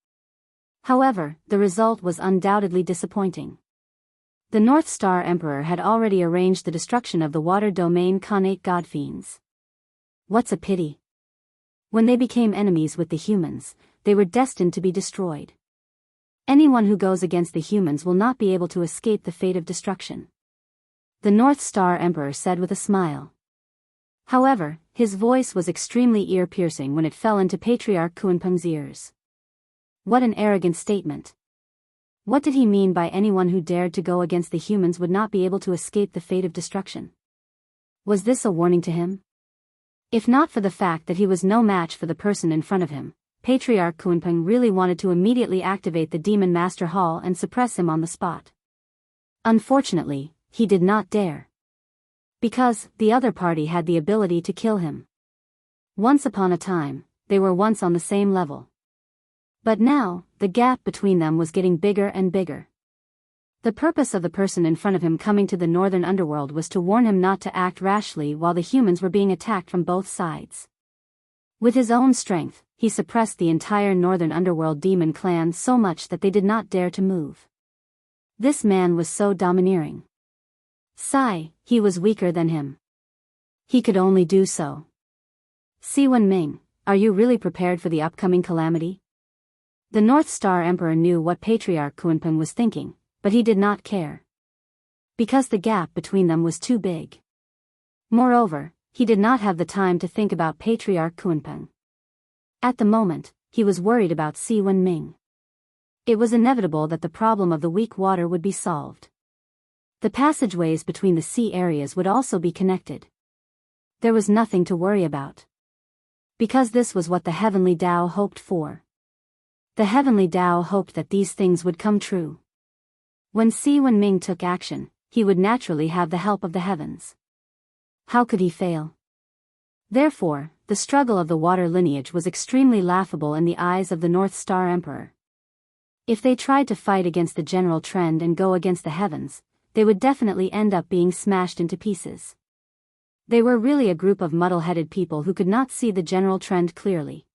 However, the result was undoubtedly disappointing. The North Star Emperor had already arranged the destruction of the water domain Khanate godfiends. What's a pity? When they became enemies with the humans, they were destined to be destroyed. Anyone who goes against the humans will not be able to escape the fate of destruction. The North Star Emperor said with a smile. However, his voice was extremely ear-piercing when it fell into Patriarch Kunpeng's ears. What an arrogant statement. What did he mean by anyone who dared to go against the humans would not be able to escape the fate of destruction? Was this a warning to him? If not for the fact that he was no match for the person in front of him, Patriarch Kunpeng really wanted to immediately activate the Demon Master Hall and suppress him on the spot. Unfortunately, he did not dare. Because the other party had the ability to kill him. Once upon a time, they were once on the same level. But now, the gap between them was getting bigger and bigger. The purpose of the person in front of him coming to the Northern Underworld was to warn him not to act rashly while the humans were being attacked from both sides. With his own strength, he suppressed the entire Northern Underworld demon clan so much that they did not dare to move. This man was so domineering. Sigh, he was weaker than him. He could only do so. Si Wenming, are you really prepared for the upcoming calamity? The North Star Emperor knew what Patriarch Kunpeng was thinking, but he did not care. Because the gap between them was too big. Moreover, he did not have the time to think about Patriarch Kunpeng. At the moment, he was worried about Si Wenming. It was inevitable that the problem of the weak water would be solved. The passageways between the sea areas would also be connected. There was nothing to worry about. Because this was what the Heavenly Tao hoped for. The Heavenly Tao hoped that these things would come true. When Si Wenming took action, he would naturally have the help of the heavens. How could he fail? Therefore, the struggle of the water lineage was extremely laughable in the eyes of the North Star Emperor. If they tried to fight against the general trend and go against the heavens, they would definitely end up being smashed into pieces. They were really a group of muddle-headed people who could not see the general trend clearly.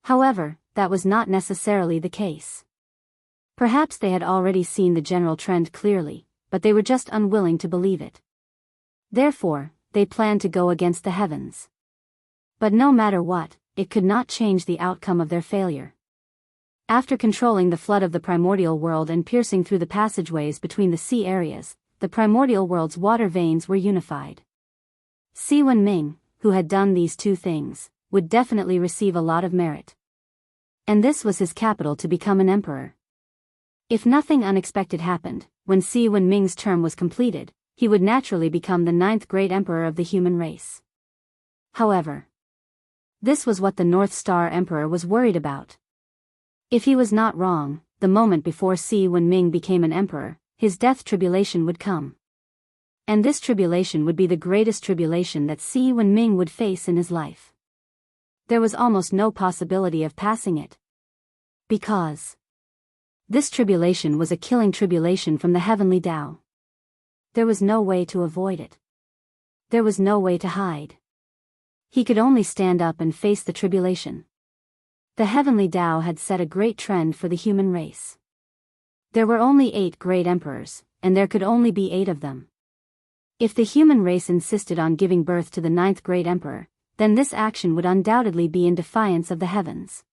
However, that was not necessarily the case. Perhaps they had already seen the general trend clearly, but they were just unwilling to believe it. Therefore, they planned to go against the heavens. But no matter what, it could not change the outcome of their failure. After controlling the flood of the primordial world and piercing through the passageways between the sea areas, the primordial world's water veins were unified. Si Wenming, who had done these two things, would definitely receive a lot of merit. And this was his capital to become an emperor. If nothing unexpected happened, when Si Wenming's term was completed, he would naturally become the 9th great emperor of the human race. However, this was what the North Star Emperor was worried about. If he was not wrong, the moment before Si Wenming became an emperor, his death tribulation would come. And this tribulation would be the greatest tribulation that Si Wenming would face in his life. There was almost no possibility of passing it. Because this tribulation was a killing tribulation from the heavenly Tao. There was no way to avoid it. There was no way to hide. He could only stand up and face the tribulation. The heavenly Tao had set a great trend for the human race. There were only 8 great emperors, and there could only be 8 of them. If the human race insisted on giving birth to the 9th great emperor, then this action would undoubtedly be in defiance of the heavens.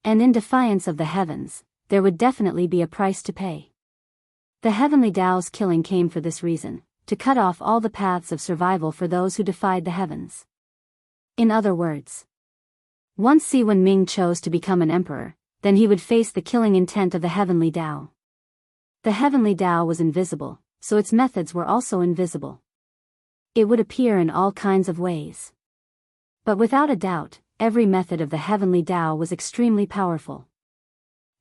And in defiance of the heavens, there would definitely be a price to pay. The heavenly Tao's killing came for this reason, to cut off all the paths of survival for those who defied the heavens. In other words, once Si Wenming chose to become an emperor, then he would face the killing intent of the heavenly Tao. The heavenly Tao was invisible, so its methods were also invisible. It would appear in all kinds of ways. But without a doubt, every method of the heavenly Tao was extremely powerful.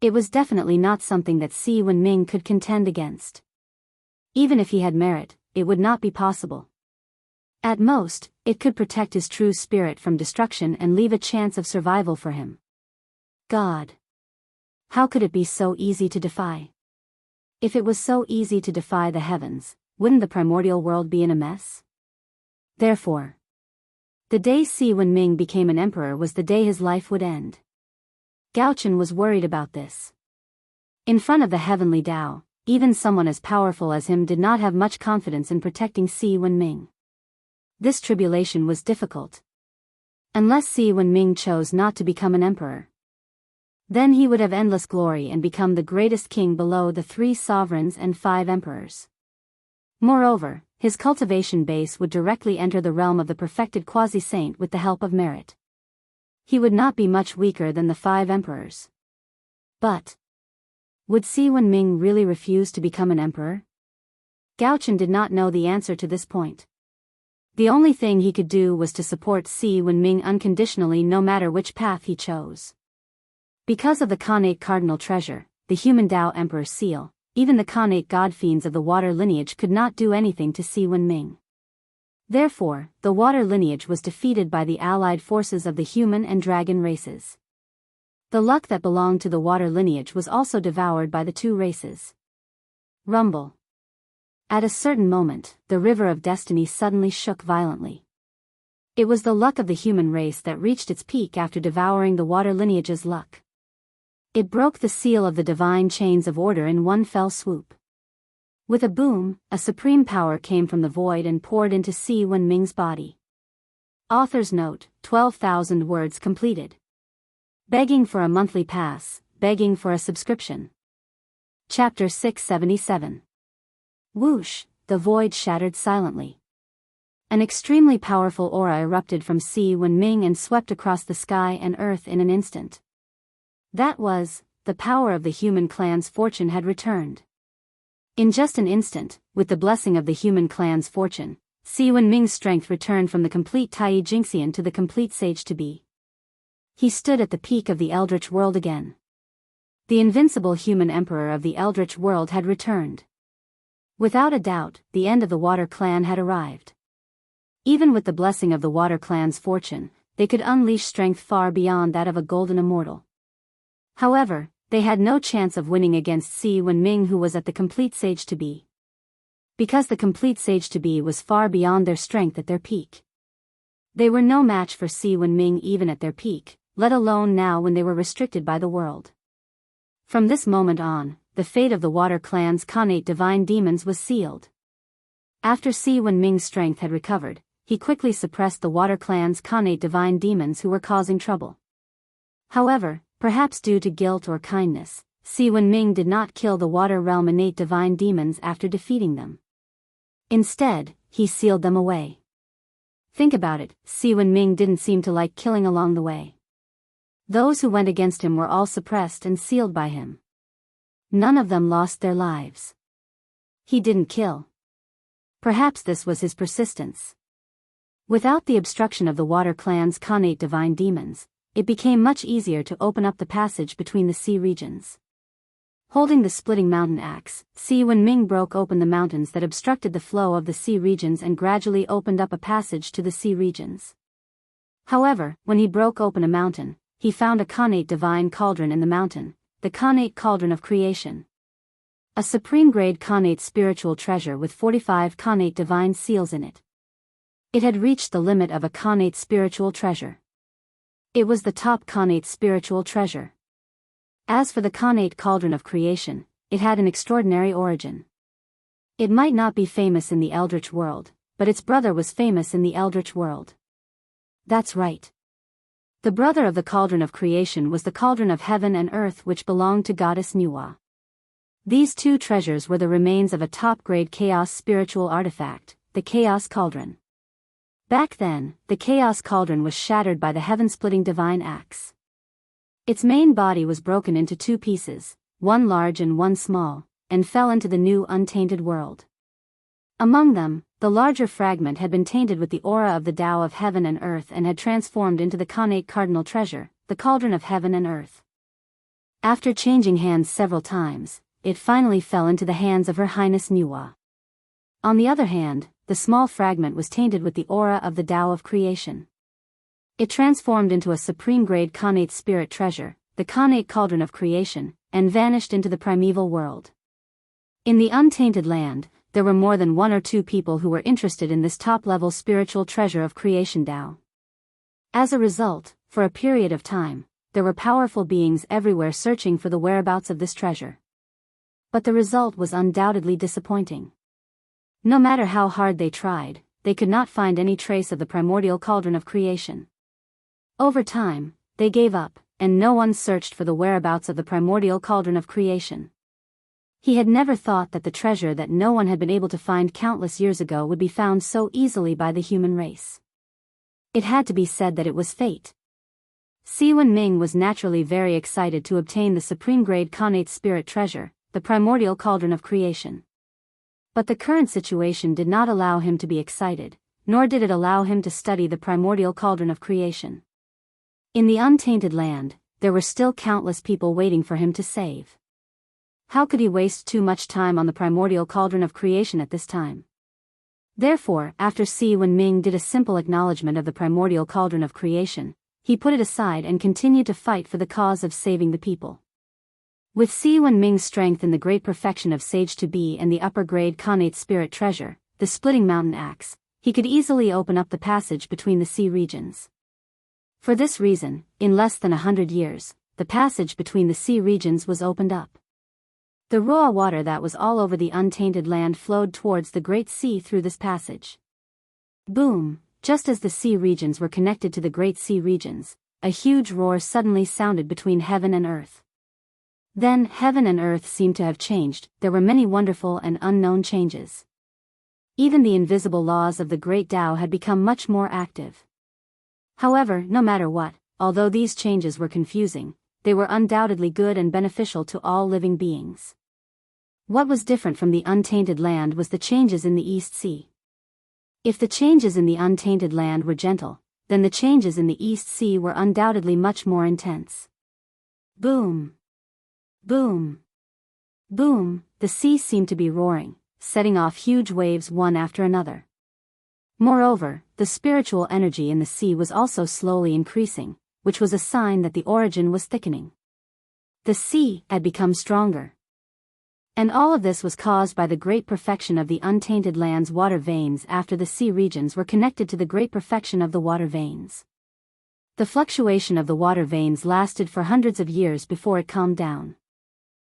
It was definitely not something that Si Wenming could contend against. Even if he had merit, it would not be possible. At most, it could protect his true spirit from destruction and leave a chance of survival for him. God! How could it be so easy to defy? If it was so easy to defy the heavens, wouldn't the primordial world be in a mess? Therefore, the day Si Wenming became an emperor was the day his life would end. Gao Chen was worried about this. In front of the heavenly Tao, even someone as powerful as him did not have much confidence in protecting Si Wenming. This tribulation was difficult. Unless Si Wenming chose not to become an emperor, then he would have endless glory and become the greatest king below the 3 sovereigns and 5 emperors. Moreover, his cultivation base would directly enter the realm of the perfected quasi-saint with the help of merit. He would not be much weaker than the 5 emperors. But would Si Wenming really refuse to become an emperor? Gao Chen did not know the answer to this point. The only thing he could do was to support Si Wenming unconditionally no matter which path he chose. Because of the Khanate cardinal treasure, the human Tao Emperor's seal, even the Khanate god-fiends of the water lineage could not do anything to Si Wenming. Therefore, the water lineage was defeated by the allied forces of the human and dragon races. The luck that belonged to the water lineage was also devoured by the 2 races. Rumble. At a certain moment, the river of destiny suddenly shook violently. It was the luck of the human race that reached its peak after devouring the water lineage's luck. It broke the seal of the divine chains of order in one fell swoop. With a boom, a supreme power came from the void and poured into Si Wenming's body. Author's note, 12,000 words completed. Begging for a monthly pass, begging for a subscription. Chapter 677. Whoosh, the void shattered silently. An extremely powerful aura erupted from Si Wenming and swept across the sky and earth in an instant. That was, the power of the human clan's fortune had returned. In just an instant, with the blessing of the human clan's fortune, Si Wenming's strength returned from the complete Tai Jingxian to the complete sage-to-be. He stood at the peak of the Eldritch world again. The invincible human emperor of the Eldritch world had returned. Without a doubt, the end of the Water Clan had arrived. Even with the blessing of the Water Clan's fortune, they could unleash strength far beyond that of a golden immortal. However, they had no chance of winning against Si Wenming, who was at the complete sage-to-be. Because the complete sage-to-be was far beyond their strength at their peak. They were no match for Si Wenming even at their peak, let alone now when they were restricted by the world. From this moment on, the fate of the Water Clan's Khanate divine demons was sealed. After Si Wenming's strength had recovered, he quickly suppressed the Water Clan's Khanate divine demons who were causing trouble. However, perhaps due to guilt or kindness, Si Wenming did not kill the Water Realm innate divine demons after defeating them. Instead, he sealed them away. Think about it, Si Wenming didn't seem to like killing along the way. Those who went against him were all suppressed and sealed by him. None of them lost their lives. He didn't kill. Perhaps this was his persistence. Without the obstruction of the Water Clan's Khanate divine demons, it became much easier to open up the passage between the sea regions. Holding the splitting mountain axe, Si Wenming broke open the mountains that obstructed the flow of the sea regions and gradually opened up a passage to the sea regions. However, when he broke open a mountain, he found a Khanate divine cauldron in the mountain, the Khanate Cauldron of Creation. A supreme-grade Khanate spiritual treasure with 45 Khanate divine seals in it. It had reached the limit of a Khanate spiritual treasure. It was the top Khanate spiritual treasure. As for the Khanate Cauldron of Creation, it had an extraordinary origin. It might not be famous in the Eldritch world, but its brother was famous in the Eldritch world. That's right. The brother of the Cauldron of Creation was the Cauldron of Heaven and Earth, which belonged to Goddess Nuwa. These two treasures were the remains of a top-grade Chaos spiritual artifact, the Chaos Cauldron. Back then, the Chaos Cauldron was shattered by the heaven-splitting divine axe. Its main body was broken into two pieces, one large and one small, and fell into the new untainted world. Among them, the larger fragment had been tainted with the aura of the Tao of Heaven and Earth and had transformed into the Khanate Cardinal Treasure, the Cauldron of Heaven and Earth. After changing hands several times, it finally fell into the hands of Her Highness Nuwa. On the other hand, the small fragment was tainted with the aura of the Tao of Creation. It transformed into a supreme-grade Khanate spirit treasure, the Khanate Cauldron of Creation, and vanished into the primeval world. In the untainted land, there were more than one or two people who were interested in this top-level spiritual treasure of creation Tao. As a result, for a period of time, there were powerful beings everywhere searching for the whereabouts of this treasure. But the result was undoubtedly disappointing. No matter how hard they tried, they could not find any trace of the primordial cauldron of creation. Over time, they gave up, and no one searched for the whereabouts of the primordial cauldron of creation. He had never thought that the treasure that no one had been able to find countless years ago would be found so easily by the human race. It had to be said that it was fate. Si Wenming was naturally very excited to obtain the supreme-grade Khanate spirit treasure, the primordial cauldron of creation. But the current situation did not allow him to be excited, nor did it allow him to study the primordial cauldron of creation. In the untainted land, there were still countless people waiting for him to save. How could he waste too much time on the primordial cauldron of creation at this time? Therefore, after Si Wenming did a simple acknowledgement of the primordial cauldron of creation, he put it aside and continued to fight for the cause of saving the people. With Si Wenming's strength in the great perfection of sage-to-be and the upper-grade Khanate spirit treasure, the splitting mountain axe, he could easily open up the passage between the sea regions. For this reason, in less than 100 years, the passage between the sea regions was opened up. The raw water that was all over the untainted land flowed towards the Great Sea through this passage. Boom! Just as the sea regions were connected to the Great Sea regions, a huge roar suddenly sounded between heaven and earth. Then heaven and earth seemed to have changed. There were many wonderful and unknown changes. Even the invisible laws of the Great Tao had become much more active. However, no matter what, although these changes were confusing, they were undoubtedly good and beneficial to all living beings. What was different from the untainted land was the changes in the East Sea. If the changes in the untainted land were gentle, then the changes in the East Sea were undoubtedly much more intense. Boom! Boom! Boom! The sea seemed to be roaring, setting off huge waves one after another. Moreover, the spiritual energy in the sea was also slowly increasing, which was a sign that the origin was thickening. The sea had become stronger. And all of this was caused by the great perfection of the untainted land's water veins after the sea regions were connected to the great perfection of the water veins. The fluctuation of the water veins lasted for hundreds of years before it calmed down.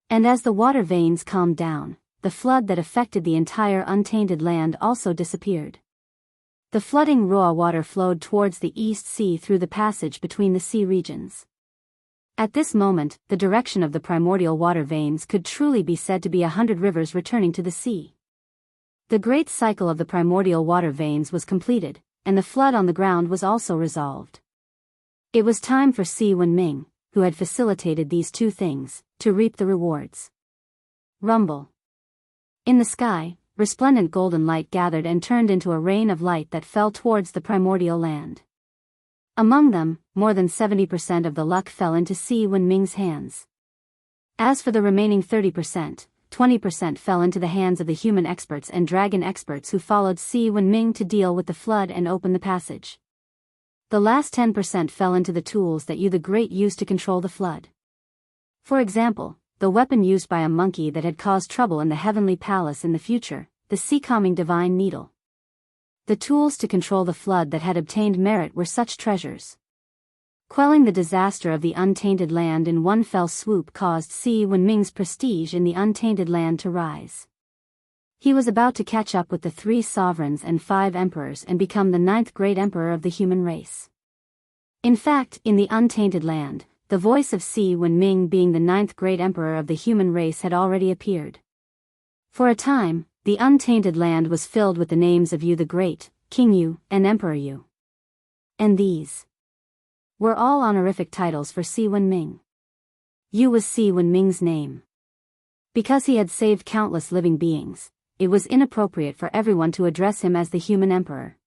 And as the water veins calmed down, the flood that affected the entire untainted land also disappeared. The flooding raw water flowed towards the East Sea through the passage between the sea regions. At this moment, the direction of the primordial water veins could truly be said to be 100 rivers returning to the sea. The great cycle of the primordial water veins was completed, and the flood on the ground was also resolved. It was time for Si Wenming, who had facilitated these two things, to reap the rewards. Rumble. In the sky, resplendent golden light gathered and turned into a rain of light that fell towards the primordial land. Among them, more than 70% of the luck fell into Si Wenming's hands. As for the remaining 30%, 20% fell into the hands of the human experts and dragon experts who followed Si Wenming to deal with the flood and open the passage. The last 10% fell into the tools that Yu the Great used to control the flood. For example, the weapon used by a monkey that had caused trouble in the heavenly palace in the future, the sea-calming divine needle. The tools to control the flood that had obtained merit were such treasures. Quelling the disaster of the untainted land in one fell swoop caused Si Wenming's prestige in the untainted land to rise. He was about to catch up with the 3 sovereigns and 5 emperors and become the 9th great emperor of the human race. In fact, in the untainted land, the voice of Si Wenming being the 9th great emperor of the human race had already appeared. For a time, the untainted land was filled with the names of Yu the Great, King Yu, and Emperor Yu. And these were all honorific titles for Si Wenming. Yu was Si Wenming's name. Because he had saved countless living beings, it was inappropriate for everyone to address him as the human emperor.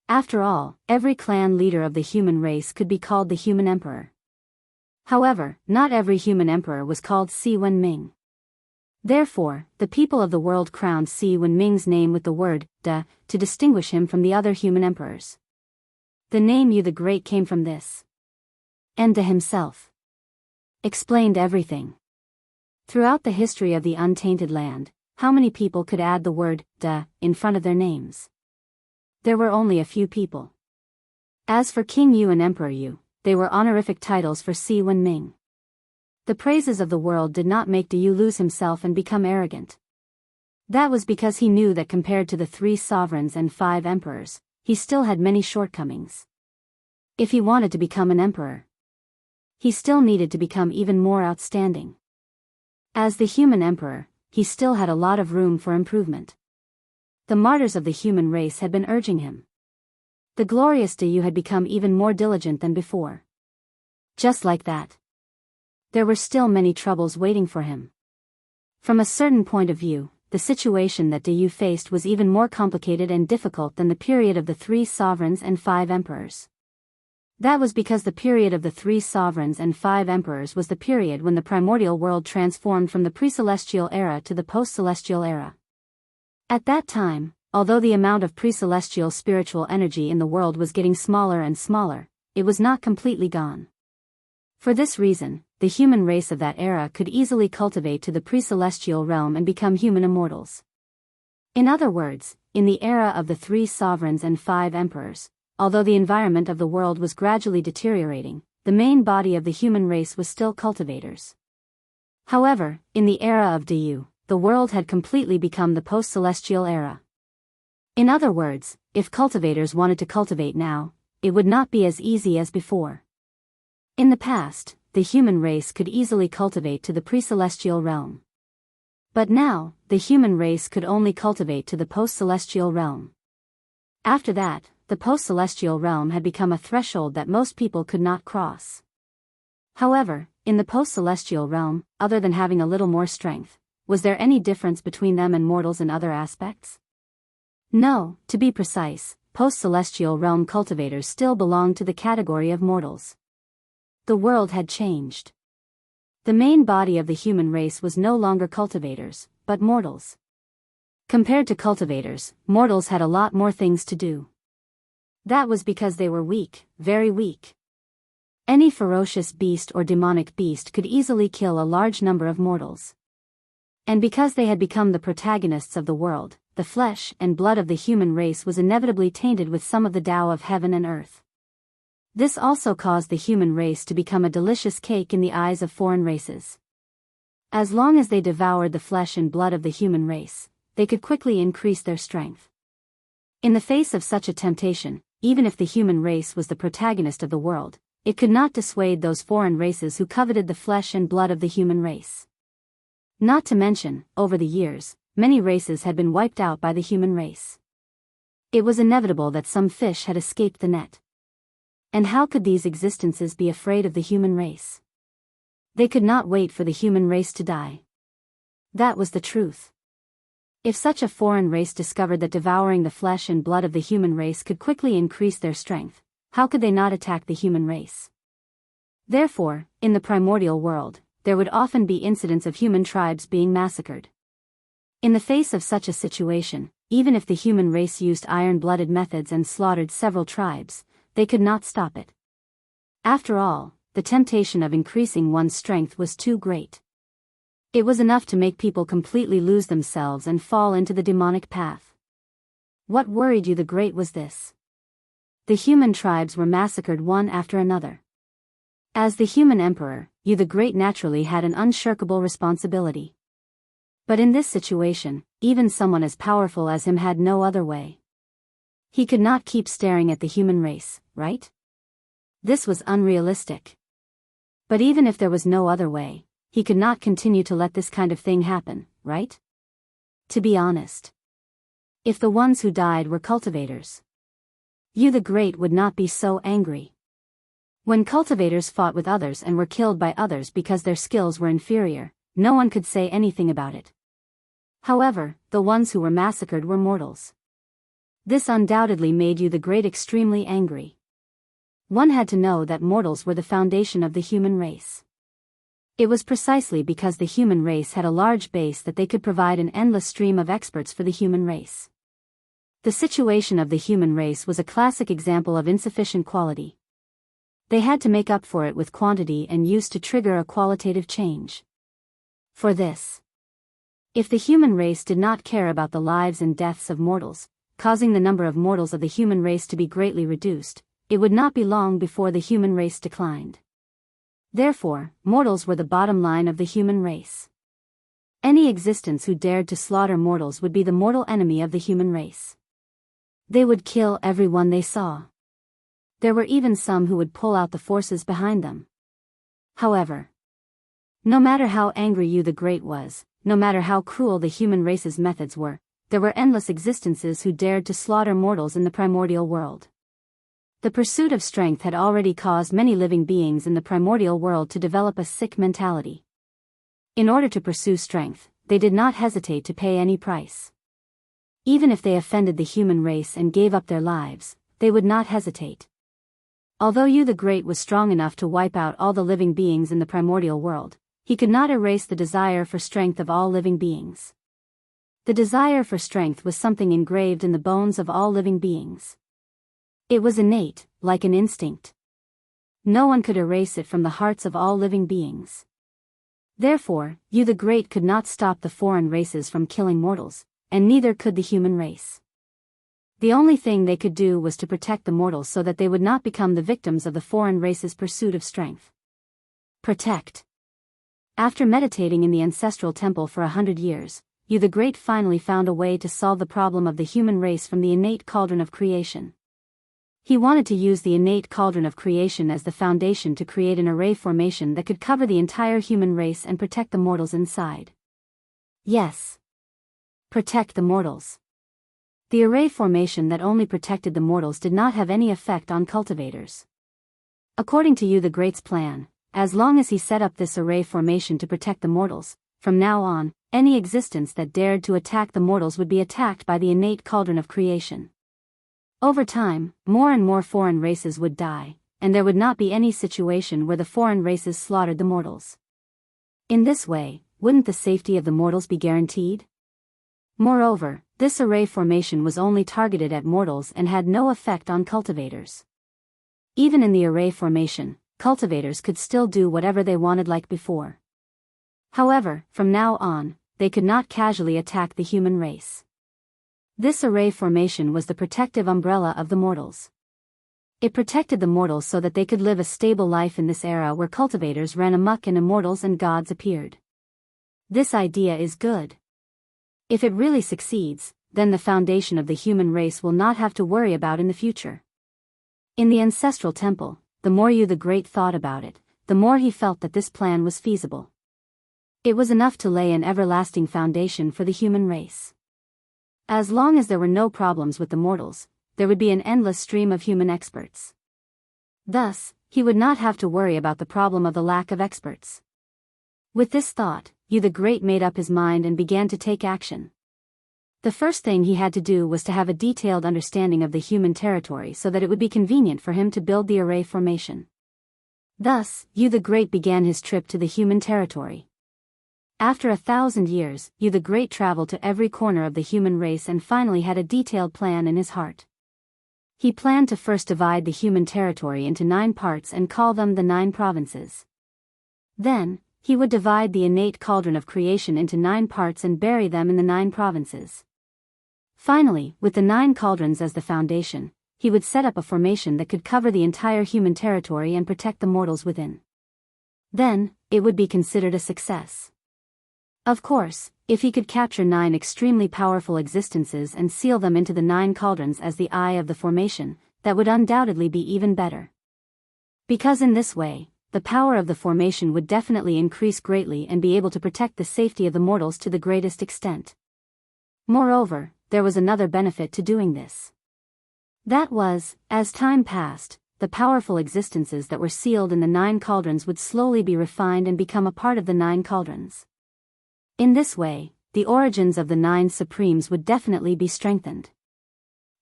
After all, every clan leader of the human race could be called the human emperor. However, not every human emperor was called Si Wenming. Therefore, the people of the world crowned Si Wenming's name with the word, Da, to distinguish him from the other human emperors. The name Yu the Great came from this. And Da himself explained everything. Throughout the history of the untainted land, how many people could add the word, Da, in front of their names? There were only a few people. As for King Yu and Emperor Yu, they were honorific titles for Si Wenming. The praises of the world did not make Yu lose himself and become arrogant. That was because he knew that compared to the 3 sovereigns and 5 emperors, he still had many shortcomings. If he wanted to become an emperor, he still needed to become even more outstanding. As the human emperor, he still had a lot of room for improvement. The martyrs of the human race had been urging him. The glorious Yu had become even more diligent than before. Just like that, there were still many troubles waiting for him. From a certain point of view, the situation that Yu faced was even more complicated and difficult than the period of the 3 sovereigns and 5 emperors. That was because the period of the 3 sovereigns and 5 emperors was the period when the primordial world transformed from the pre-celestial era to the post-celestial era. At that time, although the amount of pre-celestial spiritual energy in the world was getting smaller and smaller, it was not completely gone. For this reason, the human race of that era could easily cultivate to the pre-celestial realm and become human immortals. In other words, in the era of the 3 sovereigns and 5 emperors, although the environment of the world was gradually deteriorating, the main body of the human race was still cultivators. However, in the era of Yu, the world had completely become the post-celestial era. In other words, if cultivators wanted to cultivate now, it would not be as easy as before. In the past, the human race could easily cultivate to the pre-celestial realm. But now, the human race could only cultivate to the post-celestial realm. After that, the post-celestial realm had become a threshold that most people could not cross. However, in the post-celestial realm, other than having a little more strength, was there any difference between them and mortals in other aspects? No, to be precise, post-celestial realm cultivators still belonged to the category of mortals. The world had changed. The main body of the human race was no longer cultivators, but mortals. Compared to cultivators, mortals had a lot more things to do. That was because they were weak, very weak. Any ferocious beast or demonic beast could easily kill a large number of mortals. And because they had become the protagonists of the world, the flesh and blood of the human race was inevitably tainted with some of the Tao of heaven and earth. This also caused the human race to become a delicious cake in the eyes of foreign races. As long as they devoured the flesh and blood of the human race, they could quickly increase their strength. In the face of such a temptation, even if the human race was the protagonist of the world, it could not dissuade those foreign races who coveted the flesh and blood of the human race. Not to mention, over the years, many races had been wiped out by the human race. It was inevitable that some fish had escaped the net. And how could these existences be afraid of the human race? They could not wait for the human race to die. That was the truth. If such a foreign race discovered that devouring the flesh and blood of the human race could quickly increase their strength, how could they not attack the human race? Therefore, in the primordial world, there would often be incidents of human tribes being massacred. In the face of such a situation, even if the human race used iron-blooded methods and slaughtered several tribes, they could not stop it. After all, the temptation of increasing one's strength was too great. It was enough to make people completely lose themselves and fall into the demonic path. What worried you the Great was this. The human tribes were massacred one after another. As the human emperor, you the Great naturally had an unshirkable responsibility. But in this situation, even someone as powerful as him had no other way. He could not keep staring at the human race, right? This was unrealistic. But even if there was no other way, he could not continue to let this kind of thing happen, right? To be honest. If the ones who died were cultivators, you the Great would not be so angry. When cultivators fought with others and were killed by others because their skills were inferior, no one could say anything about it. However, the ones who were massacred were mortals. This undoubtedly made you the Great extremely angry. One had to know that mortals were the foundation of the human race. It was precisely because the human race had a large base that they could provide an endless stream of experts for the human race. The situation of the human race was a classic example of insufficient quality. They had to make up for it with quantity and use to trigger a qualitative change. For this, if the human race did not care about the lives and deaths of mortals, causing the number of mortals of the human race to be greatly reduced, it would not be long before the human race declined. Therefore, mortals were the bottom line of the human race. Any existence who dared to slaughter mortals would be the mortal enemy of the human race. They would kill everyone they saw. There were even some who would pull out the forces behind them. However, no matter how angry you the Great was, no matter how cruel the human race's methods were, there were endless existences who dared to slaughter mortals in the primordial world. The pursuit of strength had already caused many living beings in the primordial world to develop a sick mentality. In order to pursue strength, they did not hesitate to pay any price. Even if they offended the human race and gave up their lives, they would not hesitate. Although you the Great was strong enough to wipe out all the living beings in the primordial world, he could not erase the desire for strength of all living beings. The desire for strength was something engraved in the bones of all living beings. It was innate, like an instinct. No one could erase it from the hearts of all living beings. Therefore, you the Great could not stop the foreign races from killing mortals, and neither could the human race. The only thing they could do was to protect the mortals so that they would not become the victims of the foreign race's pursuit of strength. Protect. After meditating in the ancestral temple for 100 years, you the Great finally found a way to solve the problem of the human race from the innate cauldron of creation. He wanted to use the innate cauldron of creation as the foundation to create an array formation that could cover the entire human race and protect the mortals inside. Yes. Protect the mortals. The array formation that only protected the mortals did not have any effect on cultivators. According to you the Great's plan, as long as he set up this array formation to protect the mortals, from now on, any existence that dared to attack the mortals would be attacked by the innate cauldron of creation. Over time, more and more foreign races would die, and there would not be any situation where the foreign races slaughtered the mortals. In this way, wouldn't the safety of the mortals be guaranteed? Moreover, this array formation was only targeted at mortals and had no effect on cultivators. Even in the array formation, cultivators could still do whatever they wanted like before. However, from now on, they could not casually attack the human race. This array formation was the protective umbrella of the mortals. It protected the mortals so that they could live a stable life in this era where cultivators ran amok and immortals and gods appeared. This idea is good. If it really succeeds, then the foundation of the human race will not have to worry about in the future. In the ancestral temple, the more Yu the Great thought about it, the more he felt that this plan was feasible. It was enough to lay an everlasting foundation for the human race. As long as there were no problems with the mortals, there would be an endless stream of human experts. Thus, he would not have to worry about the problem of the lack of experts. With this thought, Yu the Great made up his mind and began to take action. The first thing he had to do was to have a detailed understanding of the human territory so that it would be convenient for him to build the array formation. Thus, Yu the Great began his trip to the human territory. After 1,000 years, Yu the Great traveled to every corner of the human race and finally had a detailed plan in his heart. He planned to first divide the human territory into 9 parts and call them the 9 provinces. Then, he would divide the innate cauldron of creation into 9 parts and bury them in the 9 provinces. Finally, with the 9 cauldrons as the foundation, he would set up a formation that could cover the entire human territory and protect the mortals within. Then, it would be considered a success. Of course, if he could capture 9 extremely powerful existences and seal them into the 9 cauldrons as the eye of the formation, that would undoubtedly be even better. Because in this way, the power of the formation would definitely increase greatly and be able to protect the safety of the mortals to the greatest extent. Moreover, there was another benefit to doing this. That was, as time passed, the powerful existences that were sealed in the 9 cauldrons would slowly be refined and become a part of the 9 cauldrons. In this way, the origins of the 9 supremes would definitely be strengthened.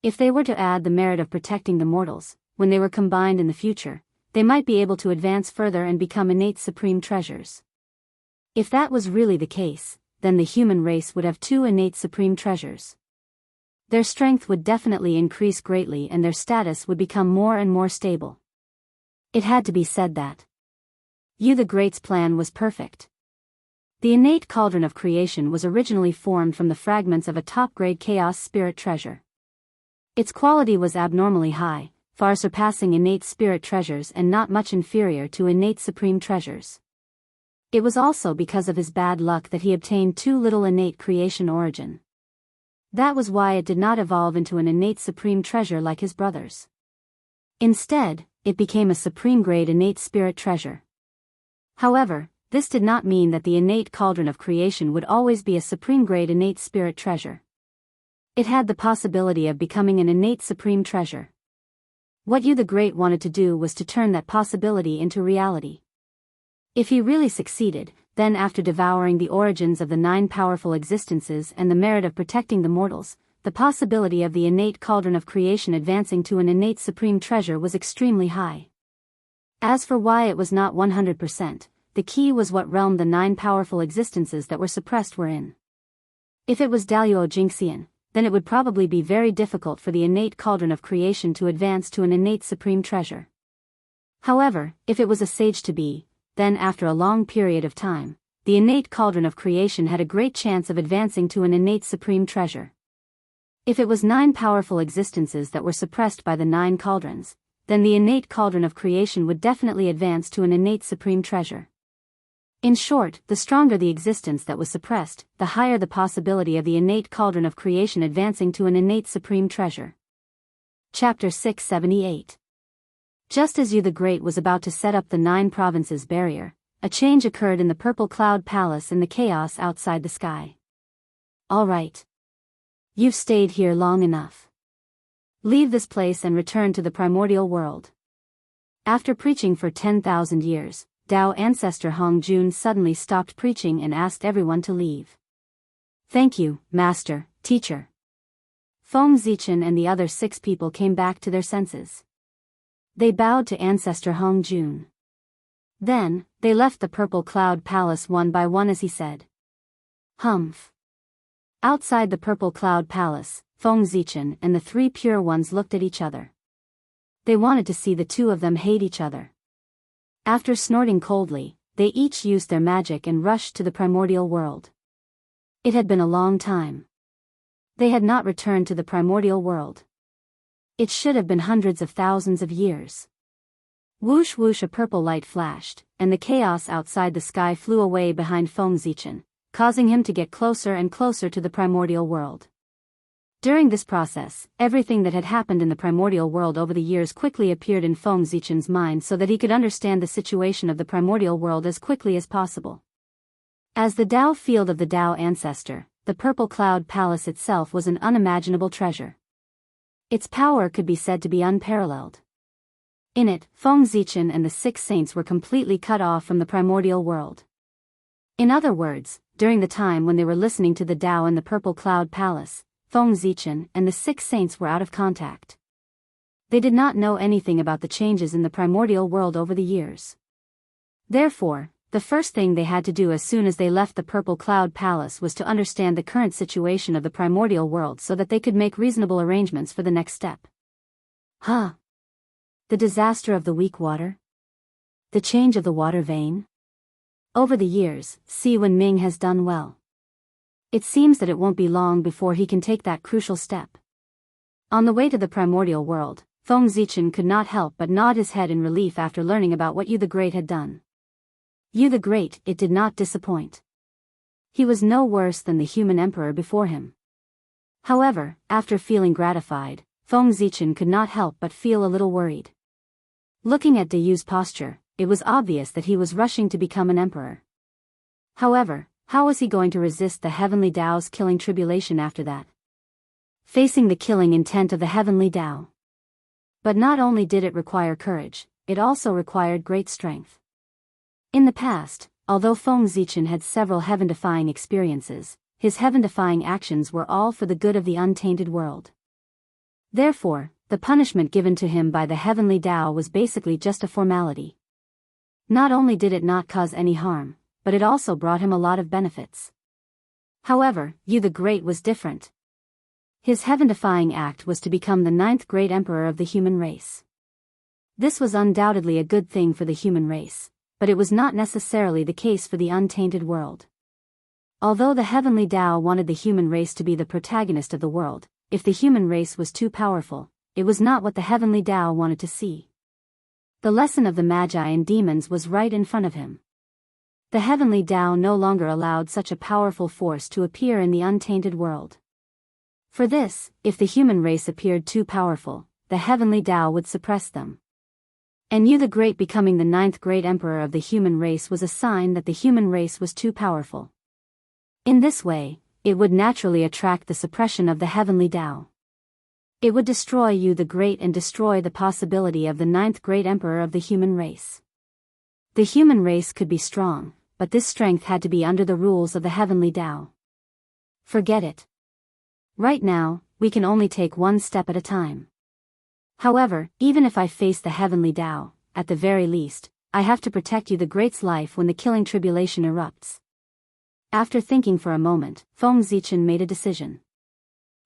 If they were to add the merit of protecting the mortals, when they were combined in the future, they might be able to advance further and become innate supreme treasures. If that was really the case, then the human race would have 2 innate supreme treasures. Their strength would definitely increase greatly and their status would become more and more stable. It had to be said that Yu the Great's plan was perfect. The innate cauldron of creation was originally formed from the fragments of a top-grade chaos spirit treasure. Its quality was abnormally high, far surpassing innate spirit treasures and not much inferior to innate supreme treasures. It was also because of his bad luck that he obtained too little innate creation origin. That was why it did not evolve into an innate supreme treasure like his brothers. Instead, it became a supreme-grade innate spirit treasure. However, this did not mean that the innate cauldron of creation would always be a supreme-grade innate spirit treasure. It had the possibility of becoming an innate supreme treasure. What Yu the Great wanted to do was to turn that possibility into reality. If he really succeeded, then after devouring the origins of the 9 powerful existences and the merit of protecting the mortals, the possibility of the innate cauldron of creation advancing to an innate supreme treasure was extremely high. As for why it was not 100%, the key was what realm the 9 powerful existences that were suppressed were in. If it was Daluo Jinxian, then it would probably be very difficult for the innate cauldron of creation to advance to an innate supreme treasure. However, if it was a sage to be, then after a long period of time, the innate cauldron of creation had a great chance of advancing to an innate supreme treasure. If it was 9 powerful existences that were suppressed by the 9 cauldrons, then the innate cauldron of creation would definitely advance to an innate supreme treasure. In short, the stronger the existence that was suppressed, the higher the possibility of the innate cauldron of creation advancing to an innate supreme treasure. Chapter 678. Just as Yu the Great was about to set up the 9 provinces barrier, a change occurred in the purple cloud palace in the chaos outside the sky. All right. You've stayed here long enough. Leave this place and return to the primordial world. After preaching for 10,000 years, Tao ancestor Hong Jun suddenly stopped preaching and asked everyone to leave. Thank you, Master, Teacher. Feng Zichen and the other 6 people came back to their senses. They bowed to ancestor Hong Jun. Then, they left the purple cloud palace one by one as he said. Humph. Outside the purple cloud palace, Feng Zichen and the three pure ones looked at each other. They wanted to see the two of them hate each other. After snorting coldly, they each used their magic and rushed to the primordial world. It had been a long time. They had not returned to the primordial world. It should have been hundreds of thousands of years. Whoosh whoosh, a purple light flashed, and the chaos outside the sky flew away behind Feng Zichen, causing him to get closer and closer to the primordial world. During this process, everything that had happened in the primordial world over the years quickly appeared in Feng Zichen's mind so that he could understand the situation of the primordial world as quickly as possible. As the Tao field of the Tao ancestor, the purple cloud palace itself was an unimaginable treasure. Its power could be said to be unparalleled. In it, Feng Zichen and the six saints were completely cut off from the primordial world. In other words, during the time when they were listening to the Tao in the purple cloud palace, Feng Zichen and the six saints were out of contact. They did not know anything about the changes in the primordial world over the years. Therefore, the first thing they had to do as soon as they left the purple cloud palace was to understand the current situation of the primordial world so that they could make reasonable arrangements for the next step. The disaster of the weak water? The change of the water vein? Over the years, Si Wenming has done well. It seems that it won't be long before he can take that crucial step. On the way to the primordial world, Feng Zichen could not help but nod his head in relief after learning about what Yu the Great had done. Yu the Great, it did not disappoint. He was no worse than the human emperor before him. However, after feeling gratified, Feng Zichen could not help but feel a little worried. Looking at Yu's posture, it was obvious that he was rushing to become an emperor. However, how was he going to resist the heavenly Tao's killing tribulation after that? Facing the killing intent of the heavenly Tao. But not only did it require courage, it also required great strength. In the past, although Feng Zichen had several heaven-defying experiences, his heaven-defying actions were all for the good of the untainted world. Therefore, the punishment given to him by the heavenly Tao was basically just a formality. Not only did it not cause any harm, but it also brought him a lot of benefits. However, Yu the Great was different. His heaven-defying act was to become the 9th great emperor of the human race. This was undoubtedly a good thing for the human race, but it was not necessarily the case for the untainted world. Although the heavenly Tao wanted the human race to be the protagonist of the world, if the human race was too powerful, it was not what the heavenly Tao wanted to see. The lesson of the Magi and demons was right in front of him. The heavenly Tao no longer allowed such a powerful force to appear in the untainted world. For this, if the human race appeared too powerful, the heavenly Tao would suppress them. And Yu the Great becoming the 9th great emperor of the human race was a sign that the human race was too powerful. In this way, it would naturally attract the suppression of the heavenly Tao. It would destroy Yu the Great and destroy the possibility of the 9th great emperor of the human race. The human race could be strong, but this strength had to be under the rules of the heavenly Tao. Forget it. Right now, we can only take one step at a time. However, even if I face the heavenly Tao, at the very least, I have to protect Yu the Great's life when the killing tribulation erupts. After thinking for a moment, Feng Zichen made a decision.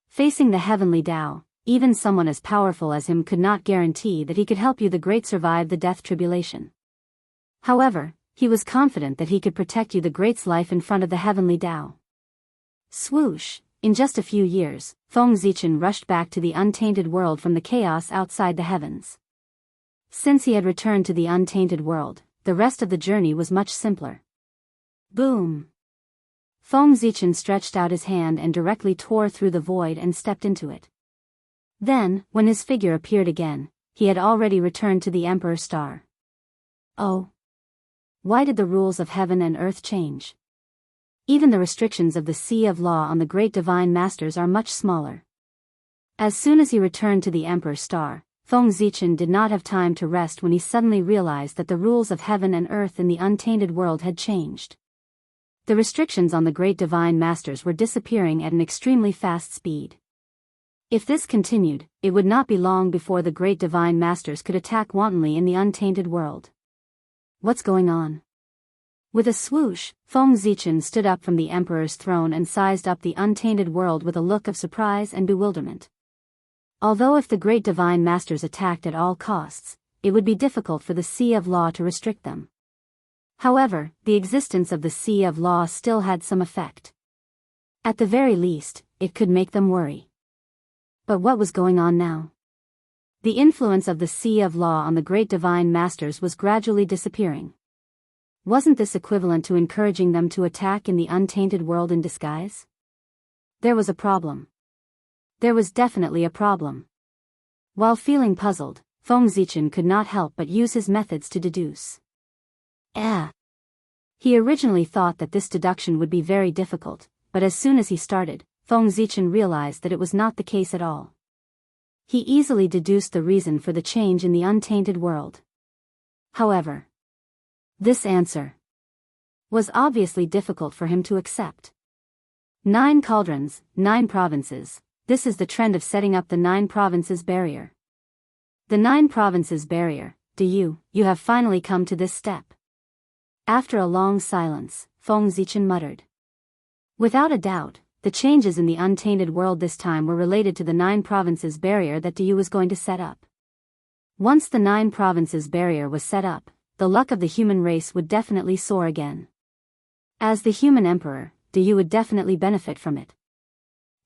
Facing the heavenly Tao, even someone as powerful as him could not guarantee that he could help Yu the Great survive the death tribulation. However, he was confident that he could protect Yu the Great's life in front of the heavenly Tao. Swoosh! In just a few years, Feng Zichen rushed back to the untainted world from the chaos outside the heavens. Since he had returned to the untainted world, the rest of the journey was much simpler. Boom! Feng Zichen stretched out his hand and directly tore through the void and stepped into it. Then, when his figure appeared again, he had already returned to the Emperor Star. Oh! Why did the rules of heaven and earth change? Even the restrictions of the Sea of Law on the great divine masters are much smaller. As soon as he returned to the Emperor Star, Feng Zichen did not have time to rest when he suddenly realized that the rules of heaven and earth in the untainted world had changed. The restrictions on the great divine masters were disappearing at an extremely fast speed. If this continued, it would not be long before the great divine masters could attack wantonly in the untainted world. What's going on? With a swoosh, Feng Zichen stood up from the emperor's throne and sized up the untainted world with a look of surprise and bewilderment. Although if the great divine masters attacked at all costs, it would be difficult for the Sea of Law to restrict them. However, the existence of the Sea of Law still had some effect. At the very least, it could make them worry. But what was going on now? The influence of the Sea of Law on the great divine masters was gradually disappearing. Wasn't this equivalent to encouraging them to attack in the untainted world in disguise? There was a problem. There was definitely a problem. While feeling puzzled, Feng Zichen could not help but use his methods to deduce. He originally thought that this deduction would be very difficult, but as soon as he started, Feng Zichen realized that it was not the case at all. He easily deduced the reason for the change in the untainted world. However, this answer was obviously difficult for him to accept. 9 cauldrons, 9 provinces. This is the trend of setting up the 9 provinces barrier. The 9 provinces barrier, you have finally come to this step. After a long silence, Feng Zichen muttered. Without a doubt, the changes in the untainted world this time were related to the 9 provinces barrier that Du was going to set up. Once the 9 provinces barrier was set up, the luck of the human race would definitely soar again. As the human emperor, Du would definitely benefit from it.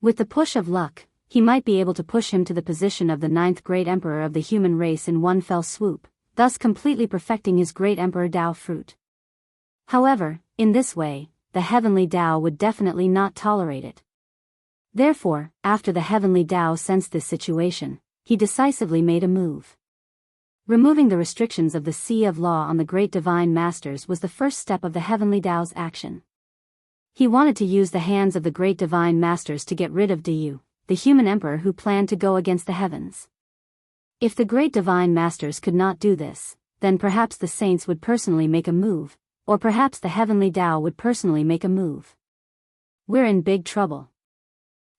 With the push of luck, he might be able to push him to the position of the 9th great emperor of the human race in one fell swoop, thus completely perfecting his great emperor Dao fruit. However, in this way, the heavenly Dao would definitely not tolerate it. Therefore, after the heavenly Dao sensed this situation, he decisively made a move. Removing the restrictions of the Sea of Law on the great divine masters was the first step of the heavenly Dao's action. He wanted to use the hands of the great divine masters to get rid of Du, the human emperor who planned to go against the heavens. If the great divine masters could not do this, then perhaps the saints would personally make a move, or perhaps the heavenly Dao would personally make a move. We're in big trouble.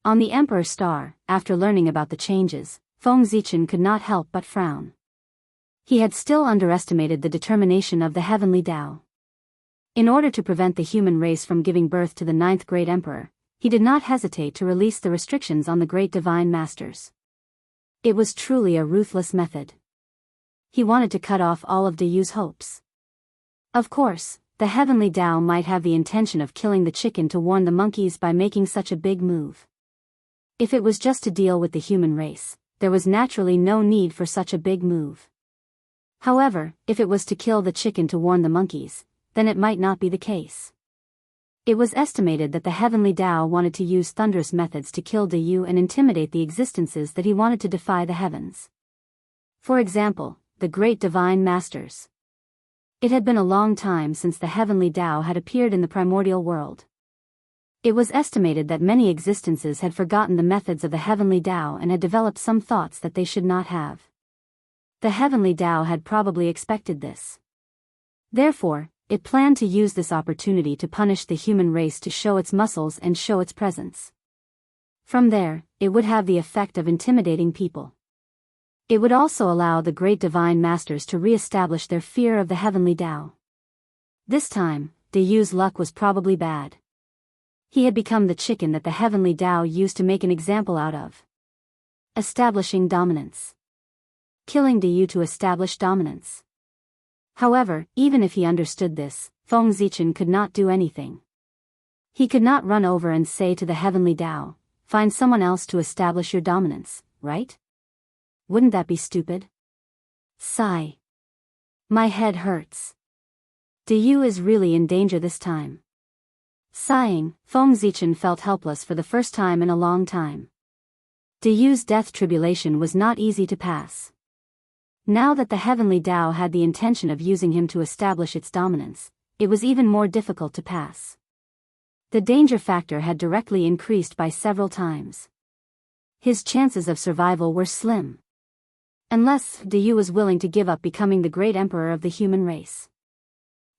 On the Emperor Star, after learning about the changes, Feng Zichen could not help but frown. He had still underestimated the determination of the heavenly Dao. In order to prevent the human race from giving birth to the 9th great emperor, he did not hesitate to release the restrictions on the great divine masters. It was truly a ruthless method. He wanted to cut off all of Du's hopes. Of course, the heavenly Dao might have the intention of killing the chicken to warn the monkeys by making such a big move. If it was just to deal with the human race, there was naturally no need for such a big move. However, if it was to kill the chicken to warn the monkeys, then it might not be the case. It was estimated that the heavenly Dao wanted to use thunderous methods to kill Du and intimidate the existences that he wanted to defy the heavens. For example, the great divine masters. It had been a long time since the heavenly Dao had appeared in the primordial world. It was estimated that many existences had forgotten the methods of the heavenly Dao and had developed some thoughts that they should not have. The heavenly Dao had probably expected this. Therefore, it planned to use this opportunity to punish the human race to show its muscles and show its presence. From there, it would have the effect of intimidating people. It would also allow the great divine masters to re-establish their fear of the heavenly Dao. This time, Du's luck was probably bad. He had become the chicken that the heavenly Dao used to make an example out of. Establishing dominance. Killing Du to establish dominance. However, even if he understood this, Feng Zichen could not do anything. He could not run over and say to the heavenly Dao, "Find someone else to establish your dominance, right? Wouldn't that be stupid?" Sigh. My head hurts. Du is really in danger this time. Sighing, Feng Zichen felt helpless for the first time in a long time. Du's death tribulation was not easy to pass. Now that the heavenly Dao had the intention of using him to establish its dominance, it was even more difficult to pass. The danger factor had directly increased by several times. His chances of survival were slim. Unless Du was willing to give up becoming the great emperor of the human race.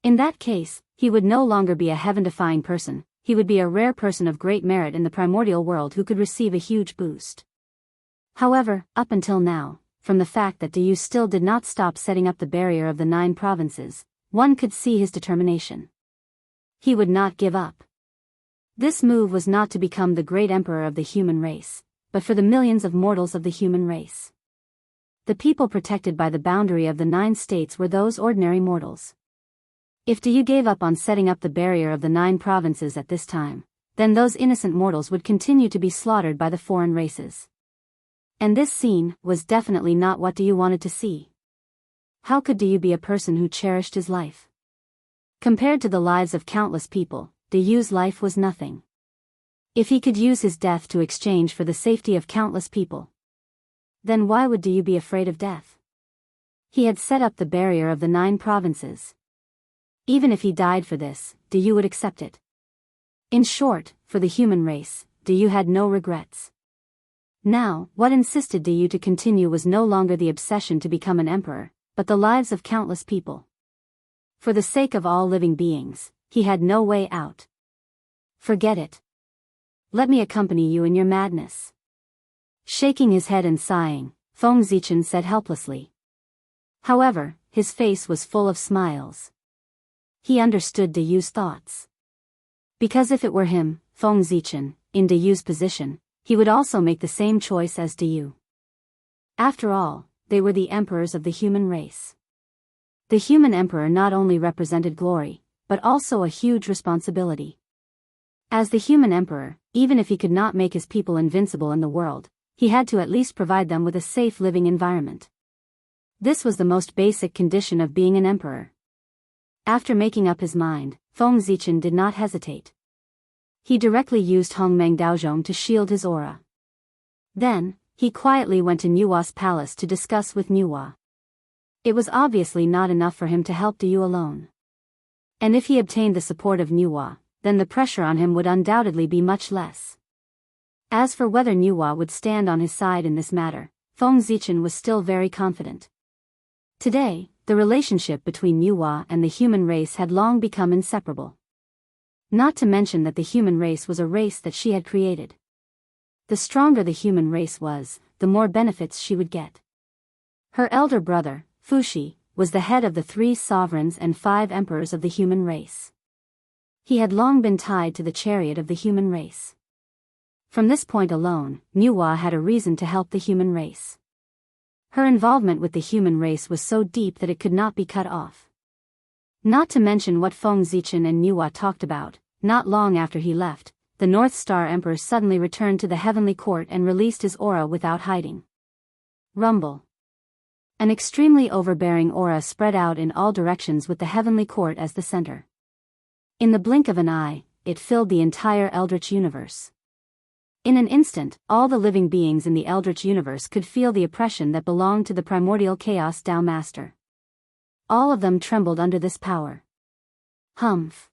In that case, he would no longer be a heaven-defying person, he would be a rare person of great merit in the primordial world who could receive a huge boost. However, up until now, from the fact that Du still did not stop setting up the barrier of the 9 provinces, one could see his determination. He would not give up. This move was not to become the great emperor of the human race, but for the millions of mortals of the human race. The people protected by the boundary of the 9 states were those ordinary mortals. If Du gave up on setting up the barrier of the 9 provinces at this time, then those innocent mortals would continue to be slaughtered by the foreign races. And this scene was definitely not what Du wanted to see. How could Du be a person who cherished his life? Compared to the lives of countless people, Du's life was nothing. If he could use his death to exchange for the safety of countless people, then why would Du be afraid of death? He had set up the barrier of the 9 provinces. Even if he died for this, Du would accept it. In short, for the human race, Du had no regrets. Now, what insisted Du to continue was no longer the obsession to become an emperor, but the lives of countless people. For the sake of all living beings, he had no way out. Forget it. Let me accompany you in your madness. Shaking his head and sighing, Feng Zichen said helplessly. However, his face was full of smiles. He understood Du's thoughts. Because if it were him, Feng Zichen, in Du's position, he would also make the same choice as Du. After all, they were the emperors of the human race. The human emperor not only represented glory, but also a huge responsibility. As the human emperor, even if he could not make his people invincible in the world, he had to at least provide them with a safe living environment. This was the most basic condition of being an emperor. After making up his mind, Feng Zichen did not hesitate. He directly used Hongmeng Daozhong to shield his aura. Then, he quietly went to Nuwa's palace to discuss with Nuwa. It was obviously not enough for him to help Du alone. And if he obtained the support of Nuwa, then the pressure on him would undoubtedly be much less. As for whether Nuwa would stand on his side in this matter, Feng Zichen was still very confident. Today, the relationship between Nuwa and the human race had long become inseparable. Not to mention that the human race was a race that she had created. The stronger the human race was, the more benefits she would get. Her elder brother, Fuxi, was the head of the 3 sovereigns and 5 emperors of the human race. He had long been tied to the chariot of the human race. From this point alone, Nuwa had a reason to help the human race. Her involvement with the human race was so deep that it could not be cut off. Not to mention what Feng Zichen and Nuwa talked about, not long after he left, the North Star Emperor suddenly returned to the heavenly court and released his aura without hiding. Rumble. An extremely overbearing aura spread out in all directions with the heavenly court as the center. In the blink of an eye, it filled the entire Eldritch universe. In an instant, all the living beings in the Eldritch universe could feel the oppression that belonged to the primordial chaos Tao Master. All of them trembled under this power. Humph.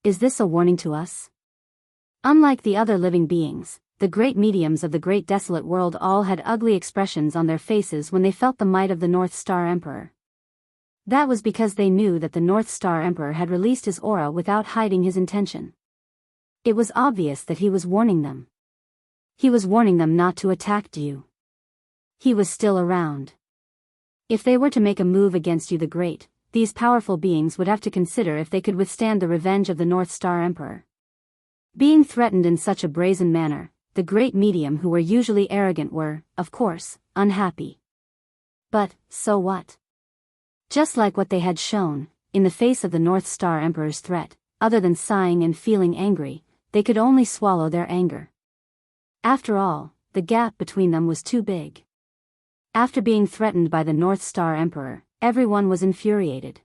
Is this a warning to us? Unlike the other living beings, the great mediums of the great desolate world all had ugly expressions on their faces when they felt the might of the North Star Emperor. That was because they knew that the North Star Emperor had released his aura without hiding his intention. It was obvious that he was warning them. He was warning them not to attack Du. He was still around. If they were to make a move against Du the Great, these powerful beings would have to consider if they could withstand the revenge of the North Star Emperor. Being threatened in such a brazen manner, the great medium who were usually arrogant were, of course, unhappy. But, so what? Just like what they had shown, in the face of the North Star Emperor's threat, other than sighing and feeling angry, they could only swallow their anger. After all, the gap between them was too big. After being threatened by the North Star Emperor, everyone was infuriated.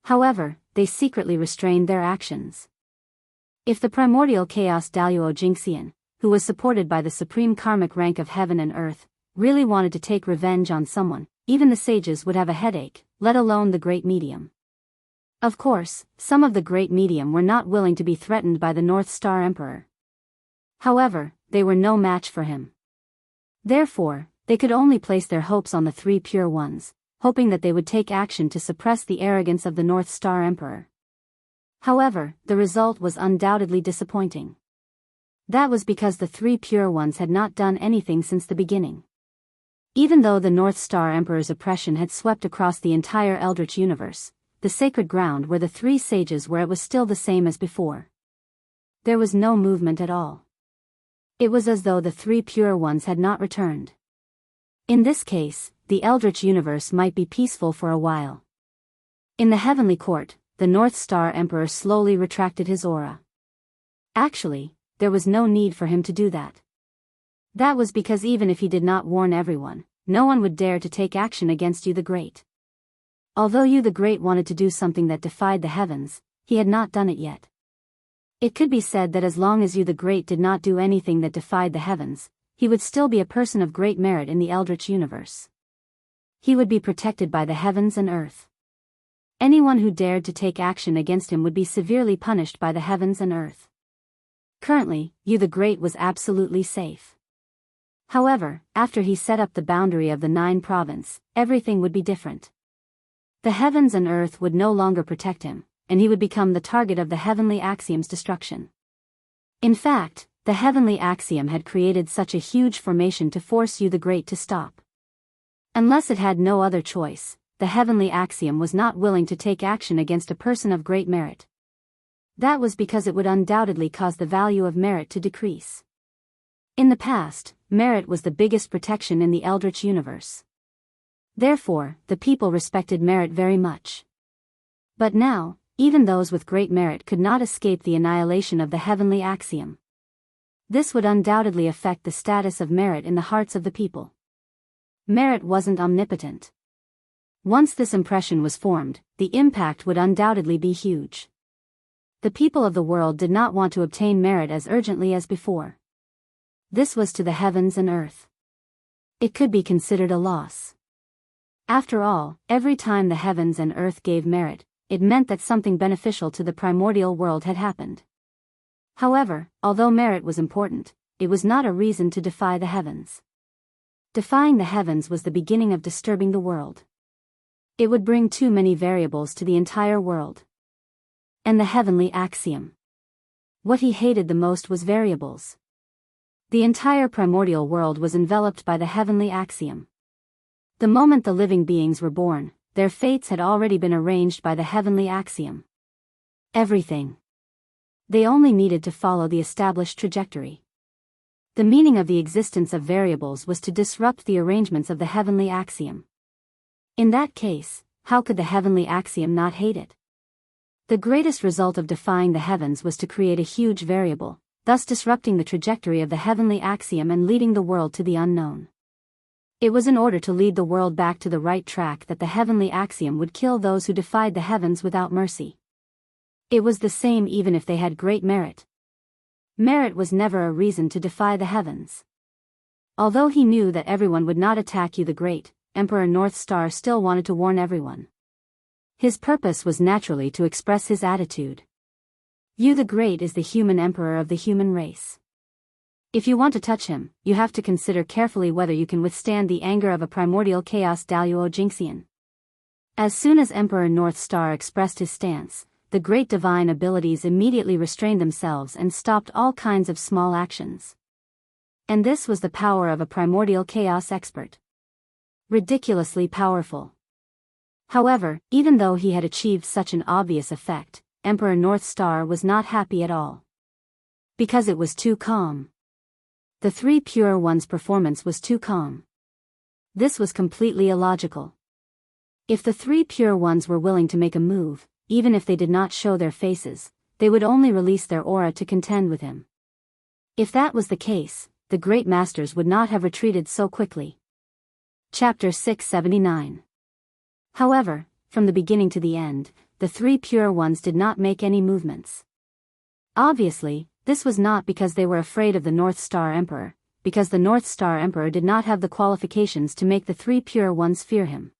However, they secretly restrained their actions. If the primordial chaos Daluo Jingxian, who was supported by the supreme karmic rank of heaven and earth, really wanted to take revenge on someone, even the sages would have a headache, let alone the great medium. Of course, some of the great medium were not willing to be threatened by the North Star Emperor. However, they were no match for him. Therefore, they could only place their hopes on the 3 pure ones, hoping that they would take action to suppress the arrogance of the North Star Emperor. However, the result was undoubtedly disappointing. That was because the 3 pure ones had not done anything since the beginning. Even though the North Star Emperor's oppression had swept across the entire Eldritch universe, the sacred ground where the three sages were, it was still the same as before. There was no movement at all. It was as though the three pure ones had not returned. In this case, the eldritch universe might be peaceful for a while. In the heavenly court, the North Star Emperor slowly retracted his aura. Actually, there was no need for him to do that. That was because even if he did not warn everyone, no one would dare to take action against you the Great. Although you the Great wanted to do something that defied the heavens, he had not done it yet. It could be said that as long as you the Great did not do anything that defied the heavens, he would still be a person of great merit in the eldritch universe. He would be protected by the heavens and earth. Anyone who dared to take action against him would be severely punished by the heavens and earth. Currently, you the Great was absolutely safe. However, after he set up the boundary of the 9 province, everything would be different. The heavens and earth would no longer protect him, and he would become the target of the heavenly axiom's destruction. In fact, the heavenly axiom had created such a huge formation to force you the Great to stop. Unless it had no other choice, the heavenly axiom was not willing to take action against a person of great merit. That was because it would undoubtedly cause the value of merit to decrease. In the past, merit was the biggest protection in the eldritch universe. Therefore, the people respected merit very much. But now, even those with great merit could not escape the annihilation of the heavenly axiom. This would undoubtedly affect the status of merit in the hearts of the people. Merit wasn't omnipotent. Once this impression was formed, the impact would undoubtedly be huge. The people of the world did not want to obtain merit as urgently as before. This was to the heavens and earth. It could be considered a loss. After all, every time the heavens and earth gave merit, it meant that something beneficial to the primordial world had happened. However, although merit was important, it was not a reason to defy the heavens. Defying the heavens was the beginning of disturbing the world. It would bring too many variables to the entire world. And the heavenly axiom. What he hated the most was variables. The entire primordial world was enveloped by the heavenly axiom. The moment the living beings were born, their fates had already been arranged by the heavenly axiom. Everything. They only needed to follow the established trajectory. The meaning of the existence of variables was to disrupt the arrangements of the heavenly axiom. In that case, how could the heavenly axiom not hate it? The greatest result of defying the heavens was to create a huge variable, thus disrupting the trajectory of the heavenly axiom and leading the world to the unknown. It was in order to lead the world back to the right track that the heavenly axiom would kill those who defied the heavens without mercy. It was the same even if they had great merit. Merit was never a reason to defy the heavens. Although he knew that everyone would not attack you the Great, Emperor North Star still wanted to warn everyone. His purpose was naturally to express his attitude. You the Great is the human emperor of the human race. If you want to touch him, you have to consider carefully whether you can withstand the anger of a primordial chaos Daluo Jinxian. As soon as Emperor North Star expressed his stance, the great divine abilities immediately restrained themselves and stopped all kinds of small actions. And this was the power of a primordial chaos expert. Ridiculously powerful. However, even though he had achieved such an obvious effect, Emperor North Star was not happy at all. Because it was too calm. The three pure ones' performance was too calm. This was completely illogical. If the three pure ones were willing to make a move, even if they did not show their faces, they would only release their aura to contend with him. If that was the case, the great masters would not have retreated so quickly. Chapter 679. However, from the beginning to the end, the three pure ones did not make any movements. Obviously, this was not because they were afraid of the North Star Emperor, because the North Star Emperor did not have the qualifications to make the three pure ones fear him.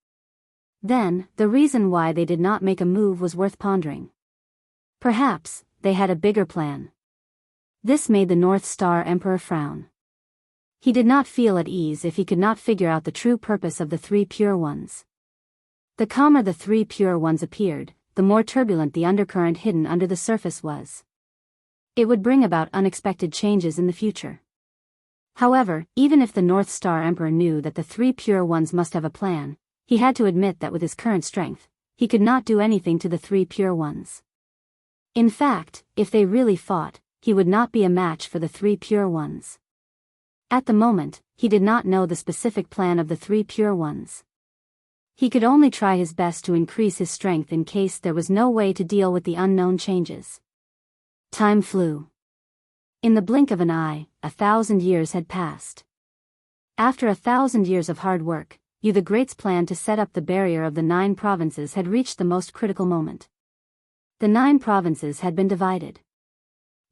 Then, the reason why they did not make a move was worth pondering. Perhaps, they had a bigger plan. This made the North Star Emperor frown. He did not feel at ease if he could not figure out the true purpose of the three pure ones. The calmer the three pure ones appeared, the more turbulent the undercurrent hidden under the surface was. It would bring about unexpected changes in the future. However, even if the North Star Emperor knew that the three pure ones must have a plan, he had to admit that with his current strength, he could not do anything to the three pure ones. In fact, if they really fought, he would not be a match for the three pure ones. At the moment, he did not know the specific plan of the three pure ones. He could only try his best to increase his strength in case there was no way to deal with the unknown changes. Time flew. In the blink of an eye, 1,000 years had passed. After 1,000 years of hard work, Yu the Great's plan to set up the barrier of the 9 provinces had reached the most critical moment. The 9 provinces had been divided.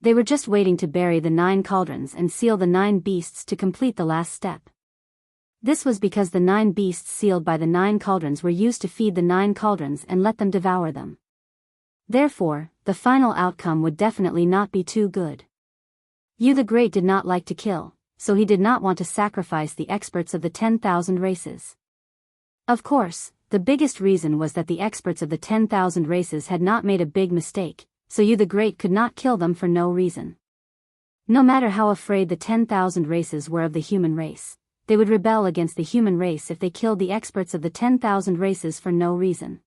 They were just waiting to bury the 9 cauldrons and seal the 9 beasts to complete the last step. This was because the 9 beasts sealed by the 9 cauldrons were used to feed the 9 cauldrons and let them devour them. Therefore, the final outcome would definitely not be too good. Yu the Great did not like to kill, so he did not want to sacrifice the experts of the 10,000 races. Of course, the biggest reason was that the experts of the 10,000 races had not made a big mistake, so Yu the Great could not kill them for no reason. No matter how afraid the 10,000 races were of the human race, they would rebel against the human race if they killed the experts of the 10,000 races for no reason.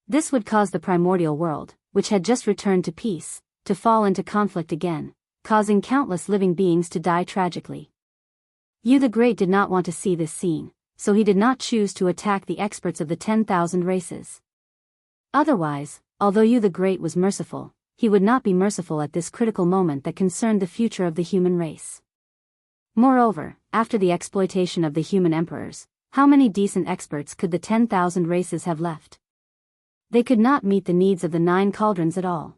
This would cause the primordial world, which had just returned to peace, to fall into conflict again, causing countless living beings to die tragically. Yu the Great did not want to see this scene, so he did not choose to attack the experts of the 10,000 races. Otherwise, although Yu the Great was merciful, he would not be merciful at this critical moment that concerned the future of the human race. Moreover, after the exploitation of the human emperors, how many decent experts could the 10,000 races have left? They could not meet the needs of the 9 cauldrons at all.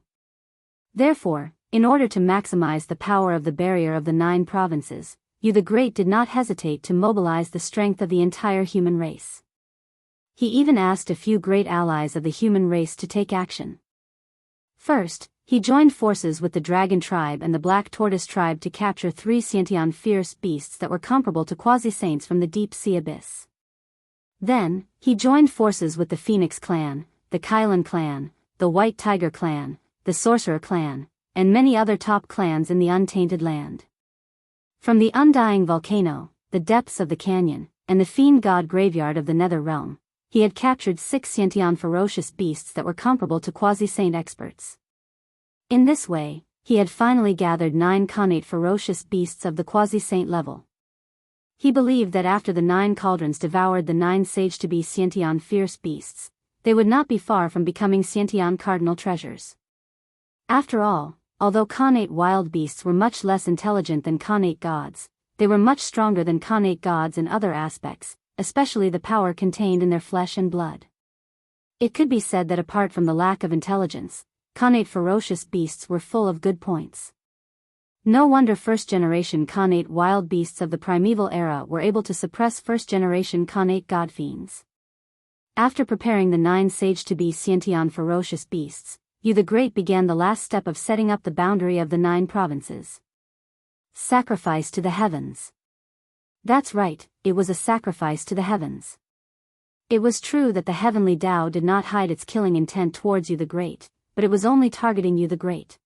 Therefore, in order to maximize the power of the barrier of the 9 provinces, Yu the Great did not hesitate to mobilize the strength of the entire human race. He even asked a few great allies of the human race to take action. First, he joined forces with the Dragon Tribe and the Black Tortoise Tribe to capture 3 Xiantian fierce beasts that were comparable to quasi-saints from the deep sea abyss. Then, he joined forces with the Phoenix Clan, the Kylan Clan, the White Tiger Clan, the Sorcerer Clan, and many other top clans in the Untainted Land. From the Undying Volcano, the depths of the canyon, and the Fiend God Graveyard of the Nether Realm, he had captured 6 Xiantian ferocious beasts that were comparable to quasi-saint experts. In this way, he had finally gathered 9 connate ferocious beasts of the quasi-saint level. He believed that after the 9 cauldrons devoured the 9 sage-to-be Xiantian fierce beasts, they would not be far from becoming Xiantian cardinal treasures. After all, although connate wild beasts were much less intelligent than connate gods, they were much stronger than connate gods in other aspects, especially the power contained in their flesh and blood. It could be said that apart from the lack of intelligence, connate ferocious beasts were full of good points. No wonder first-generation connate wild beasts of the primeval era were able to suppress first-generation connate god fiends. After preparing the 9 sage-to-be Xiantian ferocious beasts, Yu the Great began the last step of setting up the boundary of the 9 provinces. Sacrifice to the heavens. That's right, it was a sacrifice to the heavens. It was true that the heavenly Tao did not hide its killing intent towards Yu the Great, but it was only targeting Yu the Great.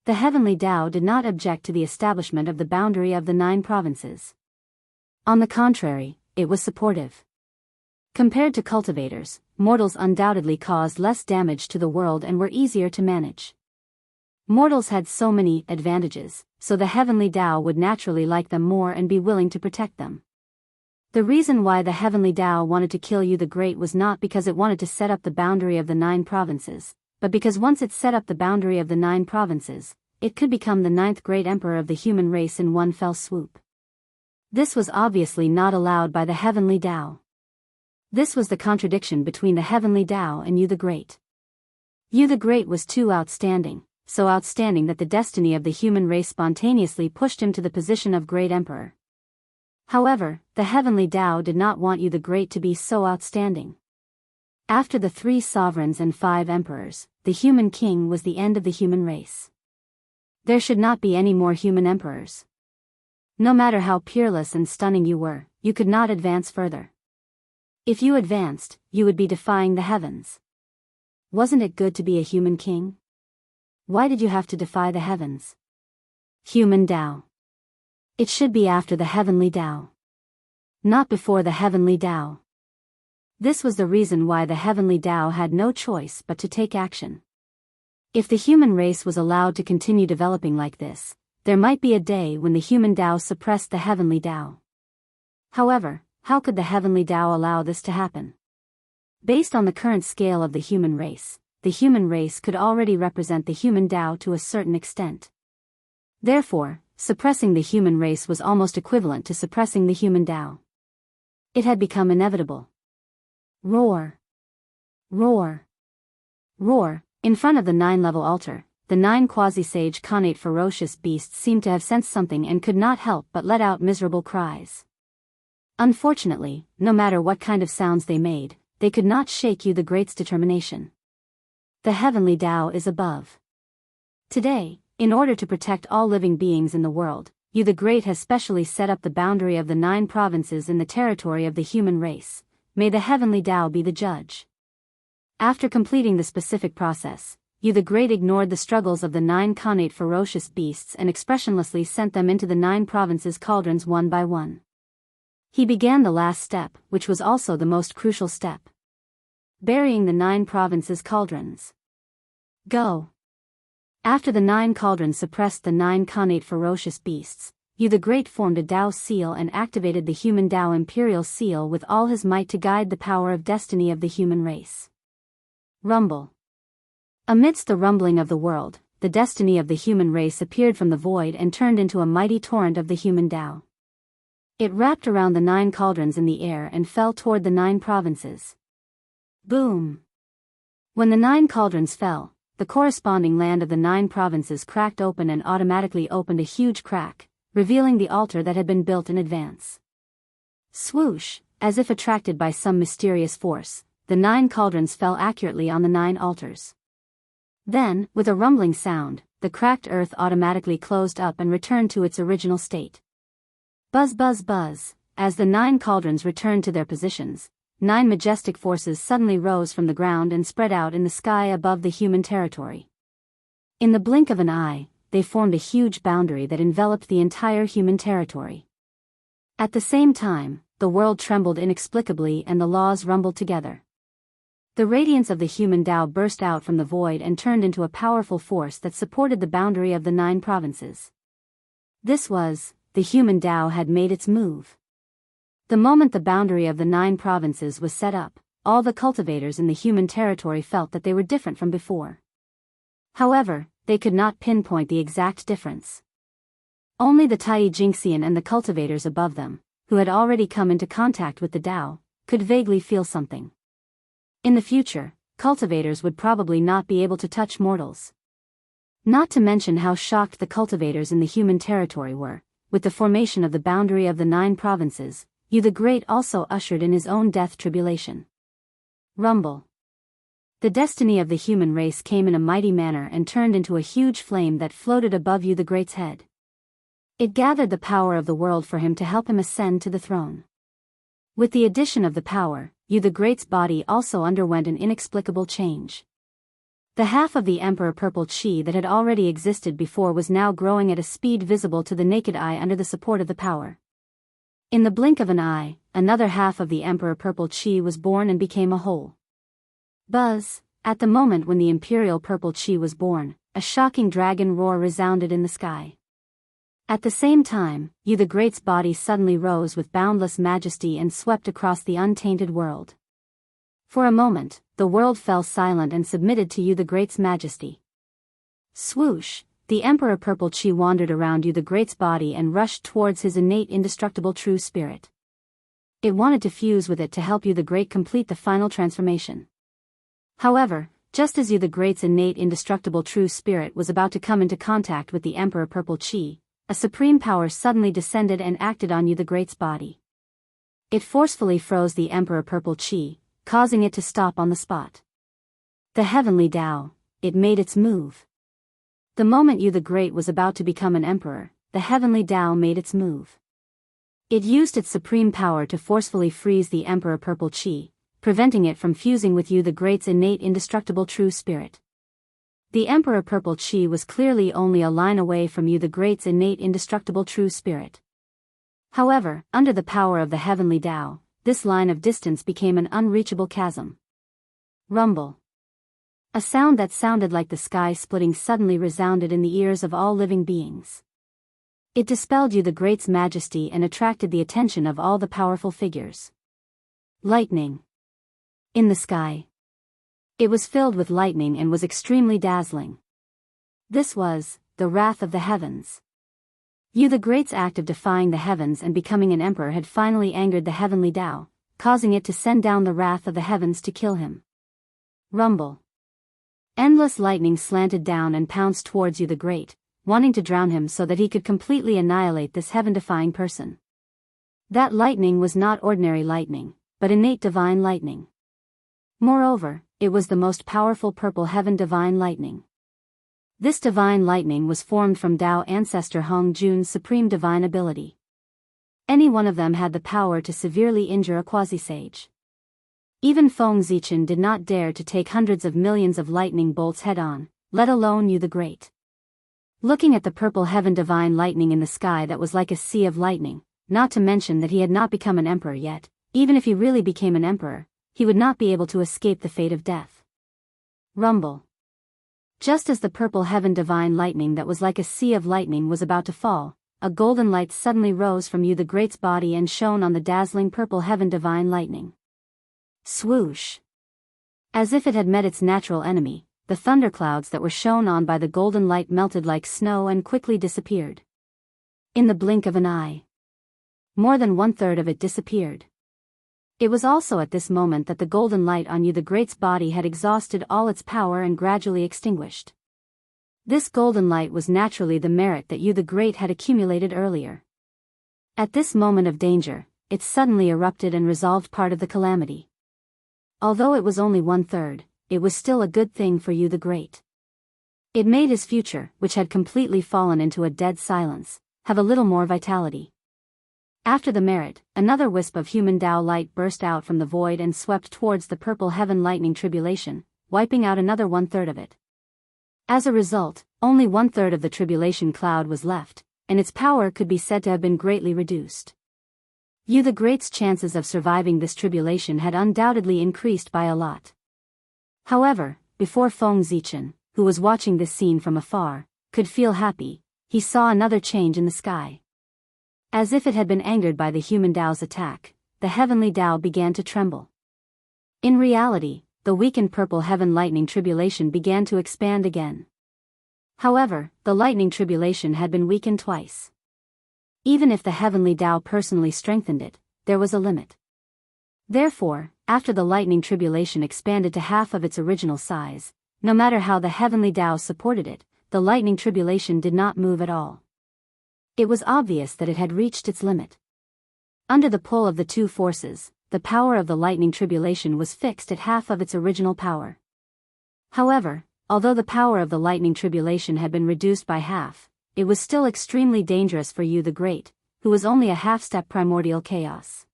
The heavenly Tao did not object to the establishment of the boundary of the 9 provinces. On the contrary, it was supportive. Compared to cultivators, mortals undoubtedly caused less damage to the world and were easier to manage. Mortals had so many advantages, so the heavenly Tao would naturally like them more and be willing to protect them. The reason why the heavenly Tao wanted to kill Yu the Great was not because it wanted to set up the boundary of the 9 provinces, but because once it set up the boundary of the 9 provinces, it could become the 9th great emperor of the human race in one fell swoop. This was obviously not allowed by the heavenly Tao. This was the contradiction between the heavenly Tao and Yu the Great. Yu the Great was too outstanding, so outstanding that the destiny of the human race spontaneously pushed him to the position of great emperor. However, the heavenly Tao did not want Yu the Great to be so outstanding. After the 3 sovereigns and 5 emperors, the human king was the end of the human race. There should not be any more human emperors. No matter how peerless and stunning you were, you could not advance further. If you advanced, you would be defying the heavens. Wasn't it good to be a human king? Why did you have to defy the heavens? Human Tao. It should be after the heavenly Tao. Not before the heavenly Tao. This was the reason why the heavenly Tao had no choice but to take action. If the human race was allowed to continue developing like this, there might be a day when the human Tao suppressed the heavenly Tao. However, how could the heavenly Tao allow this to happen? Based on the current scale of the human race could already represent the human Tao to a certain extent. Therefore, suppressing the human race was almost equivalent to suppressing the human Tao. It had become inevitable. Roar! Roar! Roar! In front of the 9-level altar, the 9 quasi-sage connate ferocious beasts seemed to have sensed something and could not help but let out miserable cries. Unfortunately, no matter what kind of sounds they made, they could not shake you the Great's determination. The heavenly Tao is above. Today, in order to protect all living beings in the world, you the Great has specially set up the boundary of the 9 provinces in the territory of the human race. May the heavenly Tao be the judge. After completing the specific process, you the Great ignored the struggles of the 9 connate ferocious beasts and expressionlessly sent them into the 9 provinces' cauldrons one by one. He began the last step, which was also the most crucial step. Burying the 9 provinces' cauldrons. Go! After the 9 cauldrons suppressed the 9 connate ferocious beasts, you the Great formed a Tao seal and activated the human Tao imperial seal with all his might to guide the power of destiny of the human race. Rumble. Amidst the rumbling of the world, the destiny of the human race appeared from the void and turned into a mighty torrent of the human Tao. It wrapped around the 9 cauldrons in the air and fell toward the 9 provinces. Boom! When the 9 cauldrons fell, the corresponding land of the 9 provinces cracked open and automatically opened a huge crack, revealing the altar that had been built in advance. Swoosh, as if attracted by some mysterious force, the 9 cauldrons fell accurately on the 9 altars. Then, with a rumbling sound, the cracked earth automatically closed up and returned to its original state. Buzz buzz buzz, as the 9 cauldrons returned to their positions, 9 majestic forces suddenly rose from the ground and spread out in the sky above the human territory. In the blink of an eye, they formed a huge boundary that enveloped the entire human territory. At the same time, the world trembled inexplicably and the laws rumbled together. The radiance of the human Tao burst out from the void and turned into a powerful force that supported the boundary of the 9 provinces. This was, the human Tao had made its move. The moment the boundary of the 9 provinces was set up, all the cultivators in the human territory felt that they were different from before. However, they could not pinpoint the exact difference. Only the Tai Jingxian and the cultivators above them, who had already come into contact with the Tao, could vaguely feel something. In the future, cultivators would probably not be able to touch mortals. Not to mention how shocked the cultivators in the human territory were, with the formation of the boundary of the 9 provinces, you the Great also ushered in his own death tribulation. Rumble. The destiny of the human race came in a mighty manner and turned into a huge flame that floated above you the Great's head. It gathered the power of the world for him to help him ascend to the throne. With the addition of the power, you the Great's body also underwent an inexplicable change. The half of the Emperor Purple Chi that had already existed before was now growing at a speed visible to the naked eye under the support of the power. In the blink of an eye, another half of the Emperor Purple Chi was born and became a whole. Buzz, at the moment when the Imperial Purple Chi was born, a shocking dragon roar resounded in the sky. At the same time, you the Great's body suddenly rose with boundless majesty and swept across the untainted world. For a moment, the world fell silent and submitted to you the Great's majesty. Swoosh, the Emperor Purple Chi wandered around you the Great's body and rushed towards his innate indestructible true spirit. It wanted to fuse with it to help you the Great complete the final transformation. However, just as you the Great's innate indestructible true spirit was about to come into contact with the Emperor Purple Chi, a supreme power suddenly descended and acted on you the Great's body. It forcefully froze the Emperor Purple Chi, causing it to stop on the spot. The heavenly Tao, it made its move. The moment you the Great was about to become an emperor, the heavenly Tao made its move. It used its supreme power to forcefully freeze the Emperor Purple Chi, preventing it from fusing with you the Great's innate indestructible true spirit. The Emperor Purple Chi was clearly only a line away from you the Great's innate indestructible true spirit. However, under the power of the heavenly Tao, this line of distance became an unreachable chasm. Rumble. A sound that sounded like the sky splitting suddenly resounded in the ears of all living beings. It dispelled you the Great's majesty and attracted the attention of all the powerful figures. Lightning. In the sky. It was filled with lightning and was extremely dazzling. This was the wrath of the heavens. You the Great's act of defying the heavens and becoming an emperor had finally angered the heavenly Tao, causing it to send down the wrath of the heavens to kill him. Rumble. Endless lightning slanted down and pounced towards you the Great, wanting to drown him so that he could completely annihilate this heaven-defying person. That lightning was not ordinary lightning, but innate divine lightning. Moreover, it was the most powerful purple heaven divine lightning. This divine lightning was formed from Tao ancestor Hong Jun's supreme divine ability. Any one of them had the power to severely injure a quasi-sage. Even Feng Zichen did not dare to take hundreds of millions of lightning bolts head-on, let alone you the Great. Looking at the purple heaven divine lightning in the sky that was like a sea of lightning, not to mention that he had not become an emperor yet, even if he really became an emperor, he would not be able to escape the fate of death. Rumble. Just as the purple heaven divine lightning that was like a sea of lightning was about to fall, a golden light suddenly rose from you the Great's body and shone on the dazzling purple heaven divine lightning. Swoosh. As if it had met its natural enemy, the thunderclouds that were shone on by the golden light melted like snow and quickly disappeared. In the blink of an eye. More than 1/3 of it disappeared. It was also at this moment that the golden light on you the Great's body had exhausted all its power and gradually extinguished. This golden light was naturally the merit that you the Great had accumulated earlier. At this moment of danger, it suddenly erupted and resolved part of the calamity. Although it was only 1/3, it was still a good thing for you the Great. It made his future, which had completely fallen into a dead silence, have a little more vitality. After the merit, another wisp of human Tao light burst out from the void and swept towards the purple heaven lightning tribulation, wiping out another 1/3 of it. As a result, only 1/3 of the tribulation cloud was left, and its power could be said to have been greatly reduced. You the Great's chances of surviving this tribulation had undoubtedly increased by a lot. However, before Feng Zichen, who was watching this scene from afar, could feel happy, he saw another change in the sky. As if it had been angered by the human Tao's attack, the heavenly Tao began to tremble. In reality, the weakened purple heaven lightning tribulation began to expand again. However, the lightning tribulation had been weakened twice. Even if the heavenly Tao personally strengthened it, there was a limit. Therefore, after the lightning tribulation expanded to half of its original size, no matter how the heavenly Tao supported it, the lightning tribulation did not move at all. It was obvious that it had reached its limit. Under the pull of the two forces, the power of the lightning tribulation was fixed at half of its original power. However, although the power of the lightning tribulation had been reduced by half, it was still extremely dangerous for you the Great, who was only a half-step primordial chaos.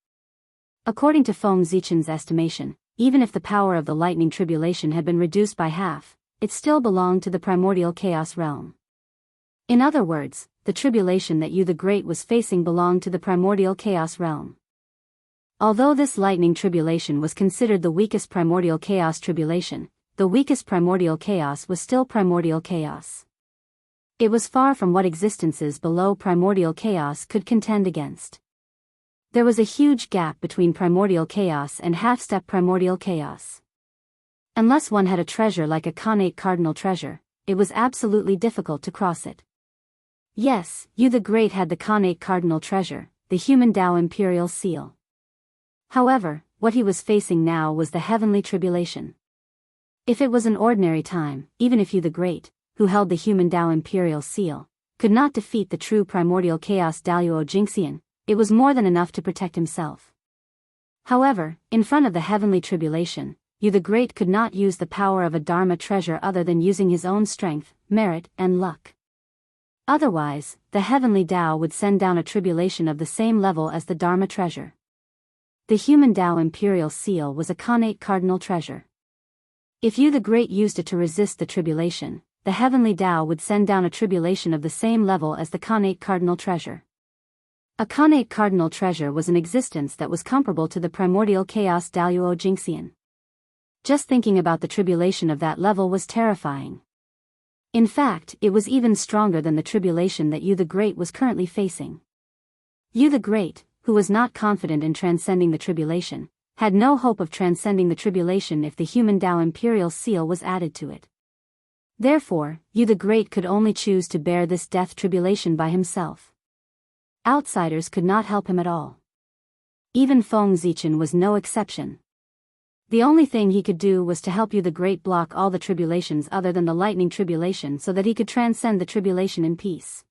According to Feng Zichen's estimation, even if the power of the lightning tribulation had been reduced by half, it still belonged to the primordial chaos realm. In other words, the tribulation that you the Great was facing belonged to the primordial chaos realm. Although this lightning tribulation was considered the weakest primordial chaos tribulation, the weakest primordial chaos was still primordial chaos. It was far from what existences below primordial chaos could contend against. There was a huge gap between primordial chaos and half-step primordial chaos. Unless one had a treasure like a connate cardinal treasure, it was absolutely difficult to cross it. Yes, you the Great had the connate cardinal treasure, the human Tao imperial seal. However, what he was facing now was the heavenly tribulation. If it was an ordinary time, even if you the Great, who held the human Tao imperial seal, could not defeat the true primordial chaos Daluo Jingxian, it was more than enough to protect himself. However, in front of the heavenly tribulation, you the Great could not use the power of a Dharma treasure other than using his own strength, merit, and luck. Otherwise, the heavenly Tao would send down a tribulation of the same level as the Dharma treasure. The human Tao imperial seal was a connate cardinal treasure. If you the Great used it to resist the tribulation, the heavenly Tao would send down a tribulation of the same level as the connate cardinal treasure. A connate cardinal treasure was an existence that was comparable to the primordial chaos Daluo Jinxian. Just thinking about the tribulation of that level was terrifying. In fact, it was even stronger than the tribulation that Yu the Great was currently facing. Yu the Great, who was not confident in transcending the tribulation, had no hope of transcending the tribulation if the human Dao imperial seal was added to it. Therefore, Yu the Great could only choose to bear this death tribulation by himself. Outsiders could not help him at all. Even Feng Zichen was no exception. The only thing he could do was to help Yu the Great block all the tribulations other than the lightning tribulation so that he could transcend the tribulation in peace.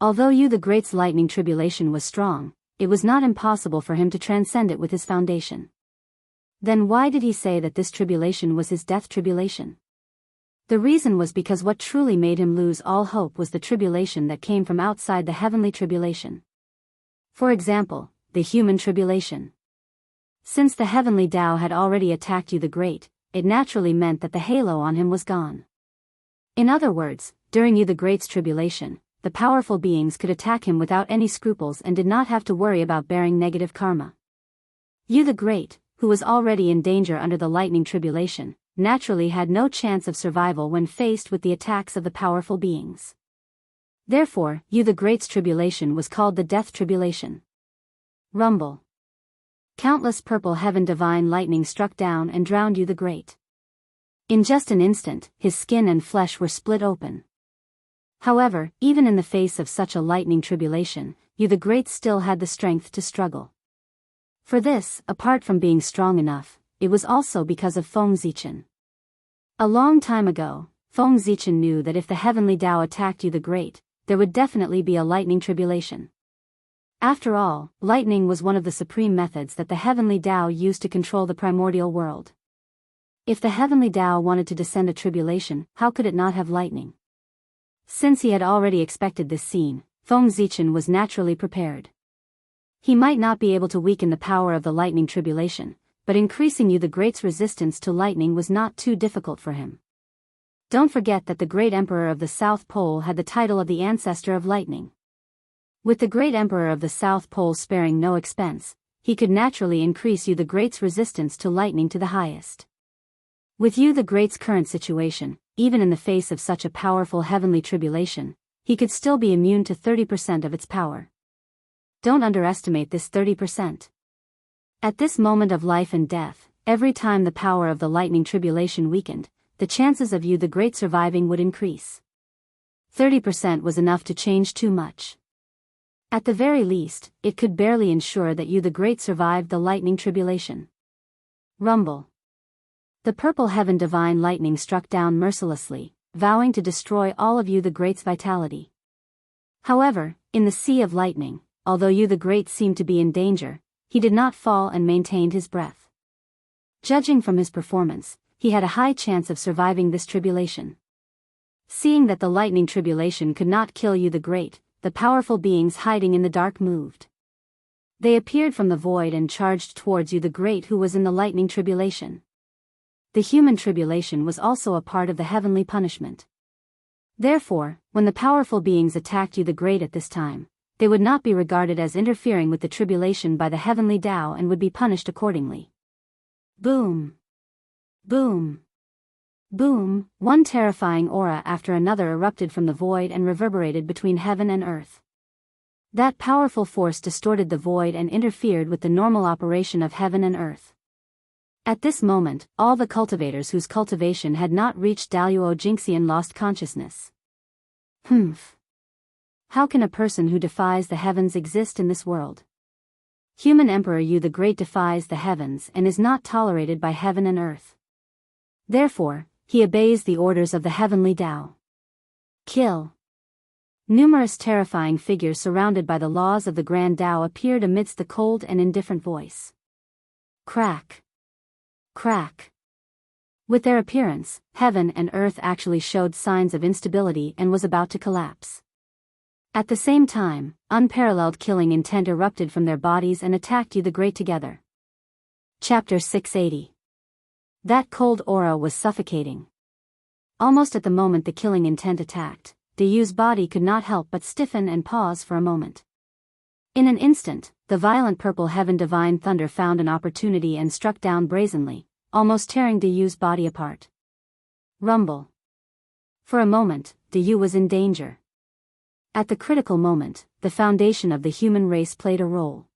Although Yu the Great's lightning tribulation was strong, it was not impossible for him to transcend it with his foundation. Then why did he say that this tribulation was his death tribulation? The reason was because what truly made him lose all hope was the tribulation that came from outside the heavenly tribulation. For example, the human tribulation. Since the heavenly Tao had already attacked Yu the Great, it naturally meant that the halo on him was gone. In other words, during Yu the Great's tribulation, the powerful beings could attack him without any scruples and did not have to worry about bearing negative karma. Yu the Great, who was already in danger under the lightning tribulation, naturally had no chance of survival when faced with the attacks of the powerful beings. Therefore, Yu the Great's tribulation was called the death tribulation. Rumble. Countless purple heaven divine lightning struck down and drowned Yu the Great. In just an instant, his skin and flesh were split open. However, even in the face of such a lightning tribulation, Yu the Great still had the strength to struggle. For this, apart from being strong enough, it was also because of Feng Zichen. A long time ago, Feng Zichen knew that if the heavenly Tao attacked Yu the Great, there would definitely be a lightning tribulation. After all, lightning was one of the supreme methods that the heavenly Tao used to control the primordial world. If the heavenly Tao wanted to descend a tribulation, how could it not have lightning? Since he had already expected this scene, Feng Zichen was naturally prepared. He might not be able to weaken the power of the lightning tribulation, but increasing Yu the Great's resistance to lightning was not too difficult for him. Don't forget that the Great Emperor of the South Pole had the title of the Ancestor of Lightning. With the Great Emperor of the South Pole sparing no expense, he could naturally increase Yu the Great's resistance to lightning to the highest. With Yu the Great's current situation, even in the face of such a powerful heavenly tribulation, he could still be immune to 30% of its power. Don't underestimate this 30%. At this moment of life and death, every time the power of the lightning tribulation weakened, the chances of Yu the Great surviving would increase. 30% was enough to change too much. At the very least, it could barely ensure that Yu the Great survived the lightning tribulation. Rumble. The purple heaven divine lightning struck down mercilessly, vowing to destroy all of Yu the Great's vitality. However, in the sea of lightning, although Yu the Great seemed to be in danger, he did not fall and maintained his breath. Judging from his performance, he had a high chance of surviving this tribulation. Seeing that the lightning tribulation could not kill Yu the Great, the powerful beings hiding in the dark moved. They appeared from the void and charged towards Yu the Great, who was in the lightning tribulation. The human tribulation was also a part of the heavenly punishment. Therefore, when the powerful beings attacked Yu the Great at this time, they would not be regarded as interfering with the tribulation by the heavenly Tao and would be punished accordingly. Boom! Boom! Boom! One terrifying aura after another erupted from the void and reverberated between heaven and earth. That powerful force distorted the void and interfered with the normal operation of heaven and earth. At this moment, all the cultivators whose cultivation had not reached Daluo Jinxian lost consciousness. Humph! How can a person who defies the heavens exist in this world? Human Emperor Yu the Great defies the heavens and is not tolerated by heaven and earth. Therefore, he obeys the orders of the heavenly Tao. Kill. Numerous terrifying figures surrounded by the laws of the Grand Tao appeared amidst the cold and indifferent voice. Crack. Crack. With their appearance, heaven and earth actually showed signs of instability and was about to collapse. At the same time, unparalleled killing intent erupted from their bodies and attacked Yu the Great together. Chapter 680. That cold aura was suffocating. Almost at the moment the killing intent attacked, the Yu's body could not help but stiffen and pause for a moment. In an instant, the violent purple heaven divine thunder found an opportunity and struck down brazenly, almost tearing Dayu's body apart. Rumble. For a moment, Dayu was in danger. At the critical moment, the foundation of the human race played a role.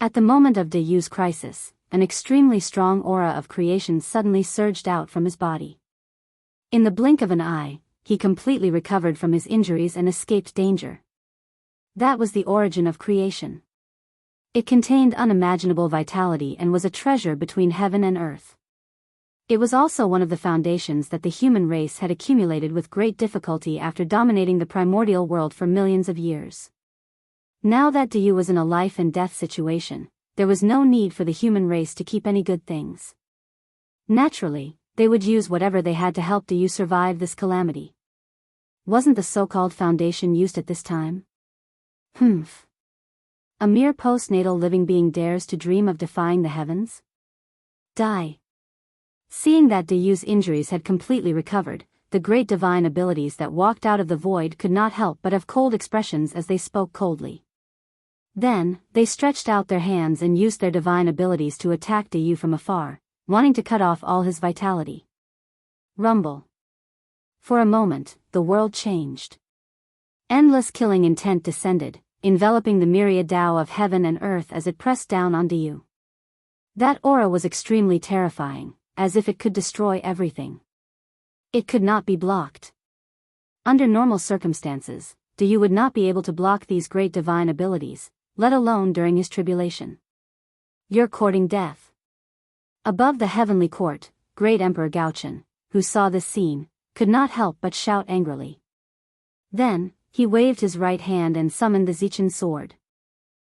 At the moment of Dayu's crisis, an extremely strong aura of creation suddenly surged out from his body. In the blink of an eye, he completely recovered from his injuries and escaped danger. That was the origin of creation. It contained unimaginable vitality and was a treasure between heaven and earth. It was also one of the foundations that the human race had accumulated with great difficulty after dominating the primordial world for millions of years. Now that Dayu was in a life and death situation, there was no need for the human race to keep any good things. Naturally, they would use whatever they had to help Dayu survive this calamity. Wasn't the so-called foundation used at this time? A mere postnatal living being dares to dream of defying the heavens? Die. Seeing that Dayu's injuries had completely recovered, the great divine abilities that walked out of the void could not help but have cold expressions as they spoke coldly. Then, they stretched out their hands and used their divine abilities to attack Dayu from afar, wanting to cut off all his vitality. Rumble. For a moment, the world changed. Endless killing intent descended, enveloping the myriad Tao of heaven and earth as it pressed down on Dayu. That aura was extremely terrifying, as if it could destroy everything. It could not be blocked. Under normal circumstances, Dayu would not be able to block these great divine abilities, let alone during his tribulation. You're courting death. Above the heavenly court, great Emperor Gaochen, who saw this scene, could not help but shout angrily. Then, he waved his right hand and summoned the Zichin sword.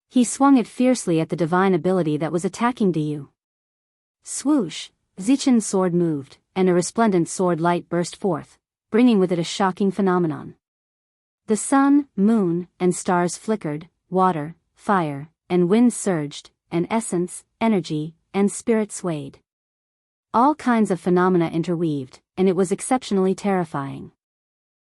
He swung it fiercely at the divine ability that was attacking Dayu. Swoosh, Zichin's sword moved, and a resplendent sword light burst forth, bringing with it a shocking phenomenon. The sun, moon, and stars flickered, water, fire, and wind surged, and essence, energy, and spirit swayed. All kinds of phenomena interweaved, and it was exceptionally terrifying.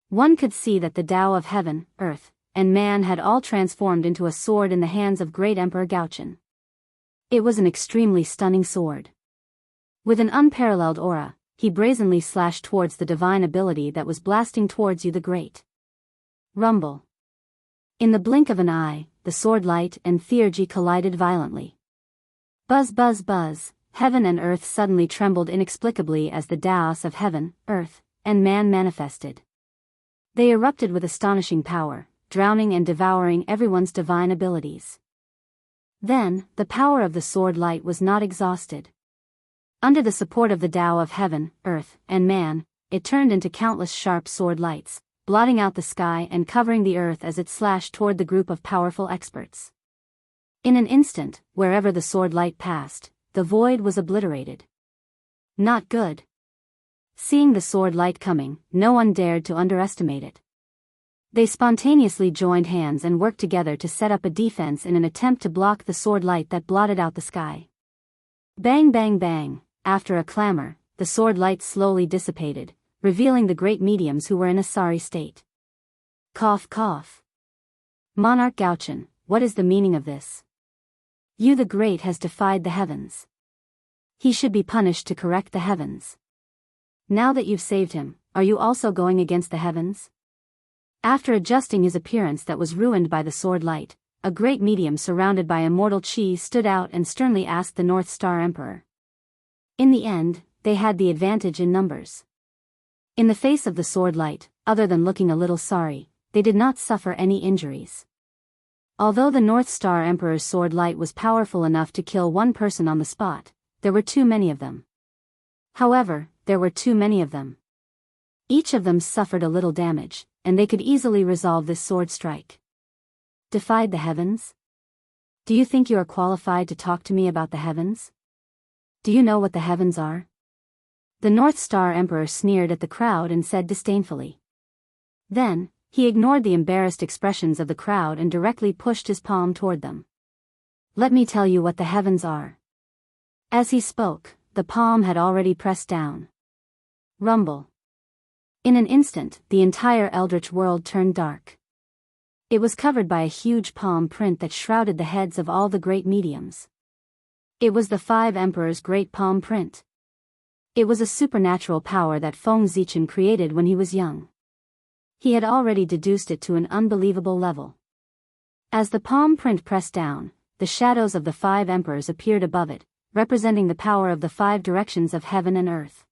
One could see that the Tao of heaven, earth, and man had all transformed into a sword in the hands of great Emperor Gaochen. It was an extremely stunning sword. With an unparalleled aura, he brazenly slashed towards the divine ability that was blasting towards you the great. Rumble. In the blink of an eye, the sword light and theurgy collided violently. Buzz buzz buzz, heaven and earth suddenly trembled inexplicably as the Taos of heaven, earth, and man manifested. They erupted with astonishing power, drowning and devouring everyone's divine abilities. Then, the power of the sword light was not exhausted. Under the support of the Tao of heaven, earth, and man, it turned into countless sharp sword lights, blotting out the sky and covering the earth as it slashed toward the group of powerful experts. In an instant, wherever the sword light passed, the void was obliterated. Not good. Seeing the sword light coming, no one dared to underestimate it. They spontaneously joined hands and worked together to set up a defense in an attempt to block the sword light that blotted out the sky. Bang bang bang, after a clamor, the sword light slowly dissipated, revealing the great mediums who were in a sorry state. Cough cough. Monarch Gaochen, what is the meaning of this? You the Great has defied the heavens. He should be punished to correct the heavens. Now that you've saved him, are you also going against the heavens? After adjusting his appearance that was ruined by the sword light, a great medium surrounded by immortal chi stood out and sternly asked the North Star Emperor. In the end, they had the advantage in numbers. In the face of the sword light, other than looking a little sorry, they did not suffer any injuries. Although the North Star Emperor's sword light was powerful enough to kill one person on the spot, there were too many of them. However, there were too many of them. Each of them suffered a little damage, and they could easily resolve this sword strike. Defied the heavens? Do you think you are qualified to talk to me about the heavens? Do you know what the heavens are? The North Star Emperor sneered at the crowd and said disdainfully. Then, he ignored the embarrassed expressions of the crowd and directly pushed his palm toward them. Let me tell you what the heavens are. As he spoke, the palm had already pressed down. Rumble. In an instant, the entire eldritch world turned dark. It was covered by a huge palm print that shrouded the heads of all the great mediums. It was the 5 emperors' great palm print. It was a supernatural power that Feng Zichen created when he was young. He had already deduced it to an unbelievable level. As the palm print pressed down, the shadows of the 5 emperors appeared above it, representing the power of the 5 directions of heaven and earth.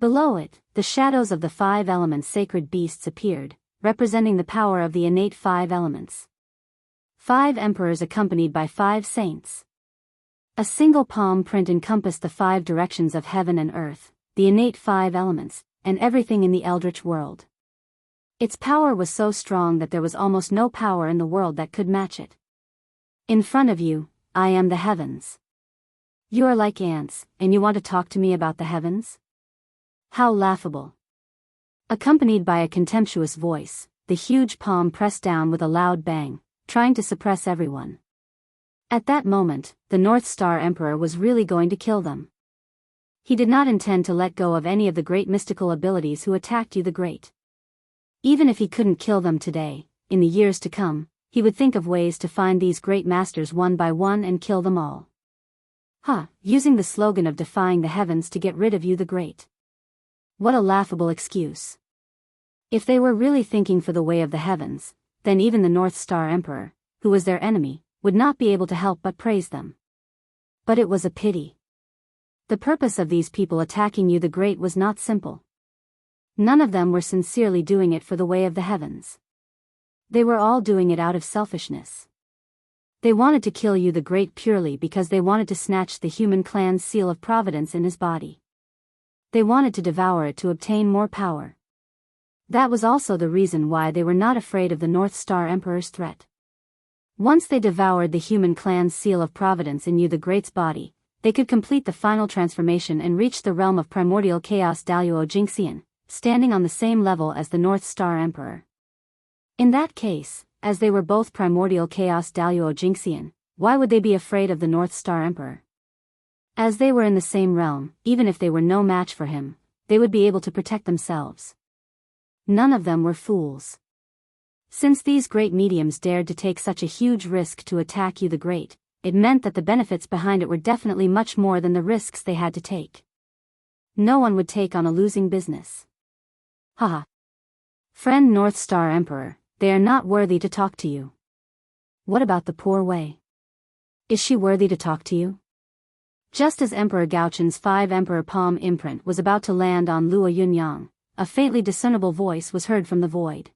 Below it, the shadows of the 5 elements' sacred beasts appeared, representing the power of the innate 5 elements. 5 emperors accompanied by 5 saints. A single palm print encompassed the 5 directions of heaven and earth, the innate 5 elements, and everything in the eldritch world. Its power was so strong that there was almost no power in the world that could match it. In front of you, I am the heavens. You are like ants, and you want to talk to me about the heavens? How laughable. Accompanied by a contemptuous voice, the huge palm pressed down with a loud bang, trying to suppress everyone. At that moment, the North Star Emperor was really going to kill them. He did not intend to let go of any of the great mystical abilities who attacked you the Great. Even if he couldn't kill them today, in the years to come, he would think of ways to find these great masters one by one and kill them all. Using the slogan of defying the heavens to get rid of you the Great. What a laughable excuse. If they were really thinking for the way of the heavens, then even the North Star Emperor, who was their enemy, would not be able to help but praise them. But it was a pity. The purpose of these people attacking you the Great was not simple. None of them were sincerely doing it for the way of the heavens. They were all doing it out of selfishness. They wanted to kill you the Great purely because they wanted to snatch the human clan's seal of providence in his body. They wanted to devour it to obtain more power. That was also the reason why they were not afraid of the North Star Emperor's threat. Once they devoured the human clan's seal of providence in you the Great's body, they could complete the final transformation and reach the realm of primordial chaos Daluo Jingxian, standing on the same level as the North Star Emperor. In that case, as they were both primordial chaos Daluo Jingxian, why would they be afraid of the North Star Emperor? As they were in the same realm, even if they were no match for him, they would be able to protect themselves. None of them were fools. Since these great mediums dared to take such a huge risk to attack you the Great, it meant that the benefits behind it were definitely much more than the risks they had to take. No one would take on a losing business. Friend North Star Emperor, they are not worthy to talk to you. What about the poor Wei? Is she worthy to talk to you? Just as Emperor Gaochun's 5 emperor palm imprint was about to land on Luo Yunyang, a faintly discernible voice was heard from the void.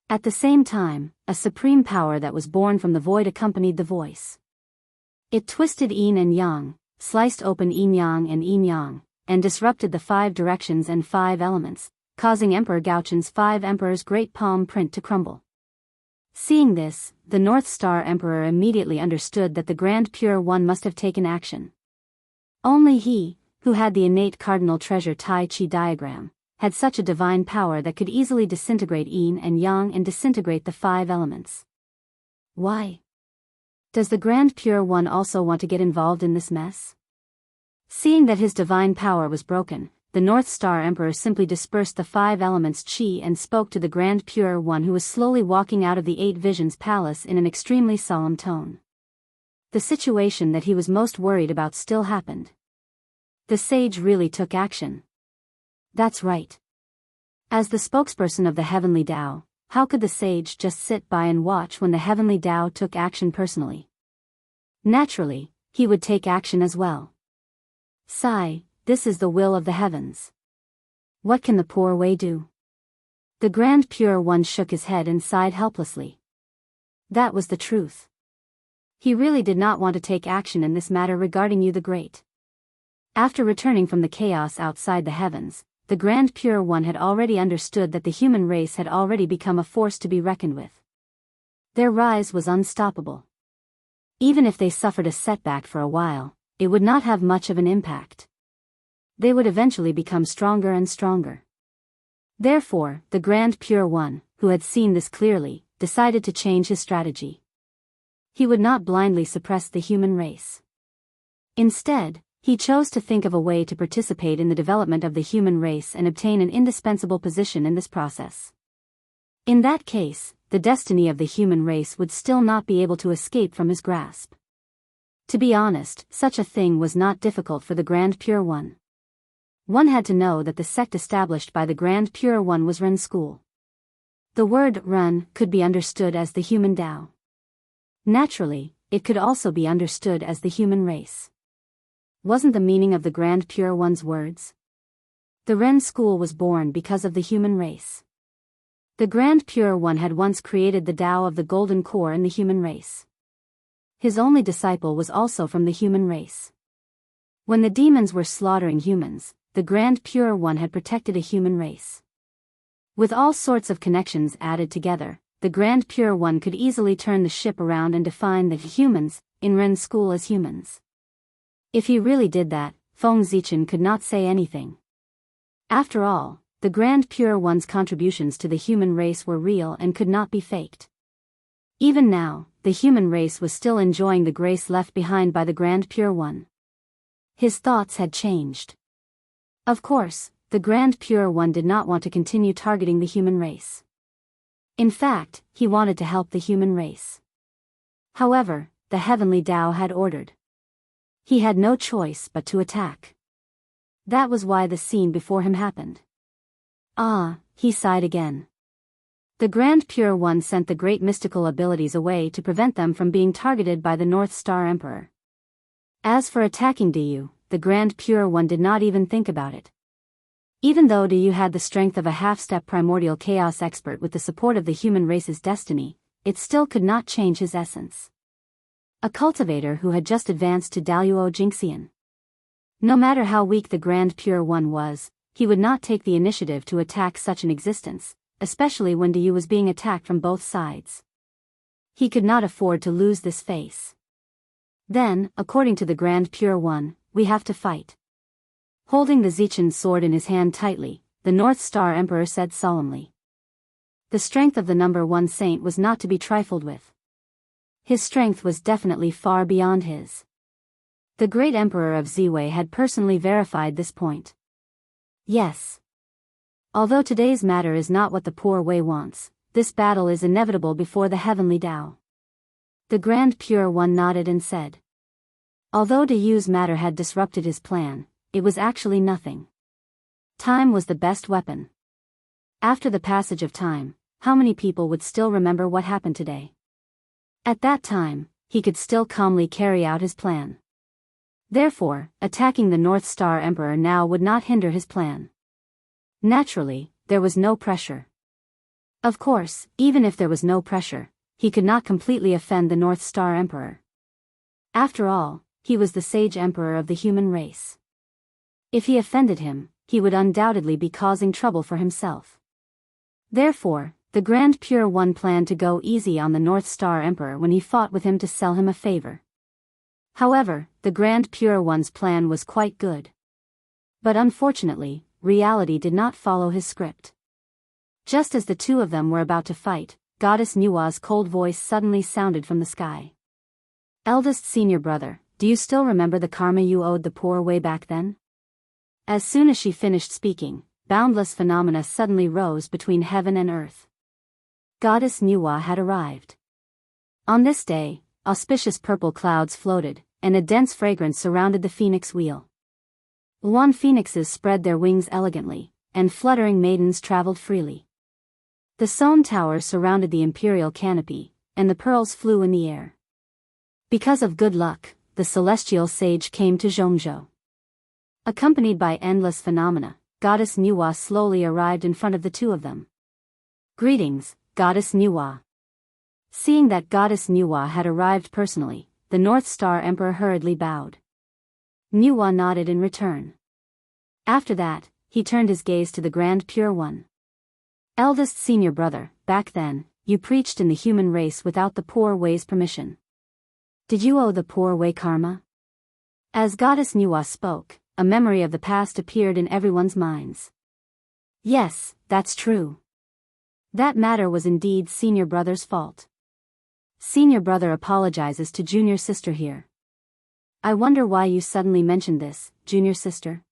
At the same time, a supreme power that was born from the void accompanied the voice. It twisted yin and yang, sliced open yin yang and yin yang, and disrupted the 5 directions and 5 elements, causing Emperor Gaochun's 5 emperors' great palm print to crumble. Seeing this, the North Star Emperor immediately understood that the Grand Pure One must have taken action. Only he, who had the innate cardinal treasure Tai Chi diagram, had such a divine power that could easily disintegrate yin and yang and disintegrate the 5 elements. Why? Does the Grand Pure One also want to get involved in this mess? Seeing that his divine power was broken, the North Star Emperor simply dispersed the 5 elements' chi and spoke to the Grand Pure One who was slowly walking out of the 8 Visions Palace in an extremely solemn tone. The situation that he was most worried about still happened. The sage really took action. That's right. As the spokesperson of the Heavenly Tao, how could the sage just sit by and watch when the Heavenly Tao took action personally? Naturally, he would take action as well. Sigh, this is the will of the heavens. What can the poor Wei do? The Grand Pure One shook his head and sighed helplessly. That was the truth. He really did not want to take action in this matter regarding you the Great. After returning from the chaos outside the heavens, the Grand Pure One had already understood that the human race had already become a force to be reckoned with. Their rise was unstoppable. Even if they suffered a setback for a while, it would not have much of an impact. They would eventually become stronger and stronger. Therefore, the Grand Pure One, who had seen this clearly, decided to change his strategy. He would not blindly suppress the human race. Instead, he chose to think of a way to participate in the development of the human race and obtain an indispensable position in this process. In that case, the destiny of the human race would still not be able to escape from his grasp. To be honest, such a thing was not difficult for the Grand Pure One. One had to know that the sect established by the Grand Pure One was Ren school. The word Ren could be understood as the human Tao. Naturally, it could also be understood as the human race. Wasn't the meaning of the Grand Pure One's words? The Ren school was born because of the human race. The Grand Pure One had once created the Tao of the Golden Core in the human race. His only disciple was also from the human race. When the demons were slaughtering humans, the Grand Pure One had protected a human race. With all sorts of connections added together, the Grand Pure One could easily turn the ship around and define the humans in Ren school as humans. If he really did that, Feng Zichen could not say anything. After all, the Grand Pure One's contributions to the human race were real and could not be faked. Even now, the human race was still enjoying the grace left behind by the Grand Pure One. His thoughts had changed. Of course, the Grand Pure One did not want to continue targeting the human race. In fact, he wanted to help the human race. However, the Heavenly Tao had ordered. He had no choice but to attack. That was why the scene before him happened. Ah, he sighed again. The Grand Pure One sent the great mystical abilities away to prevent them from being targeted by the North Star Emperor. As for attacking Diyu, the Grand Pure One did not even think about it. Even though Diyu had the strength of a half-step primordial chaos expert with the support of the human race's destiny, it still could not change his essence. A cultivator who had just advanced to Daluo Jinxian. No matter how weak the Grand Pure One was, he would not take the initiative to attack such an existence, especially when Diyu was being attacked from both sides. He could not afford to lose this face. Then, according to the Grand Pure One, we have to fight. Holding the Zichen sword in his hand tightly, the North Star Emperor said solemnly. The strength of the number one saint was not to be trifled with. His strength was definitely far beyond his. The great Emperor of Ziwei had personally verified this point. Yes. Although today's matter is not what the poor Wei wants, this battle is inevitable before the Heavenly Tao. The Grand Pure One nodded and said. Although Diyu's matter had disrupted his plan, it was actually nothing. Time was the best weapon. After the passage of time, how many people would still remember what happened today? At that time, he could still calmly carry out his plan. Therefore, attacking the North Star Emperor now would not hinder his plan. Naturally, there was no pressure. Of course, even if there was no pressure, he could not completely offend the North Star Emperor. After all, he was the sage emperor of the human race. If he offended him, he would undoubtedly be causing trouble for himself. Therefore, the Grand Pure One planned to go easy on the North Star Emperor when he fought with him to sell him a favor. However, the Grand Pure One's plan was quite good. But unfortunately, reality did not follow his script. Just as the two of them were about to fight, Goddess Nua's cold voice suddenly sounded from the sky. Eldest senior brother, do you still remember the karma you owed the poor way back then? As soon as she finished speaking, boundless phenomena suddenly rose between heaven and earth. Goddess Nua had arrived. On this day, auspicious purple clouds floated, and a dense fragrance surrounded the phoenix wheel. Luan phoenixes spread their wings elegantly, and fluttering maidens traveled freely. The Sohn Towers surrounded the imperial canopy, and the pearls flew in the air. Because of good luck, the celestial sage came to Zhongzhou. Accompanied by endless phenomena, Goddess Nua slowly arrived in front of the two of them. Greetings, Goddess Nua. Seeing that Goddess Nua had arrived personally, the North Star Emperor hurriedly bowed. Nua nodded in return. After that, he turned his gaze to the Grand Pure One. Eldest senior brother, back then, you preached in the human race without the poor Wei's permission. Did you owe the poor Wei karma? As Goddess Nua spoke, a memory of the past appeared in everyone's minds. Yes, that's true. That matter was indeed senior brother's fault. Senior brother apologizes to junior sister here. I wonder why you suddenly mentioned this, junior sister?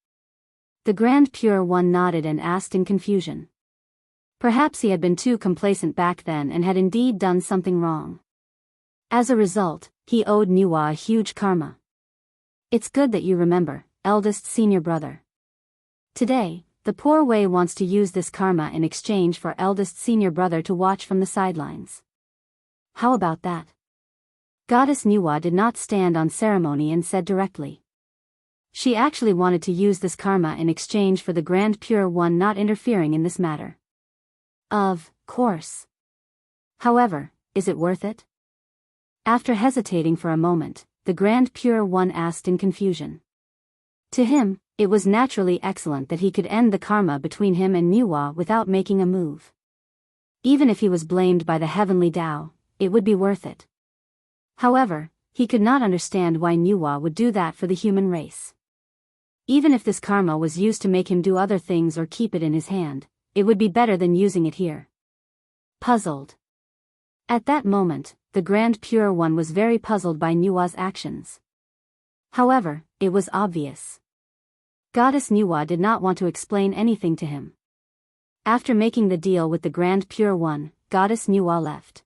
The Grand Pure One nodded and asked in confusion. Perhaps he had been too complacent back then and had indeed done something wrong. As a result, he owed Nuwa a huge karma. It's good that you remember, eldest senior brother. Today, the poor Wei wants to use this karma in exchange for eldest senior brother to watch from the sidelines. How about that? Goddess Nuwa did not stand on ceremony and said directly. She actually wanted to use this karma in exchange for the Grand Pure One not interfering in this matter. Of course. However, is it worth it? After hesitating for a moment, the Grand Pure One asked in confusion. To him, it was naturally excellent that he could end the karma between him and Nuwa without making a move. Even if he was blamed by the heavenly Tao, it would be worth it. However, he could not understand why Nuwa would do that for the human race. Even if this karma was used to make him do other things or keep it in his hand, it would be better than using it here. Puzzled. At that moment, the Grand Pure One was very puzzled by Nuwa's actions. However, it was obvious. Goddess Nuwa did not want to explain anything to him. After making the deal with the Grand Pure One, Goddess Nuwa left.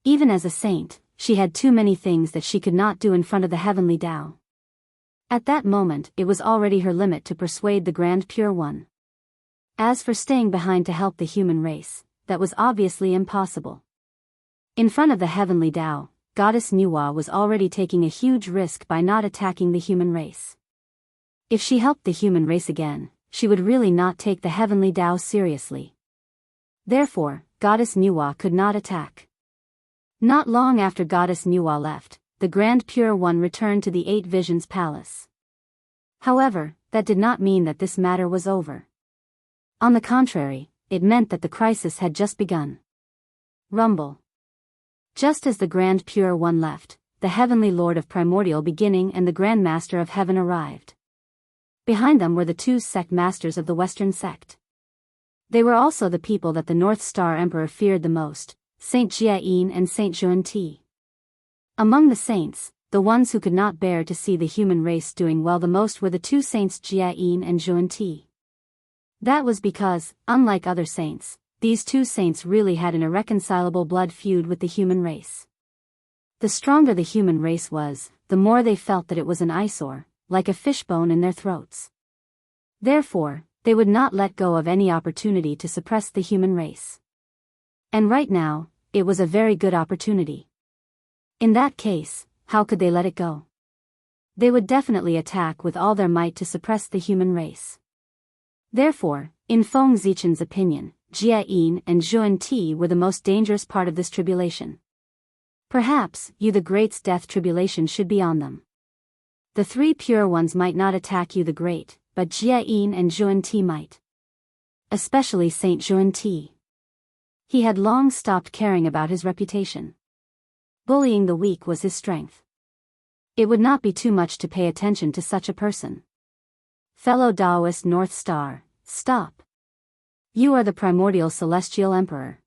Even as a saint, she had too many things that she could not do in front of the heavenly Tao. At that moment, it was already her limit to persuade the Grand Pure One. As for staying behind to help the human race, that was obviously impossible. In front of the heavenly Tao, Goddess Nuwa was already taking a huge risk by not attacking the human race. If she helped the human race again, she would really not take the heavenly Tao seriously. Therefore, Goddess Nuwa could not attack. Not long after Goddess Nuwa left, the Grand Pure One returned to the Eight Visions Palace. However, that did not mean that this matter was over. On the contrary, it meant that the crisis had just begun. Rumble. Just as the Grand Pure One left, the Heavenly Lord of Primordial Beginning and the Grand Master of Heaven arrived. Behind them were the two sect masters of the Western sect. They were also the people that the North Star Emperor feared the most, Saint Jia-yin and Saint Juan-Ti. Among the saints, the ones who could not bear to see the human race doing well the most were the two saints Jia-yin and Juan-Ti. That was because, unlike other saints, these two saints really had an irreconcilable blood feud with the human race. The stronger the human race was, the more they felt that it was an eyesore, like a fishbone in their throats. Therefore, they would not let go of any opportunity to suppress the human race. And right now, it was a very good opportunity. In that case, how could they let it go? They would definitely attack with all their might to suppress the human race. Therefore, in Feng Zichen's opinion, Jia-yin and Juan-Ti were the most dangerous part of this tribulation. Perhaps, Yu the Great's death tribulation should be on them. The three pure ones might not attack Yu the Great, but Jia-yin and Juan-Ti might. Especially Saint Juan-Ti. He had long stopped caring about his reputation. Bullying the weak was his strength. It would not be too much to pay attention to such a person. Fellow Taoist North Star, stop. You are the primordial celestial emperor.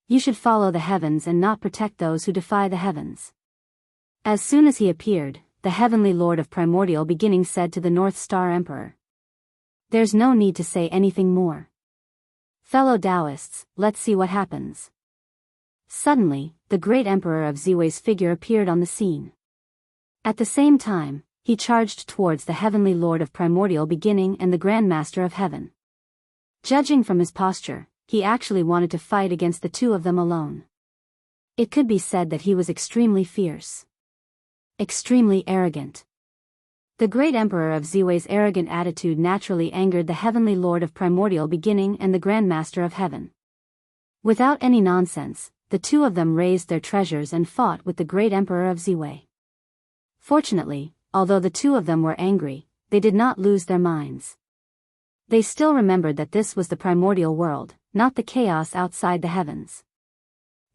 You should follow the heavens and not protect those who defy the heavens. As soon as he appeared, the heavenly Lord of Primordial Beginning said to the North Star Emperor. There's no need to say anything more. Fellow Taoists, let's see what happens. Suddenly, the great emperor of Ziwei's figure appeared on the scene. At the same time, he charged towards the heavenly Lord of Primordial Beginning and the Grand Master of Heaven. Judging from his posture, he actually wanted to fight against the two of them alone. It could be said that he was extremely fierce. Extremely arrogant. The great emperor of Ziwei's arrogant attitude naturally angered the heavenly Lord of Primordial Beginning and the Grand Master of Heaven. Without any nonsense, the two of them raised their treasures and fought with the great emperor of Ziwei. Fortunately, although the two of them were angry, they did not lose their minds. They still remembered that this was the primordial world, not the chaos outside the heavens.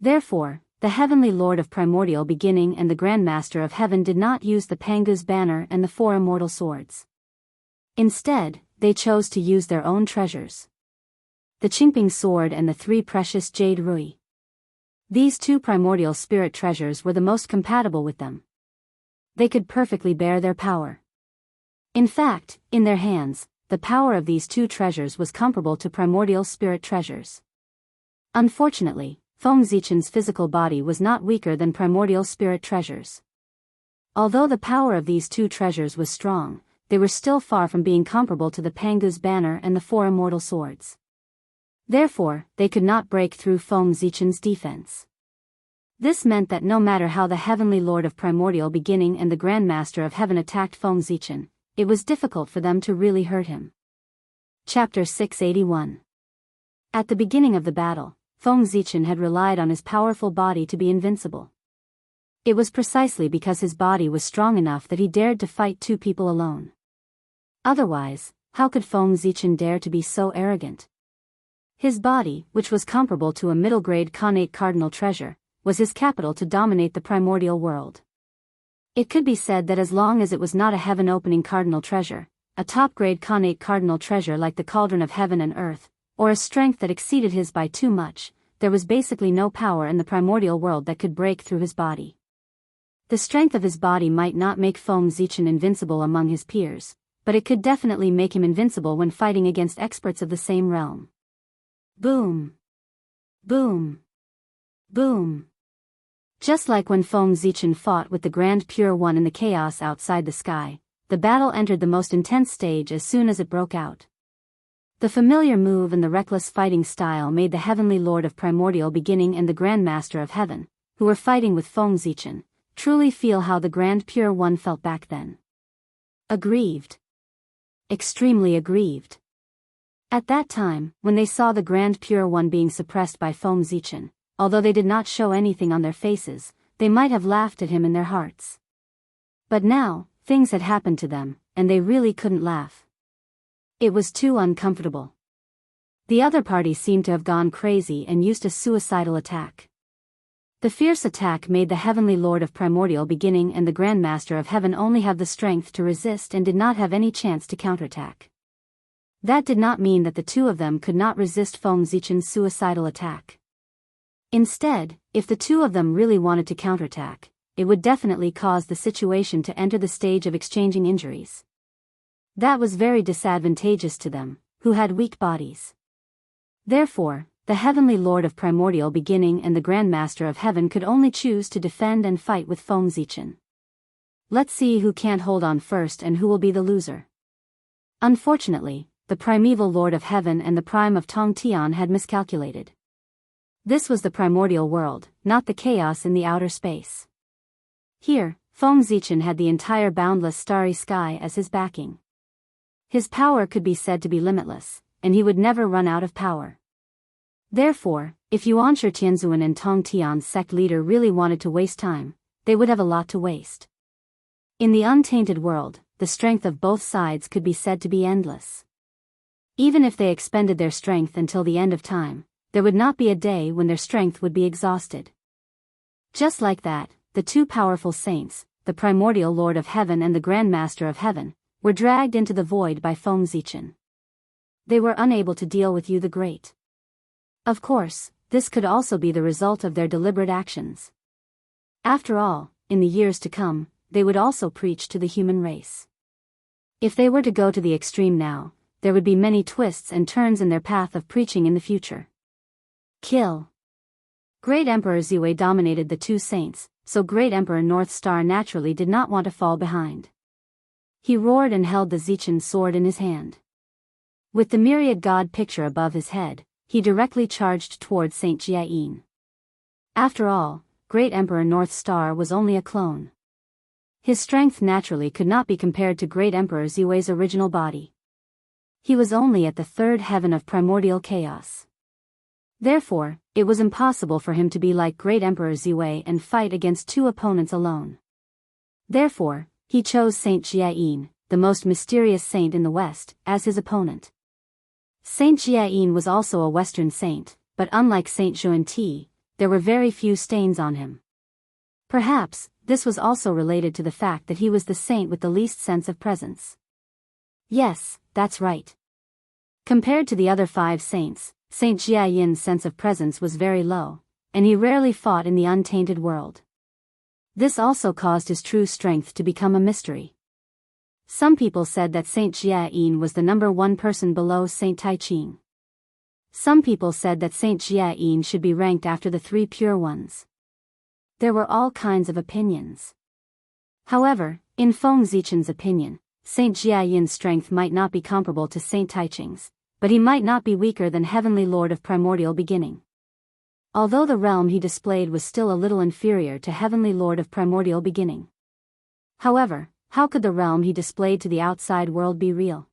Therefore, the heavenly Lord of Primordial Beginning and the Grand Master of Heaven did not use the Pangu's banner and the four immortal swords. Instead, they chose to use their own treasures. The Qingping sword and the three precious jade rui. These two primordial spirit treasures were the most compatible with them. They could perfectly bear their power. In fact, in their hands, the power of these two treasures was comparable to primordial spirit treasures. Unfortunately, Feng Zichen's physical body was not weaker than primordial spirit treasures. Although the power of these two treasures was strong, they were still far from being comparable to the Pangu's banner and the four immortal swords. Therefore, they could not break through Feng Zichen's defense. This meant that no matter how the Heavenly Lord of Primordial Beginning and the Grand Master of Heaven attacked Feng Zichen, it was difficult for them to really hurt him. Chapter 681. At the beginning of the battle, Feng Zichen had relied on his powerful body to be invincible. It was precisely because his body was strong enough that he dared to fight two people alone. Otherwise, how could Feng Zichen dare to be so arrogant? His body, which was comparable to a middle-grade connate cardinal treasure, was his capital to dominate the primordial world. It could be said that as long as it was not a heaven-opening cardinal treasure, a top-grade connate cardinal treasure like the cauldron of heaven and earth, or a strength that exceeded his by too much, there was basically no power in the primordial world that could break through his body. The strength of his body might not make Feng Zichen invincible among his peers, but it could definitely make him invincible when fighting against experts of the same realm. Boom! Boom! Boom! Just like when Feng Zichen fought with the Grand Pure One in the chaos outside the sky, the battle entered the most intense stage as soon as it broke out. The familiar move and the reckless fighting style made the Heavenly Lord of Primordial Beginning and the Grand Master of Heaven, who were fighting with Feng Zichen, truly feel how the Grand Pure One felt back then. Aggrieved. Extremely aggrieved. At that time, when they saw the Grand Pure One being suppressed by Feng Zichen, although they did not show anything on their faces, they might have laughed at him in their hearts. But now, things had happened to them, and they really couldn't laugh. It was too uncomfortable. The other party seemed to have gone crazy and used a suicidal attack. The fierce attack made the Heavenly Lord of Primordial Beginning and the Grand Master of Heaven only have the strength to resist and did not have any chance to counterattack. That did not mean that the two of them could not resist Feng Zichen's suicidal attack. Instead, if the two of them really wanted to counterattack, it would definitely cause the situation to enter the stage of exchanging injuries. That was very disadvantageous to them, who had weak bodies. Therefore, the Heavenly Lord of Primordial Beginning and the Grand Master of Heaven could only choose to defend and fight with Feng Zichen. Let's see who can't hold on first and who will be the loser. Unfortunately, the primeval Lord of Heaven and the Prime of Tongtian had miscalculated. This was the primordial world, not the chaos in the outer space. Here, Feng Zichen had the entire boundless starry sky as his backing. His power could be said to be limitless, and he would never run out of power. Therefore, if Yuanshi Tianzuan and Tongtian's sect leader really wanted to waste time, they would have a lot to waste. In the untainted world, the strength of both sides could be said to be endless. Even if they expended their strength until the end of time, there would not be a day when their strength would be exhausted. Just like that, the two powerful saints, the primordial Lord of Heaven and the Grand Master of Heaven, were dragged into the void by Feng Zichen. They were unable to deal with Yu the Great. Of course, this could also be the result of their deliberate actions. After all, in the years to come, they would also preach to the human race. If they were to go to the extreme now, there would be many twists and turns in their path of preaching in the future. Kill. Great Emperor Ziwei dominated the two saints, so Great Emperor North Star naturally did not want to fall behind. He roared and held the Zichen sword in his hand. With the myriad god picture above his head, he directly charged toward Saint Jiayin. After all, Great Emperor North Star was only a clone. His strength naturally could not be compared to Great Emperor Ziwei's original body. He was only at the third heaven of primordial chaos. Therefore, it was impossible for him to be like Great Emperor Ziwei and fight against two opponents alone. Therefore, he chose Saint Jiayin, the most mysterious saint in the West, as his opponent. Saint Jiayin was also a Western saint, but unlike Saint Xuanti, there were very few stains on him. Perhaps, this was also related to the fact that he was the saint with the least sense of presence. Yes, that's right. Compared to the other 5 saints, Saint Jiayin's sense of presence was very low, and he rarely fought in the untainted world. This also caused his true strength to become a mystery. Some people said that Saint Jia was the number one person below Saint Taiching. Some people said that Saint Jia should be ranked after the three pure ones. There were all kinds of opinions. However, in Feng Zichen's opinion, Saint Jiayin's strength might not be comparable to Saint Taiching's, but he might not be weaker than Heavenly Lord of Primordial Beginning. Although the realm he displayed was still a little inferior to Heavenly Lord of Primordial Beginning. However, how could the realm he displayed to the outside world be real?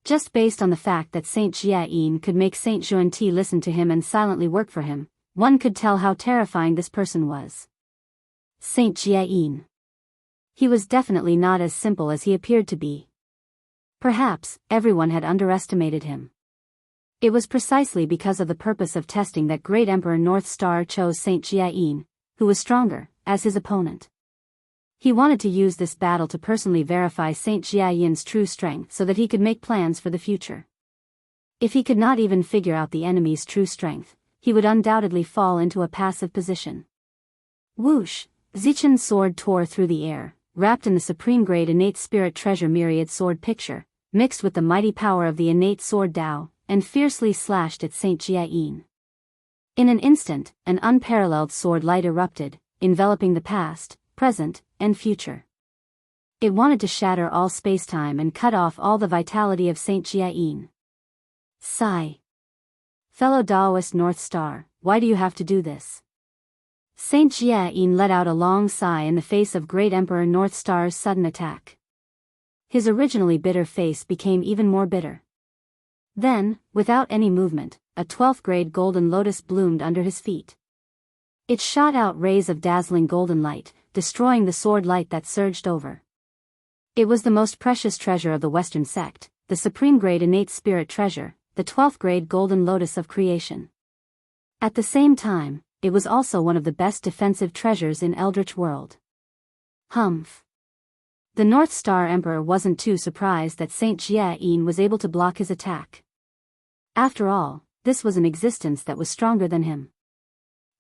Just based on the fact that Saint Jiayin could make Saint Xuanti listen to him and silently work for him, one could tell how terrifying this person was. Saint Jiayin. He was definitely not as simple as he appeared to be. Perhaps, everyone had underestimated him. It was precisely because of the purpose of testing that Great Emperor North Star chose Saint Jiayin, who was stronger, as his opponent. He wanted to use this battle to personally verify Saint Jiayin's true strength so that he could make plans for the future. If he could not even figure out the enemy's true strength, he would undoubtedly fall into a passive position. Whoosh! Zichen's sword tore through the air, wrapped in the supreme grade innate spirit treasure myriad sword picture, mixed with the mighty power of the innate sword Dao, and fiercely slashed at Saint Jiayin. In an instant, an unparalleled sword light erupted, enveloping the past, present, and future. It wanted to shatter all space-time and cut off all the vitality of Saint Jiayin. Sigh. Fellow Daoist North Star, why do you have to do this? Saint Jiayin let out a long sigh in the face of Great Emperor North Star's sudden attack. His originally bitter face became even more bitter. Then, without any movement, a 12th grade golden lotus bloomed under his feet. It shot out rays of dazzling golden light, destroying the sword light that surged over. It was the most precious treasure of the Western sect, the supreme grade innate spirit treasure, the 12th grade golden lotus of creation. At the same time, it was also one of the best defensive treasures in Eldritch World. Humph. The North Star Emperor wasn't too surprised that Saint Jiayin was able to block his attack. After all, this was an existence that was stronger than him.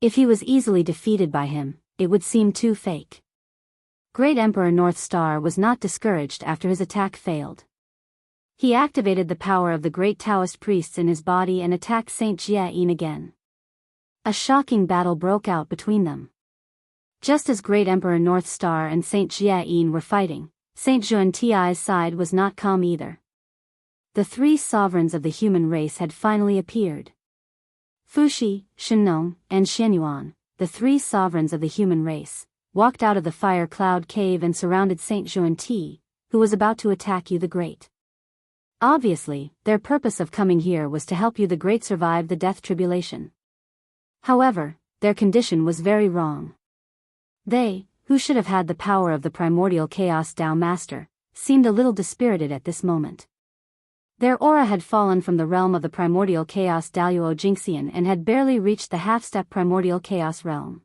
If he was easily defeated by him, it would seem too fake. Great Emperor North Star was not discouraged after his attack failed. He activated the power of the great Taoist priests in his body and attacked Saint Jiayin again. A shocking battle broke out between them. Just as Great Emperor North Star and Saint Jiayin were fighting, Saint Xuanti's side was not calm either. The three sovereigns of the human race had finally appeared. Fuxi, Shenong, and Shenyuan, the three sovereigns of the human race, walked out of the fire cloud cave and surrounded Saint Xuanti, who was about to attack you the Great. Obviously, their purpose of coming here was to help you the Great survive the death tribulation. However, their condition was very wrong. They, who should have had the power of the primordial chaos Tao Master, seemed a little dispirited at this moment. Their aura had fallen from the realm of the primordial chaos Daluo Jingxian and had barely reached the half-step primordial chaos realm.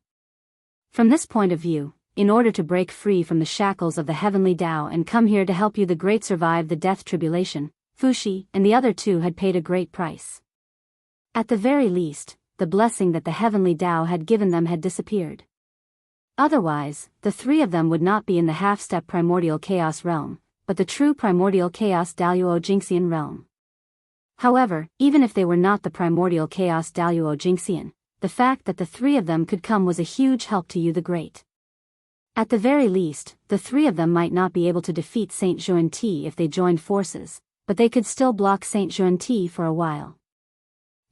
From this point of view, in order to break free from the shackles of the heavenly Tao and come here to help you the Great survive the death tribulation, Fuxi and the other two had paid a great price. At the very least, the blessing that the heavenly Tao had given them had disappeared. Otherwise, the three of them would not be in the half-step primordial chaos realm, but the true primordial chaos Daluo Jingxian realm. However, even if they were not the primordial chaos Daluo Jingxian, the fact that the three of them could come was a huge help to you the Great. At the very least, the three of them might not be able to defeat Saint Xuanti if they joined forces, but they could still block Saint Xuanti for a while.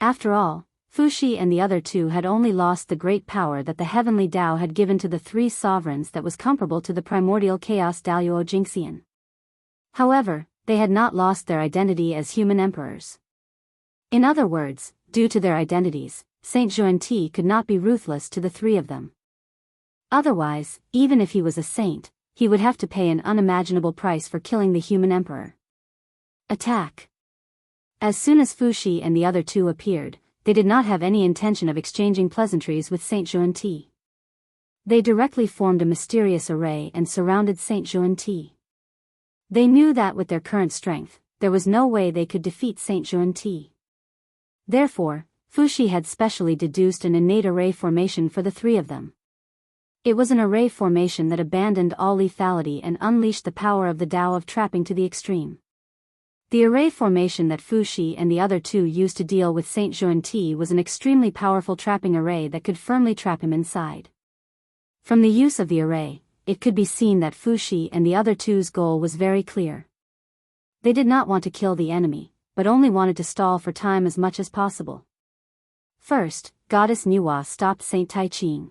After all, Fuxi and the other two had only lost the great power that the heavenly Tao had given to the three sovereigns that was comparable to the primordial chaos Daluo Jingxian. However, they had not lost their identity as human emperors. In other words, due to their identities, Saint Xuanti could not be ruthless to the three of them. Otherwise, even if he was a saint, he would have to pay an unimaginable price for killing the human emperor. Attack. As soon as Fuxi and the other two appeared, they did not have any intention of exchanging pleasantries with Saint Xuanti. They directly formed a mysterious array and surrounded Saint Xuanti. They knew that with their current strength, there was no way they could defeat Saint Xuanti. Therefore, Fuxi had specially deduced an innate array formation for the three of them. It was an array formation that abandoned all lethality and unleashed the power of the Tao of trapping to the extreme. The array formation that Fu Shi and the other two used to deal with Saint Xuanti was an extremely powerful trapping array that could firmly trap him inside. From the use of the array, it could be seen that Fu Shi and the other two's goal was very clear. They did not want to kill the enemy, but only wanted to stall for time as much as possible. First, Goddess Nuwa stopped Saint Tai Ching.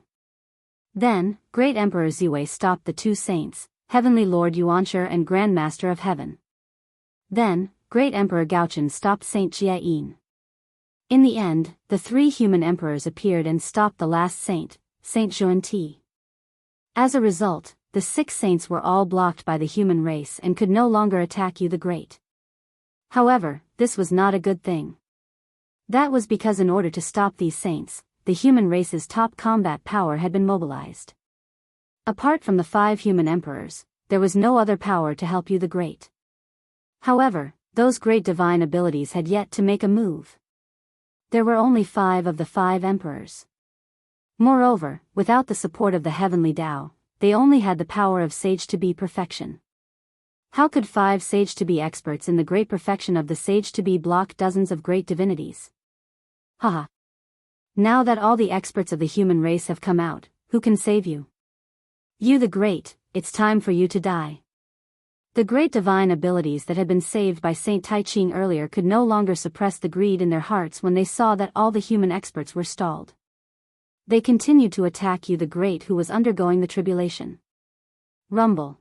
Then, Great Emperor Ziwei stopped the two saints, Heavenly Lord Yuanshi and Grand Master of Heaven. Then, Great Emperor Gaochen stopped Saint Jiayin. In the end, the three human emperors appeared and stopped the last saint, Saint Xuanti. As a result, the 6 saints were all blocked by the human race and could no longer attack you the Great. However, this was not a good thing. That was because in order to stop these saints, the human race's top combat power had been mobilized. Apart from the 5 human emperors, there was no other power to help you the Great. However, those great divine abilities had yet to make a move. There were only 5 of the 5 emperors. Moreover, without the support of the heavenly Tao, they only had the power of sage to be perfection. How could 5 sage to be experts in the great perfection of the sage to be block dozens of great divinities? Haha. Now that all the experts of the human race have come out, who can save you? You the Great, it's time for you to die. The great divine abilities that had been saved by Saint Tai Ching earlier could no longer suppress the greed in their hearts when they saw that all the human experts were stalled. They continued to attack you the Great who was undergoing the tribulation. Rumble.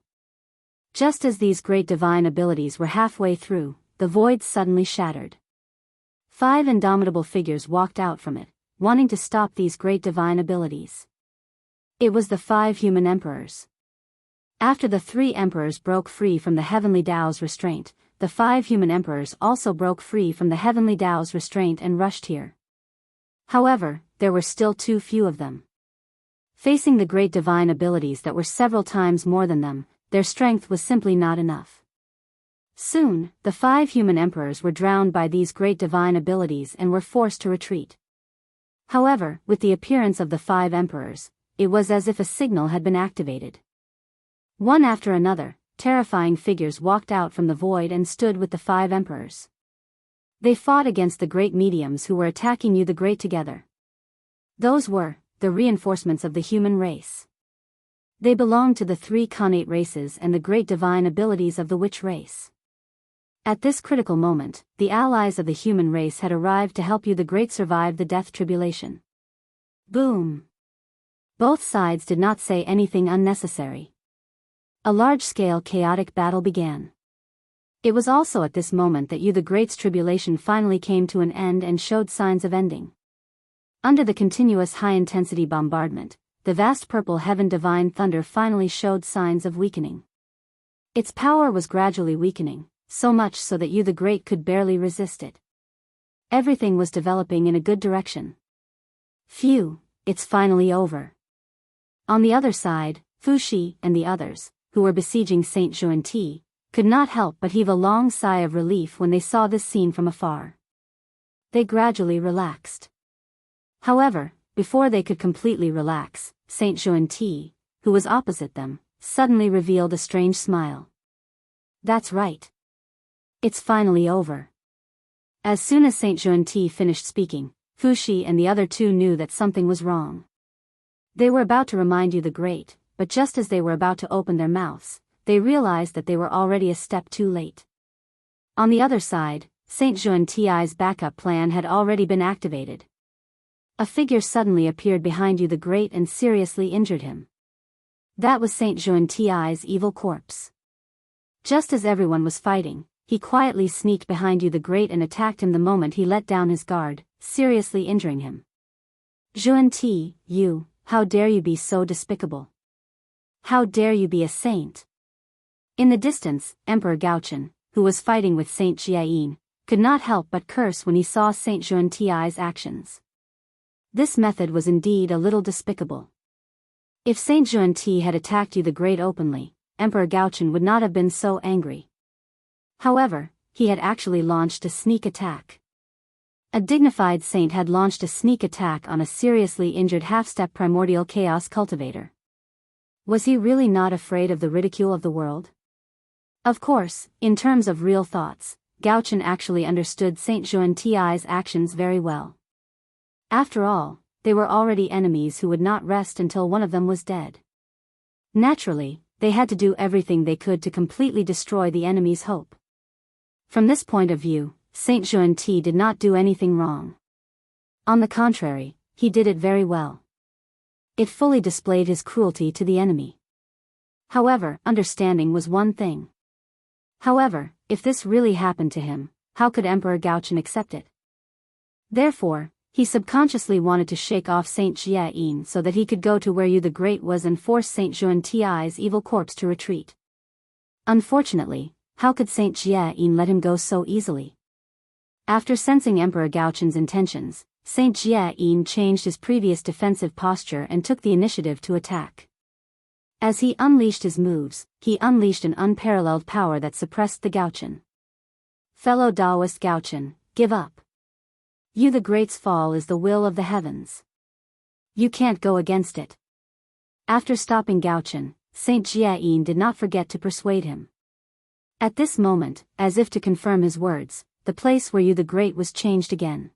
Just as these great divine abilities were halfway through, the void suddenly shattered. 5 indomitable figures walked out from it, wanting to stop these great divine abilities. It was the 5 human emperors. After the 3 emperors broke free from the heavenly Tao's restraint, the 5 human emperors also broke free from the heavenly Tao's restraint and rushed here. However, there were still too few of them. Facing the great divine abilities that were several times more than them, their strength was simply not enough. Soon, the 5 human emperors were drowned by these great divine abilities and were forced to retreat. However, with the appearance of the 5 emperors, it was as if a signal had been activated. One after another, terrifying figures walked out from the void and stood with the 5 emperors. They fought against the great mediums who were attacking you the Great together. Those were the reinforcements of the human race. They belonged to the 3 connate races and the great divine abilities of the witch race. At this critical moment, the allies of the human race had arrived to help you the Great survive the death tribulation. Boom! Both sides did not say anything unnecessary. A large-scale chaotic battle began. It was also at this moment that you the Great's tribulation finally came to an end and showed signs of ending. Under the continuous high-intensity bombardment, the vast purple heaven divine thunder finally showed signs of weakening. Its power was gradually weakening, so much so that you the Great could barely resist it. Everything was developing in a good direction. Phew, it's finally over. On the other side, Fu Shi and the others, who were besieging Saint Xuanti, could not help but heave a long sigh of relief when they saw this scene from afar. They gradually relaxed. However, before they could completely relax, Saint Xuanti, who was opposite them, suddenly revealed a strange smile. That's right. It's finally over. As soon as Saint Xuanti finished speaking, Fu Shi and the other two knew that something was wrong. They were about to remind you the Great, but just as they were about to open their mouths, they realized that they were already a step too late. On the other side, Saint Xuanti's backup plan had already been activated. A figure suddenly appeared behind you the Great and seriously injured him. That was Saint Xuanti's evil corpse. Just as everyone was fighting, he quietly sneaked behind you the Great and attacked him the moment he let down his guard, seriously injuring him. Xuanti, you, how dare you be so despicable? How dare you be a saint? In the distance, Emperor Gaochen, who was fighting with Saint Jiayin, could not help but curse when he saw Saint Xuanti's actions. This method was indeed a little despicable. If Saint Xuanti had attacked you the Great openly, Emperor Gaochen would not have been so angry. However, he had actually launched a sneak attack. A dignified saint had launched a sneak attack on a seriously injured half-step primordial chaos cultivator. Was he really not afraid of the ridicule of the world? Of course, in terms of real thoughts, Gao Chen actually understood Saint Xuanti's actions very well. After all, they were already enemies who would not rest until one of them was dead. Naturally, they had to do everything they could to completely destroy the enemy's hope. From this point of view, Saint Xuanti did not do anything wrong. On the contrary, he did it very well. It fully displayed his cruelty to the enemy. However, understanding was one thing. However, if this really happened to him, how could Emperor Gaochen accept it? Therefore, he subconsciously wanted to shake off Saint Jie so that he could go to where Yu the Great was and force Saint Xuanti's evil corpse to retreat. Unfortunately, how could Saint Jie let him go so easily? After sensing Emperor Gaochen's intentions, Saint Jie changed his previous defensive posture and took the initiative to attack. As he unleashed his moves, he unleashed an unparalleled power that suppressed the Gaochen. Fellow Taoist Gaochen, give up. Yu the Great's fall is the will of the heavens. You can't go against it. After stopping Gaochen, Saint Jie did not forget to persuade him. At this moment, as if to confirm his words, the place where Yu the Great was changed again.